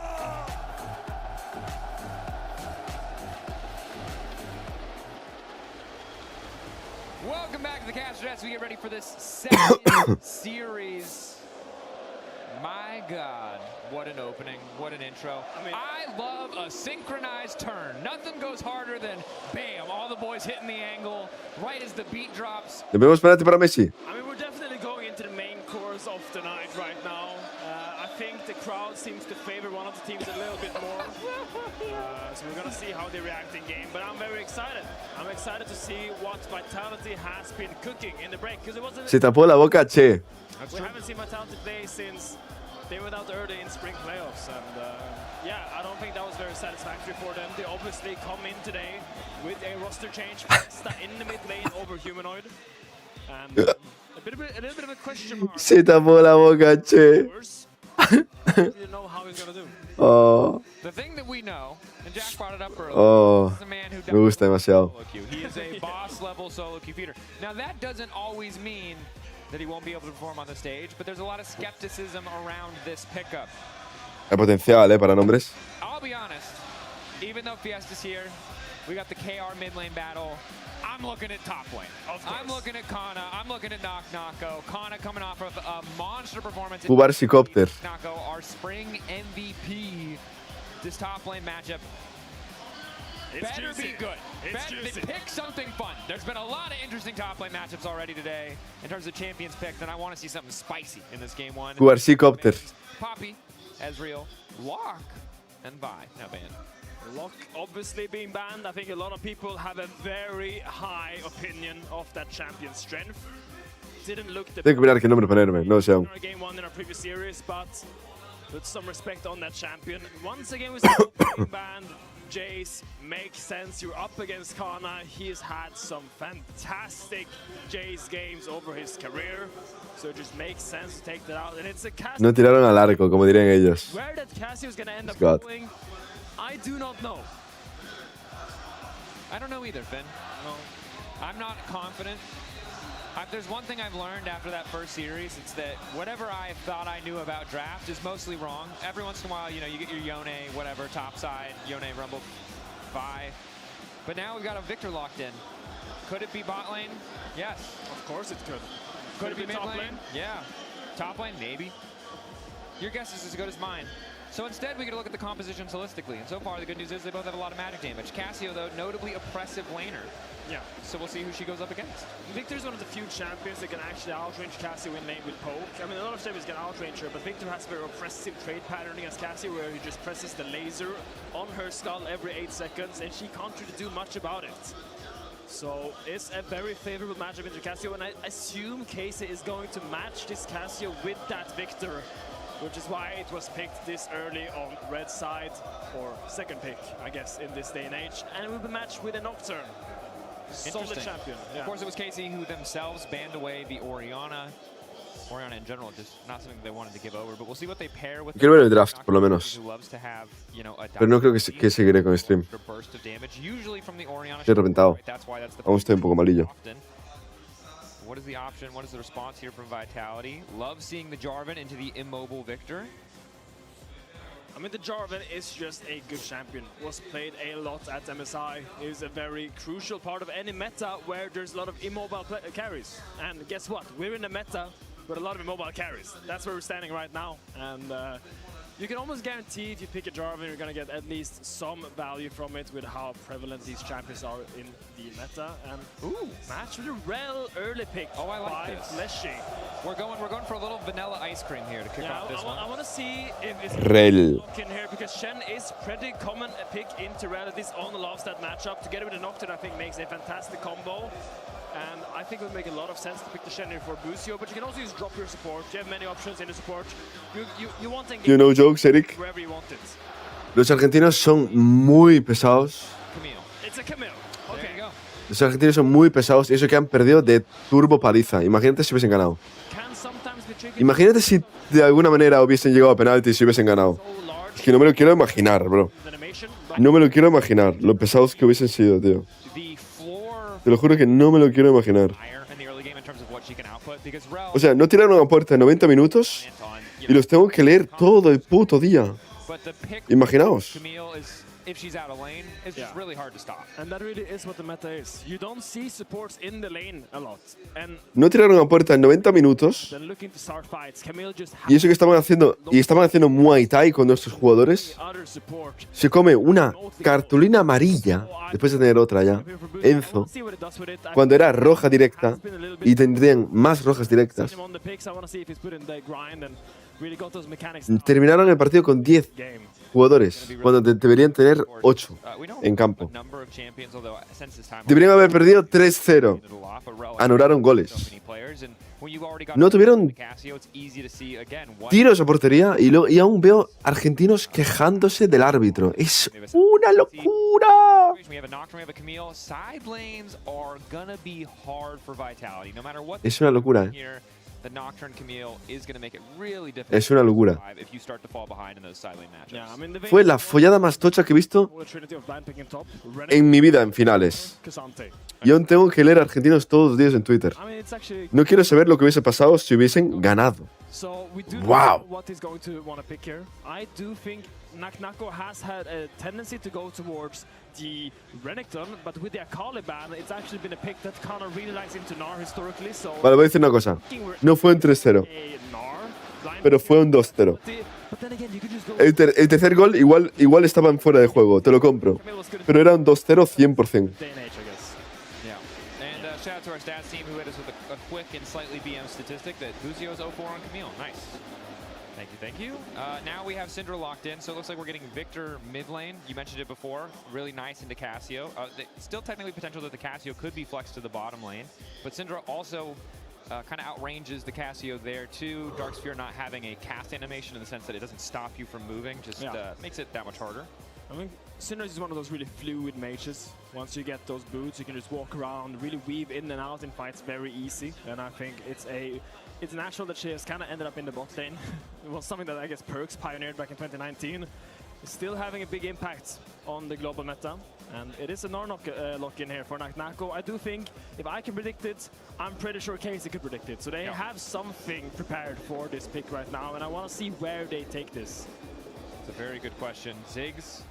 Welcome back to the Caster as we get ready for this second series. My God, what an opening, what an intro. I love a synchronized turn. Nothing goes harder than bam, all the boys hitting the angle right as the beat drops. ¿Debemos penalti para Messi? I mean, we're definitely going into the main course of the night right now. I think the crowd seems to favor one of the teams a little bit more. So we're going to see how they react in game. But I'm very excited. I'm excited to see what Vitality has been cooking in the break. Because it wasn't. Se tapó la boca, che. We haven't seen Vitality play since they were out early in spring playoffs. And yeah, I don't think that was very satisfactory for them. They obviously come in today with a roster change. Festa in the mid lane over Humanoid. And a little bit of a question mark. Se tapó la boca, che. You know how he's gonna do. Oh. The thing that we know, and Jack brought it up earlier, Oh. this is a man who Me gusta demasiado. solo queue. He is a boss level solo queue feeder. Now that doesn't always mean that he won't be able to perform on the stage, but there's a lot of skepticism around this pickup. Hay potencial, para nombres. I'll be honest, even though Fiesta's here, we got the KR mid lane battle. I'm looking at top lane. I'm looking at Kana. I'm looking at Nako. Kana coming off of a monster performance. Fubarsicopter. Nako, our spring MVP. This top lane matchup better be good. Pick something fun. There's been a lot of interesting top lane matchups already today in terms of champions picked, and I want to see something spicy in this game one. Fubarsicopter. Poppy, Ezreal, Locke, and Vi now banned. Locke obviously being banned. I think a lot of people have a very high opinion of that champion's strength. Didn't look the Tengo que mirar qué nombre ponerme, no sé aún. game one in our previous series, but put some respect on that champion. Once again, we see Locke being banned. Jace makes sense. You're up against Kana. He's had some fantastic Jace games over his career, so it just makes sense to take that out. And it's a Cassio. No tiraron al arco, como dirían ellos. Where that Cassio is going to end up God. going, I do not know. I don't know either, Finn. No. I'm not confident. There's one thing I've learned after that first series, it's that whatever I thought I knew about draft is mostly wrong. Every once in a while, you know, you get your Yone, whatever, topside, Yone, Rumble, Vi. But now we've got a Victor locked in. Could it be bot lane? Yes. Of course it could. Could it be mid top lane? lane? Yeah. Top lane, maybe. Your guess is as good as mine. So instead, we get to look at the compositions holistically. And so far, the good news is they both have a lot of magic damage. Cassio, though, notably oppressive laner. Yeah. So we'll see who she goes up against. Victor's one of the few champions that can actually outrange Cassio in lane with poke. I mean, a lot of champions can outrange her, but Victor has a very oppressive trade pattern against Cassio where he just presses the laser on her skull every 8 seconds, and she can't really do much about it. So it's a very favorable matchup into Cassio, and I assume Casey is going to match this Cassio with that Victor, which is why it was picked this early on red side, or second pick, I guess, in this day and age. And it will be matched with a Nocturne. Solid champion. Yeah. Of course, it was Casey who themselves banned away the Orianna. Orianna in general, just not something they wanted to give over. But we'll see what they pair with. Quiero ver el draft, por lo menos. Who loves to have, you know, a Pero no creo que seguiré con stream. burst of damage, usually from the Orianna. Estoy reventado. That's why that's the Aún estoy un poco malillo. What is the option? What is the response here from Vitality? Love seeing the Jarvan into the immobile Victor. I mean, the Jarvan is just a good champion. Was played a lot at MSI. Is a very crucial part of any meta where there's a lot of immobile carries. And guess what? We're in a meta with a lot of immobile carries. That's where we're standing right now. And you can almost guarantee if you pick a Jarvan, you're going to get at least some value from it with how prevalent these champions are in the meta. And ooh, match with a real early pick by Fleshy. We're going for a little vanilla ice cream here to kick off this one. I want to see if it's Rel. in here because Shen is pretty common pick into Reality's own loves that matchup. Together with the Nocturne, I think makes a fantastic combo. And I think it would make a lot of sense to pick the Shen here for Busio, but you can also use drop your support. You have many options in the support. You want to engage You know jokes, Eric. wherever you want it. Los argentinos son muy pesados. It's a Camille. Okay. There you go. Los argentinos son muy pesados y eso que han perdido de turbo paliza. Imagínate si hubiesen ganado. Imagínate si de alguna manera hubiesen llegado a penaltis y hubiesen ganado. Es que no me lo quiero imaginar, bro. No me lo quiero imaginar. Lo pesados que hubiesen sido, tío. Te lo juro que no me lo quiero imaginar. O sea, no tiraron a puerta en 90 minutos y los tengo que leer todo el puto día. Imaginaos. If she's out of lane, it's just really hard to stop. And that really is what the meta is. You don't see supports in the lane a lot. And No tiraron a puerta en 90 minutos then looking to start fights, Camille just y eso que estaban haciendo Muay Thai con nuestros jugadores. other support. Se come una cartulina amarilla después de tener otra ya. Enzo. Cuando era roja directa y tendrían más rojas directas. Him on the picks, I want to see if he's put in the grind and really got those mechanics. Terminaron el partido con 10 jugadores cuando deberían tener 8 en campo. Deberían haber perdido 3-0. Anularon goles. No tuvieron tiros a portería y aún veo argentinos quejándose del árbitro. Es una locura. Es una locura, The Nocturne Camille is going to make it really difficult Es una locura. if you start to fall behind in those side lane matchups. Fue la follada más tocha que he visto en mi vida en finales. Yo tengo que leer argentinos todos los días en Twitter. No quiero saber lo que hubiese pasado si hubiesen ganado. So we do Wow. know what he's going to want to pick here. I do think Naknako has had a tendency to go towards the Renekton, but with the Akali ban, it's actually been a pick that kind of really likes into Gnar historically. So Vale, voy a decir una cosa. No fue un 3-0, pero fue un 2-0. El tercer gol igual estaban fuera de juego, te lo compro. Pero era un 2-0 100%. Shout out to our stats team who hit us with a quick and slightly BM statistic that Buzio's 0-4 on Camille. Nice. Thank you. Now we have Syndra locked in, so it looks like we're getting Victor mid lane. You mentioned it before. Really nice into Cassio. Still technically potential that the Cassio could be flexed to the bottom lane, but Syndra also kind of outranges the Cassio there too. Dark Sphere not having a cast animation in the sense that it doesn't stop you from moving, just makes it that much harder. I mean, Syndra is one of those really fluid mages. Once you get those boots, you can just walk around, really weave in and out in fights very easy. And I think it's natural that she has kind of ended up in the bot lane. It was something that I guess Perks pioneered back in 2019. It's still having a big impact on the global meta. And it is a Gnar lock-in here for Naknako. I do think if I can predict it, I'm pretty sure Casey could predict it. So they have something prepared for this pick right now, and I want to see where they take this. It's a very good question. Ziggs.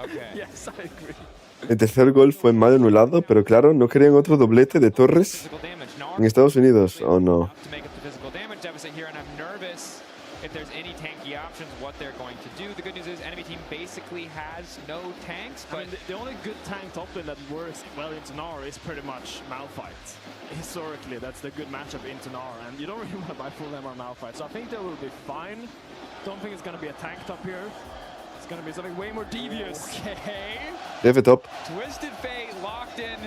Okay. Yes, I agree. El tercer gol fue mal anulado, pero claro, no querían otro doblete de Torres en Estados Unidos. Oh no. To make up the physical damage deficit here, and I'm nervous if there's any tanky options, what they're going to do. The good news is enemy team basically has no tanks, but I mean, the only good tank top lane that works well into Gnar is pretty much Malphite. Historically, that's the good matchup into Gnar, and you don't really want to buy full MR Malphite. So I think they will be fine. Don't think it's going to be a tank top here. It's going to be something way more devious. Okay. F top. Twisted Fate locked in.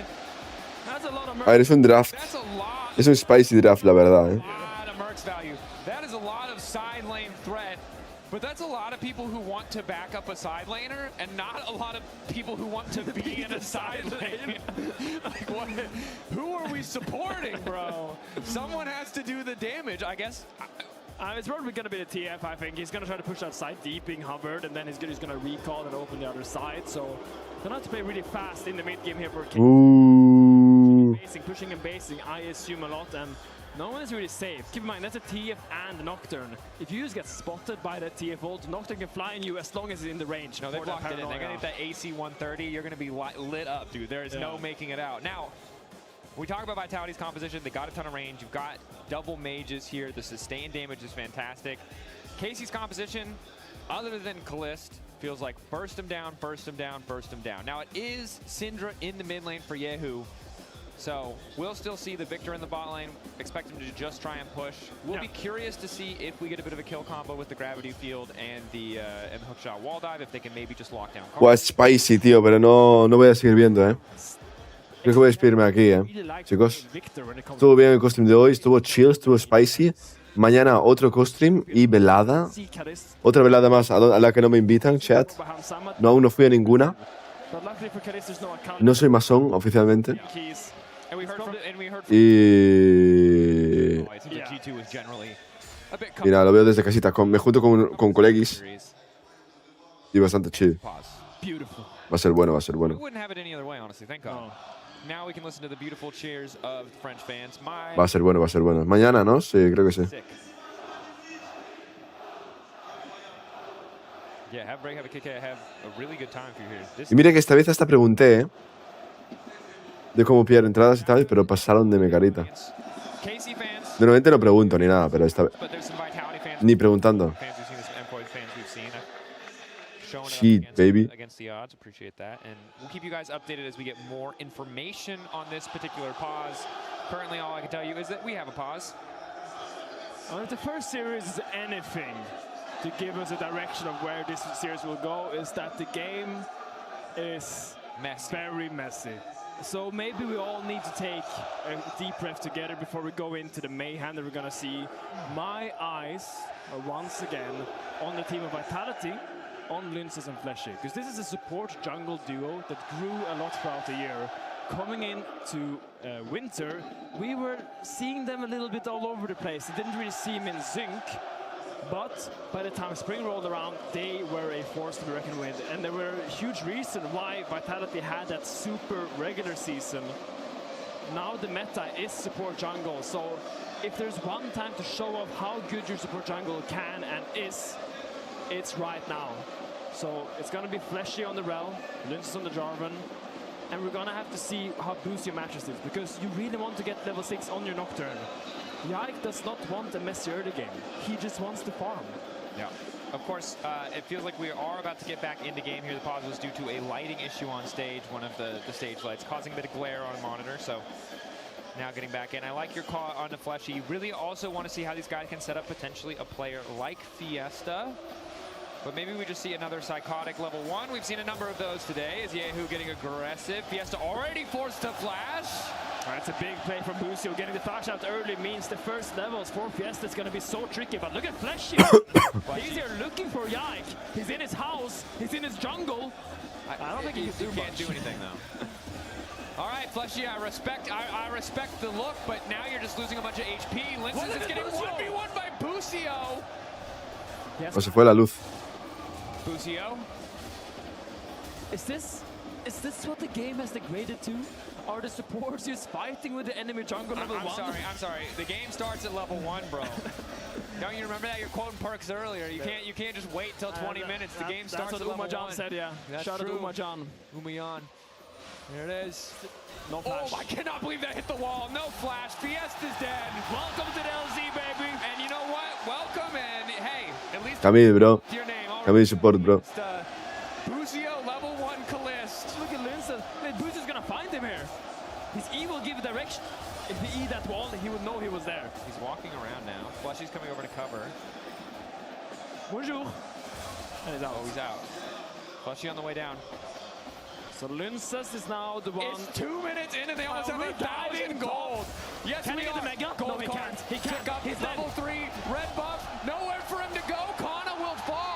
That's a lot of A ver, es un draft. That's a lot. Es un spicy draft, la verdad, Lot of Mercs value. That is a lot of side lane threat But that's a lot of people who want to back up a side laner, and not a lot of people who want to be in a side lane. Like, what? Who are we supporting, bro? Someone has to do the damage, I guess. It's probably going to be the TF, I think. He's going to try to push that side deep, being hovered, and then he's going to recall and open the other side. So they're going to have to play really fast in the mid game here for King. Ooh. Pushing and basing, I assume a lot, and no one is really safe. Keep in mind, that's a TF and Nocturne. If you just get spotted by that TF ult, Nocturne can fly on you as long as it's in the range. No, they blocked it in. They're going to get that AC 130. You're going to be lit up, dude. There is no making it out. Now, we talk about Vitality's composition. They got a ton of range. You've got double mages here. The sustained damage is fantastic. Casey's composition, other than Kalist, feels like burst him down, burst him down, burst him down. Now, it is Syndra in the mid lane for Yehu. So we'll still see the Victor in the bot lane. Expect him to just try and push. We'll be curious to see if we get a bit of a kill combo with the gravity field and the hookshot wall dive, if they can maybe just lock down. Buah, es spicy, tío, pero no voy a seguir viendo, Creo que voy a despedirme aquí, chicos. Estuvo bien el costream de hoy, estuvo chill, estuvo spicy. Mañana otro costream y velada. Otra velada más a la que no me invitan, chat. No, aún no fui a ninguna. No soy masón oficialmente. Y... Mira, lo veo desde casita. Me junto con colegis. Y bastante chill. Va a ser bueno, va a ser bueno. Va a ser bueno, va a ser bueno. Mañana, ¿no? Sí, creo que sí. Y mire que esta vez hasta pregunté, de cómo pillar entradas y tal, pero pasaron de mecarita. Normalmente no pregunto ni nada, pero esta vez... Ni preguntando. Shit, baby. Against the odds, appreciate that, and we'll keep you guys updated as we get more information on this particular pause. Currently, all I can tell you is that we have a pause. If the first series is anything to give us a direction of where this series will go, is that the game is very messy. So maybe we all need to take a deep breath together before we go into the mayhem that we're gonna see. My eyes are once again on the team of Vitality, on Linces and Fleshy, because this is a support jungle duo that grew a lot throughout the year. Coming into winter, we were seeing them a little bit all over the place. It didn't really seem in sync, but by the time spring rolled around, they were a force to be reckoned with, and there were a huge reason why Vitality had that super regular season. Now the meta is support jungle, so if there's one time to show off how good your support jungle can and is, it's right now. So it's gonna be Fleshy on the Rel, Linces on the Jarvan, and we're gonna have to see how boost your matches this, because you really want to get level 6 on your Nocturne. Yike does not want a messy early game. He just wants to farm. Yeah. Of course, it feels like we are about to get back into game here. The pause was due to a lighting issue on stage, one of the stage lights, causing a bit of glare on monitor. So now getting back in. I like your call on the Fleshy. You really also want to see how these guys can set up potentially a player like Fiesta. But maybe we just see another psychotic level 1. We've seen a number of those today. Is Yehu getting aggressive? Fiesta already forced to flash. That's a big play from Busio. Getting the flash out early means the first levels for Fiesta is going to be so tricky. But look at Fleshy. He's here looking for Yike. He's in his house. He's in his jungle. I don't think he can't do anything, though. All right, Fleshy, I respect the look, but now you're just losing a bunch of HP. Linces is getting 1v1 by Busio. O se fue la luz. Busio. Is this what the game has degraded to? Are the supports just fighting with the enemy jungle level 1? I'm sorry. The game starts at level 1, bro. Don't you remember that? You're quoting perks earlier. You can't just wait till 20 minutes. The game starts at level 1. That's what Umajan said, yeah. Shout out to Umajan. Umajan. There it is. No flash. Oh, I cannot believe that hit the wall. No flash. Fiesta's dead. Welcome to the LZ, baby. And you know what? Welcome, and hey, at least Camille, bro. your name. Camille support, bro. Busio, level 1 Kalist. Look at Linces. Busio's gonna find him here. His E will give direction. If he E that wall, he would know he was there. He's walking around now. Fleshy's coming over to cover. Bonjour. And he's out. Oh, he's out. Fleshy on the way down. So Linces is now the one. It's 2 minutes in and they almost have 1,000 gold. Yes, can we he get the mega? Gold No, he can't. He can't. He's level 3. Red buff. Nowhere for him to go. Kana will fall.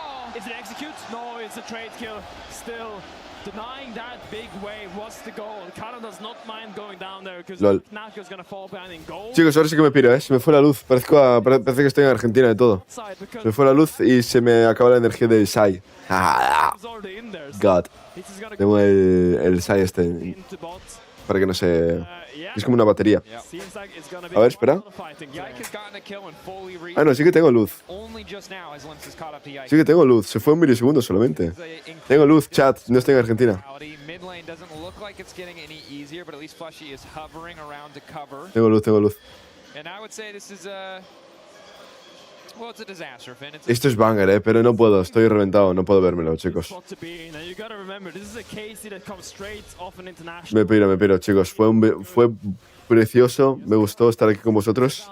trade kill. Still, denying that big wave was the goal. Cara does not mind going down there because Nako's gonna fall behind in goal. Chicos, ahora sí que me piro, ¿eh? Se me fue la luz. Parece que estoy en Argentina de todo. Se me fue la luz y se me acaba la energía del Sai. God. Tengo el Sai este. Para que no se... Es como una batería. A ver, espera. Ah, no, sí que tengo luz. Sí que tengo luz. Se fue un milisegundo solamente. Tengo luz, chat. No estoy en Argentina. Tengo luz, tengo luz. Esto es banger, pero no puedo. Estoy reventado. No puedo vérmelo, chicos. Me piro, chicos. Fue precioso. Me gustó estar aquí con vosotros.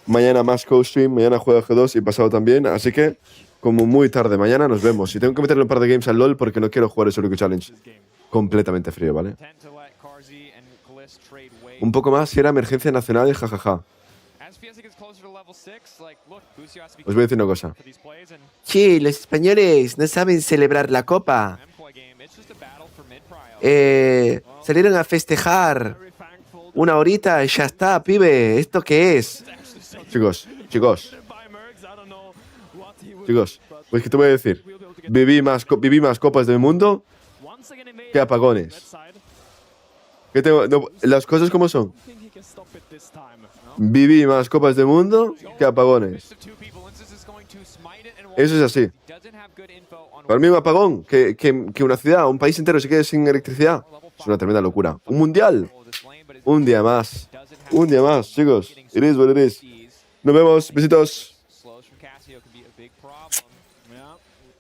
Mañana más co-stream. Mañana juego G2 y pasado también. Así que, como muy tarde, mañana nos vemos. Y tengo que meterle un par de games al LoL porque no quiero jugar el Solo Challenge. Completamente frío, ¿vale? Un poco más si era emergencia nacional y jajaja. Os voy a decir una cosa. Sí, los españoles no saben celebrar la copa. Salieron a festejar una horita y ya está, pibe. ¿Esto qué es? Chicos. Pues que te voy a decir. Viví más copas del mundo que apagones. Las cosas como son. Viví más copas del mundo que apagones. Eso es así. Para mí un apagón, que una ciudad, un país entero se quede sin electricidad, es una tremenda locura. Un mundial. Un día más, chicos. It is what it is. Nos vemos. Besitos.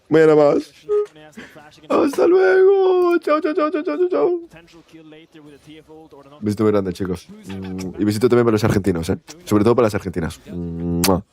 Mañana más. Hasta luego. Chao. Besito muy grande, chicos. Y besito también para los argentinos, ¿eh? Sobre todo para las argentinas. Chao.